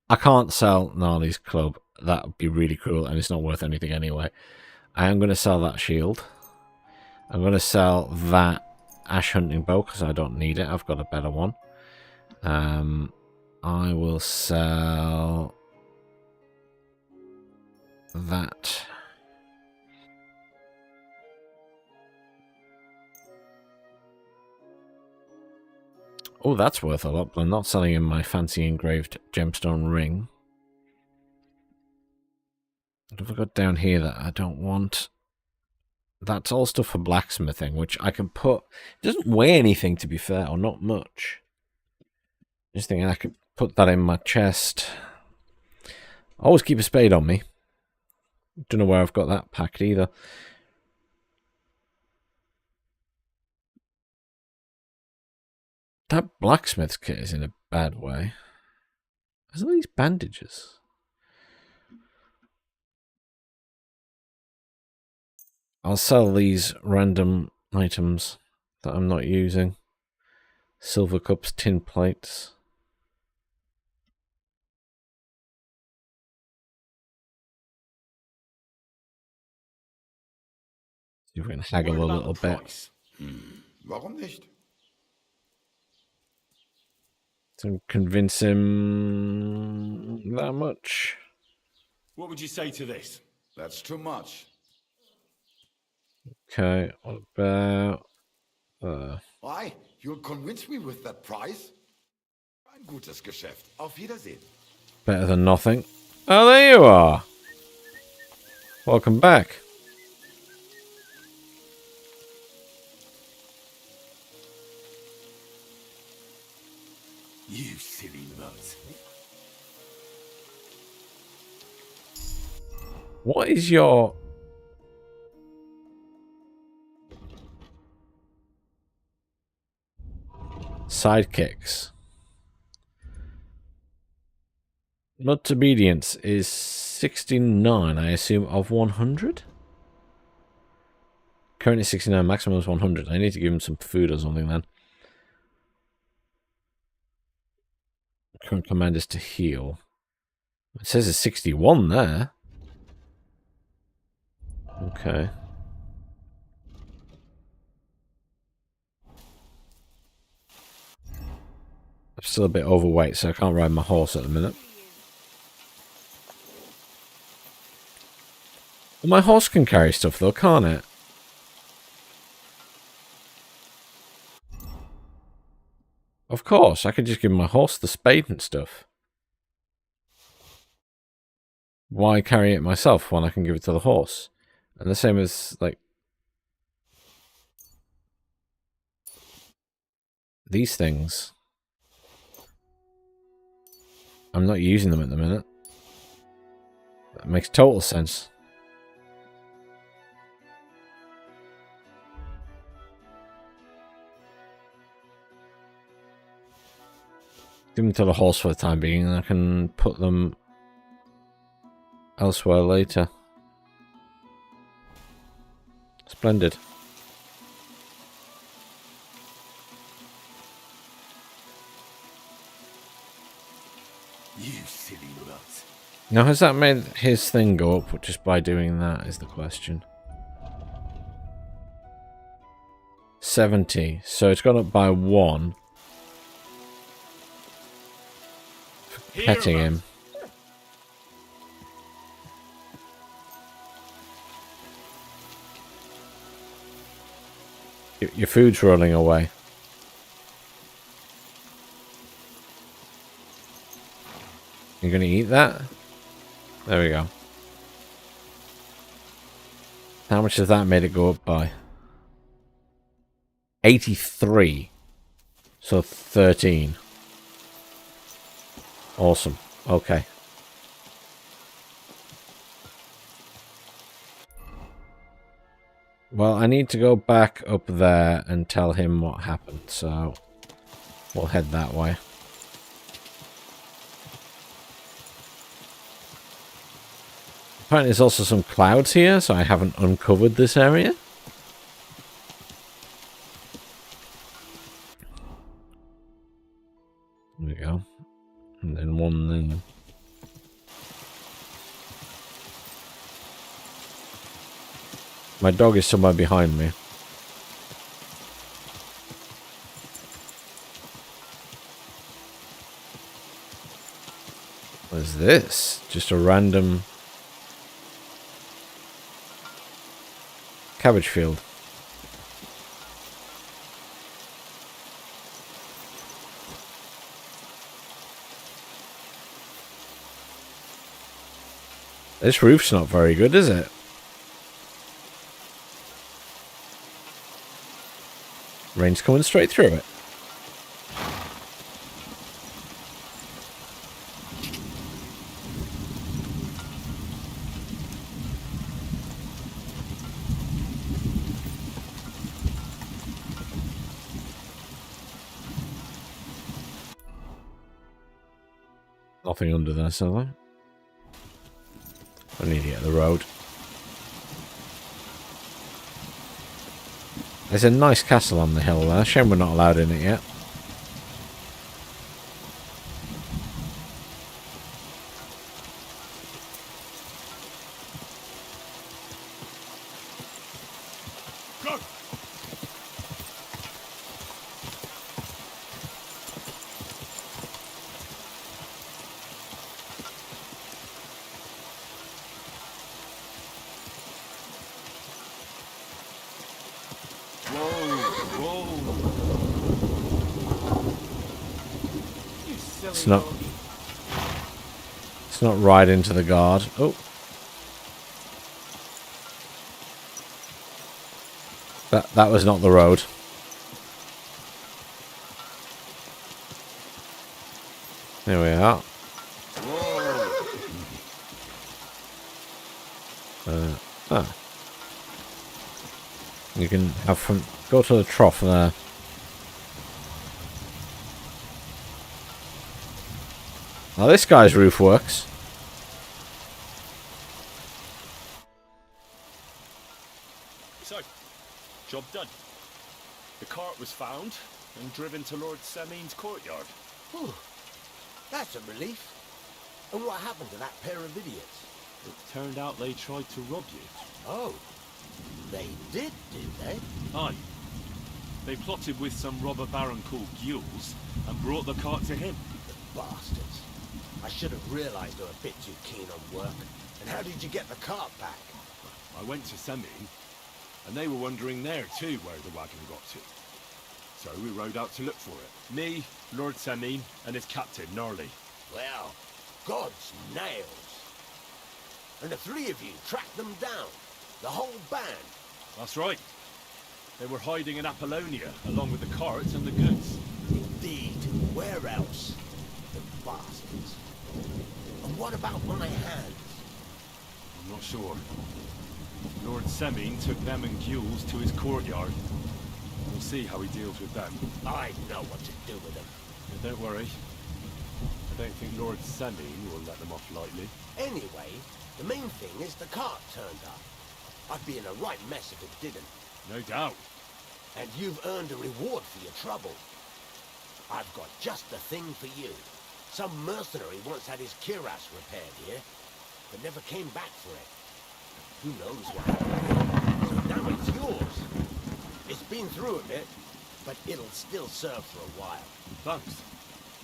I can't sell Gnarly's club. That would be really cruel, and it's not worth anything anyway. I am going to sell that shield. I'm going to sell that ash hunting bow, because I don't need it. I've got a better one. I will sell that. Oh, that's worth a lot, but I'm not selling him my fancy engraved gemstone ring. What have I got down here that I don't want? That's all stuff for blacksmithing, which I can put... It doesn't weigh anything, to be fair, or not much. Just thinking I could put that in my chest. I always keep a spade on me. Don't know where I've got that packed either. That blacksmith's kit is in a bad way. There's all these bandages. I'll sell these random items that I'm not using. Silver cups, tin plates. See if we can haggle a little bit. Warum nicht? To convince him that much. What would you say to this? That's too much. Okay, what about... Why? You'll convince me with that price? Ein gutes Geschäft. Auf Wiedersehen. Better than nothing. Oh, there you are. Welcome back. You silly nuts. What is your... sidekicks? Not obedience is 69, I assume, of 100? Currently 69, maximum is 100. I need to give him some food or something then. Current command is to heal. It says it's 61 there. Okay. I'm still a bit overweight, so I can't ride my horse at the minute. Well, my horse can carry stuff though, can't it? Of course, I could just give my horse the spade and stuff. Why carry it myself when I can give it to the horse? And the same as, like... these things. I'm not using them at the minute. That makes total sense. Give them to the horse for the time being, and I can put them elsewhere later. Splendid. You silly nuts. Now, has that made his thing go up just by doing that, is the question. 70. So it's gone up by 1. For petting him. Your food's rolling away. You're going to eat that? There we go. How much has that made it go up by? 83. So 13. Awesome. Okay. Well, I need to go back up there and tell him what happened, so we'll head that way. Apparently there's also some clouds here, so I haven't uncovered this area. There we go. And then one then. My dog is somewhere behind me. What is this? Just a random cabbage field. This roof's not very good, is it? Rain's coming straight through it. Nothing under there, so I need to get the road. There's a nice castle on the hill there. Shame we're not allowed in it yet. It's not right into the guard. Oh. That was not the road. There we are. You can have from go to the trough there. Now this guy's roof works. So, job done. The cart was found and driven to Lord Semin's courtyard. Whew. That's a relief. And what happened to that pair of idiots? It turned out they tried to rob you. Oh, they did they? Aye. They plotted with some robber baron called Gules and brought the cart to him. The bastards. I should have realized they were a bit too keen on work. And how did you get the cart back? I went to Semin, and they were wondering there too where the wagon got to. So we rode out to look for it. Me, Lord Semin, and his captain, Gnarly. Well, God's nails. And the three of you tracked them down. The whole band. That's right. They were hiding in Apollonia, along with the carts and the goods. Indeed. Where else? The bastards. And what about my hands? I'm not sure. Lord Semin took them and Gules to his courtyard. We'll see how he deals with them. I know what to do with them. But don't worry. I don't think Lord Semin will let them off lightly. Anyway, the main thing is the cart turned up. I'd be in a right mess if it didn't. No doubt. And you've earned a reward for your trouble. I've got just the thing for you. Some mercenary once had his cuirass repaired here, but never came back for it. Who knows what happened? So now it's yours. It's been through a bit, but it'll still serve for a while. Thanks.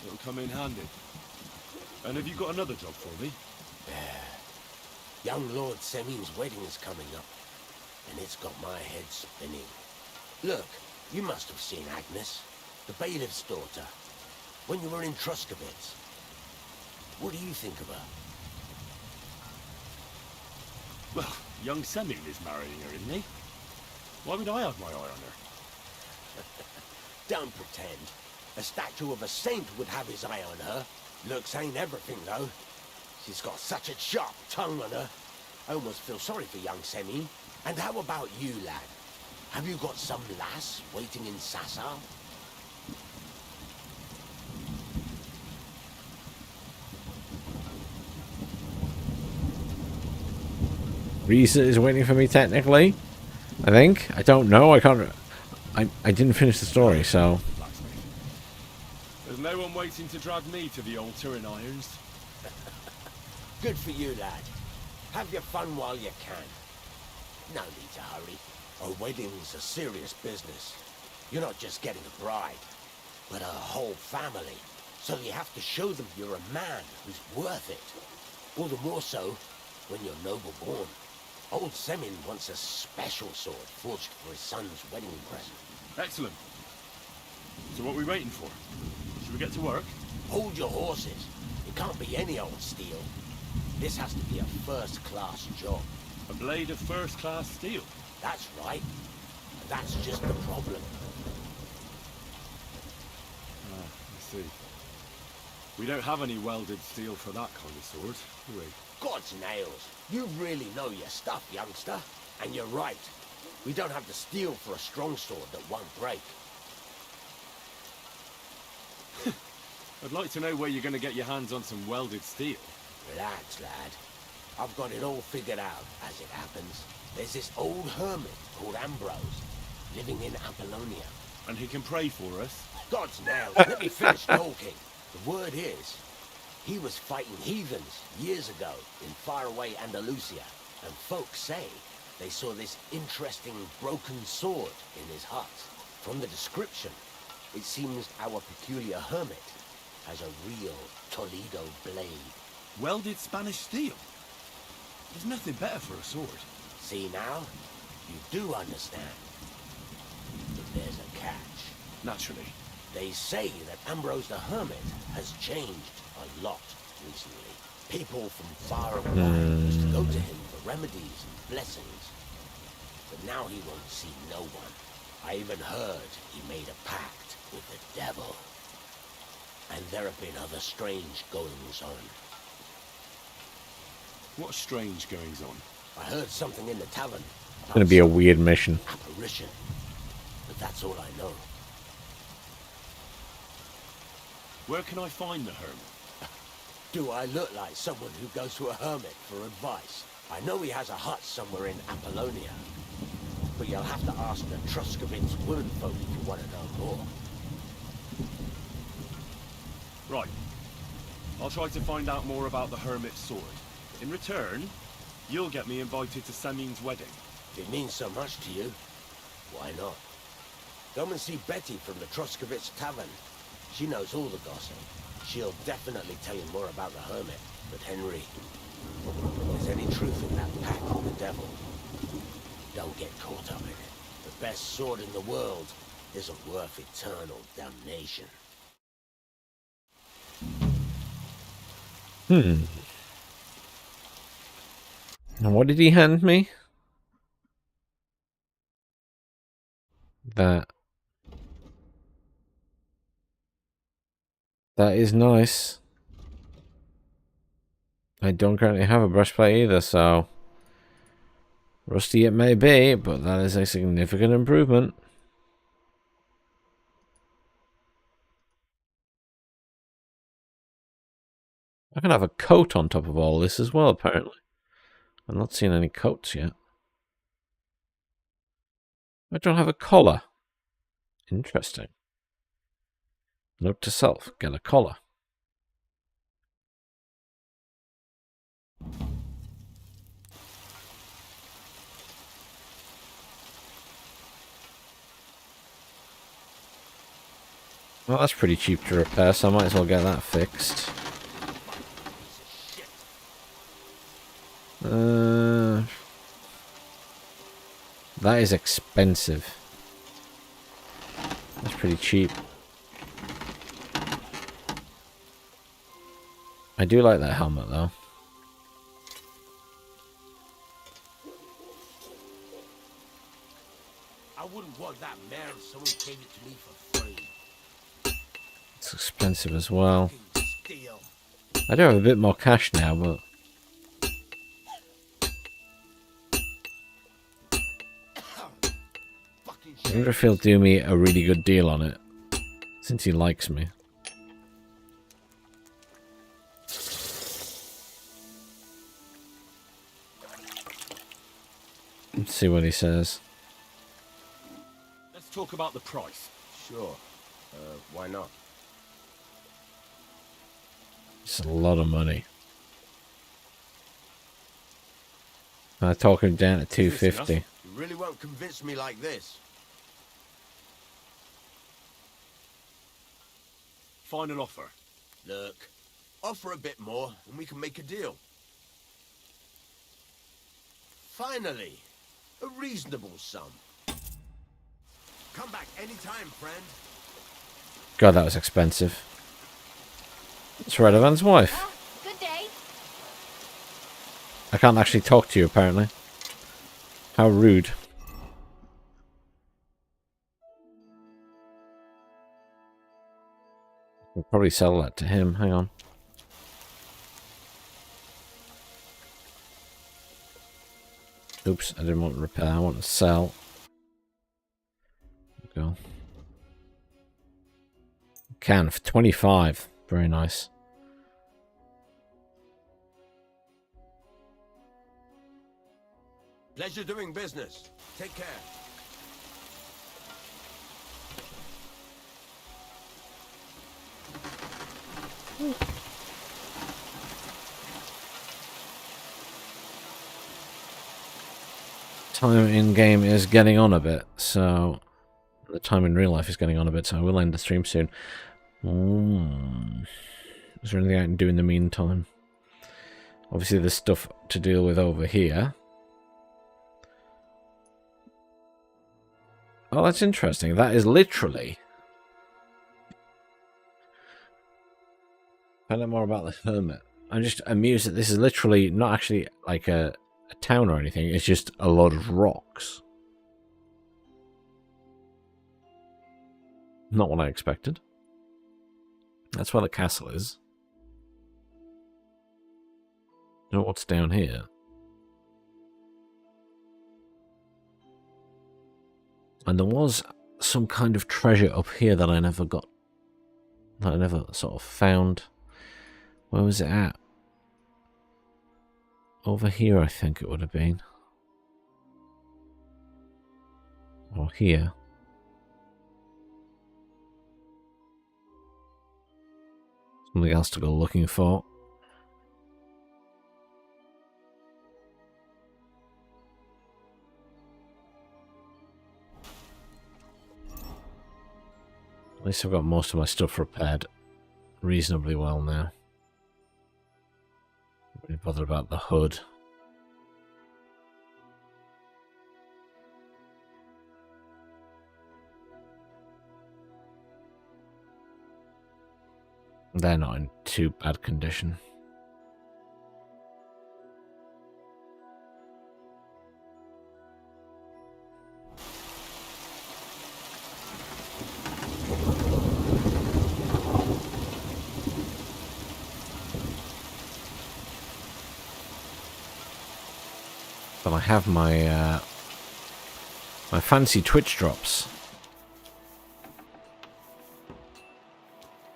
It'll come in handy. And have you got another job for me? Young Lord Semin's wedding is coming up, and it's got my head spinning. Look, you must have seen Agnes, the bailiff's daughter, when you were in Truscovitz. What do you think of her? Well, young Semin is marrying her, isn't he? Why would I have my eye on her? Don't pretend. A statue of a saint would have his eye on her. Looks ain't everything, though. She's got such a sharp tongue on her. I almost feel sorry for young Semin. And how about you, lad? Have you got some lass waiting in Sasau? Risa is waiting for me technically. I think. I don't know. I can't. I didn't finish the story, so. There's no one waiting to drag me to the altar in irons. Good for you, lad. Have your fun while you can. No need to hurry. A wedding's a serious business. You're not just getting a bride, but a whole family. So you have to show them you're a man who's worth it. All the more so when you're noble born. Old Semin wants a special sword forged for his son's wedding present. Excellent. So what are we waiting for? Should we get to work? Hold your horses. It can't be any old steel. This has to be a first-class job. A blade of first-class steel? That's right. And that's just the problem. I see. We don't have any welded steel for that kind of sword, do we? God's nails. You really know your stuff, youngster. And you're right. We don't have the steel for a strong sword that won't break. I'd like to know where you're going to get your hands on some welded steel. Relax, lad. I've got it all figured out, as it happens. There's this old hermit called Ambrose, living in Apollonia. And he can pray for us? God's nails. Let me finish talking. The word is, he was fighting heathens years ago in faraway Andalusia, and folks say they saw this interesting broken sword in his hut. From the description, it seems our peculiar hermit has a real Toledo blade. Welded Spanish steel? There's nothing better for a sword. See now? You do understand. But there's a catch. Naturally. They say that Ambrose the Hermit has changed a lot recently. People from far and wide used to go to him for remedies and blessings. But now he won't see no one. I even heard he made a pact with the devil. And there have been other strange goings-on. What strange goings on? I heard something in the tavern. It's gonna be a weird mission. Apparition. But that's all I know. Where can I find the hermit? Do I look like someone who goes to a hermit for advice? I know he has a hut somewhere in Apollonia. But you'll have to ask the Truscovitz womenfolk if you want to know more. Right. I'll try to find out more about the hermit's sword. In return, you'll get me invited to Semin's wedding. If it means so much to you, why not? Come and see Betty from the Truscovitz Tavern. She knows all the gossip. She'll definitely tell you more about the hermit. But Henry, if there's any truth in that pact with the devil, don't get caught up in it. The best sword in the world isn't worth eternal damnation. And what did he hand me? That is nice. I don't currently have a breastplate either, so rusty it may be, but that is a significant improvement. I can have a coat on top of all this as well, apparently. I'm not seeing any coats yet. I don't have a collar. Interesting. Note to self, get a collar. Well, that's pretty cheap to repair, so I might as well get that fixed. That is expensive. That's pretty cheap. I do like that helmet, though. I wouldn't want that mare if someone gave it to me for free. It's expensive as well. Steal. I do have a bit more cash now, but... I wonder if he'll do me a really good deal on it, since he likes me. Let's see what he says. Let's talk about the price. Sure. Why not? It's a lot of money. I talk him down to 250. You really won't convince me like this. Final offer. Look, offer a bit more and we can make a deal. Finally, a reasonable sum. Come back anytime, friend. God, that was expensive. It's Radovan's wife. Good day. I can't actually talk to you, apparently. How rude. We'll probably sell that to him. Hang on. Oops, I didn't want to repair. I want to sell. There we go. Can for 25. Very nice. Pleasure doing business. Take care. Time in game is getting on a bit, so the time in real life is getting on a bit, so I will end the stream soon. Is there anything I can do in the meantime? Obviously there's stuff to deal with over here. Oh, that's interesting. That is literally... Find out more about the hermit. I'm just amused that this is literally not actually like a town or anything. It's just a lot of rocks. Not what I expected. That's where the castle is. Know what's down here? And there was some kind of treasure up here that I never got. That I never sort of found. Where was it at? Over here, I think it would have been. Or here. Something else to go looking for. At least I've got most of my stuff repaired reasonably well now. Don't really bother about the hood. They're not in too bad condition. But I have my my fancy Twitch drops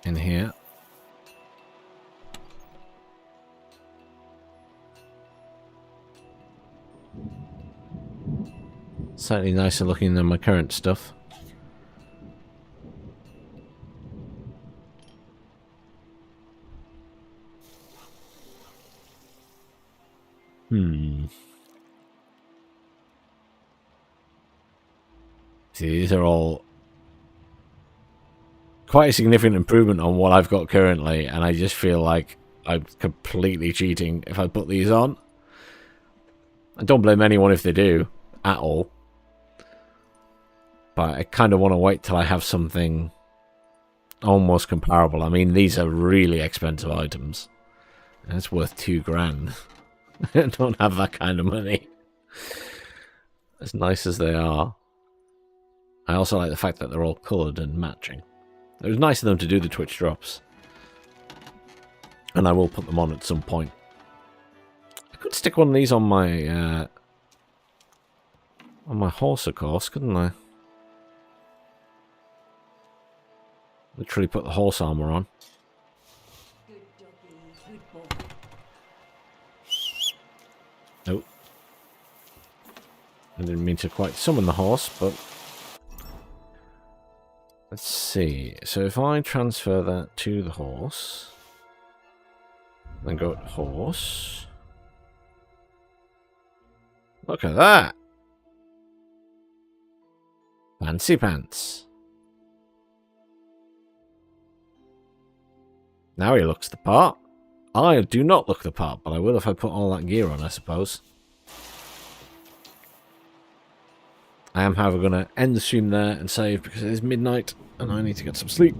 in here. Slightly nicer looking than my current stuff. See, these are all quite a significant improvement on what I've got currently, and I just feel like I'm completely cheating if I put these on. I don't blame anyone if they do, at all. But I kind of want to wait till I have something almost comparable. I mean, these are really expensive items. That's worth $2,000. I don't have that kind of money. As nice as they are. I also like the fact that they're all coloured and matching. It was nice of them to do the Twitch drops. And I will put them on at some point. I could stick one of these on my horse, of course, couldn't I? Literally put the horse armour on. Nope. I didn't mean to quite summon the horse, but... Let's see. So if I transfer that to the horse... Then go to horse... Look at that! Fancy pants. Now he looks the part. I do not look the part, but I will if I put all that gear on, I suppose. I am, however, going to end the stream there and save because it is midnight and I need to get some sleep.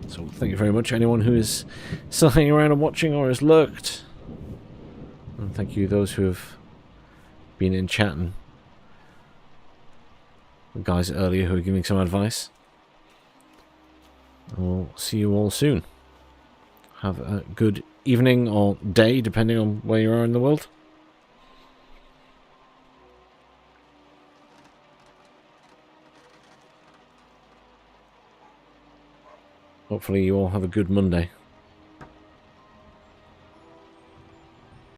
So thank you very much anyone who is still hanging around and watching or has lurked. And thank you those who have been in chat and the guys earlier who were giving some advice. And we'll see you all soon. Have a good evening or day, depending on where you are in the world. Hopefully you all have a good Monday.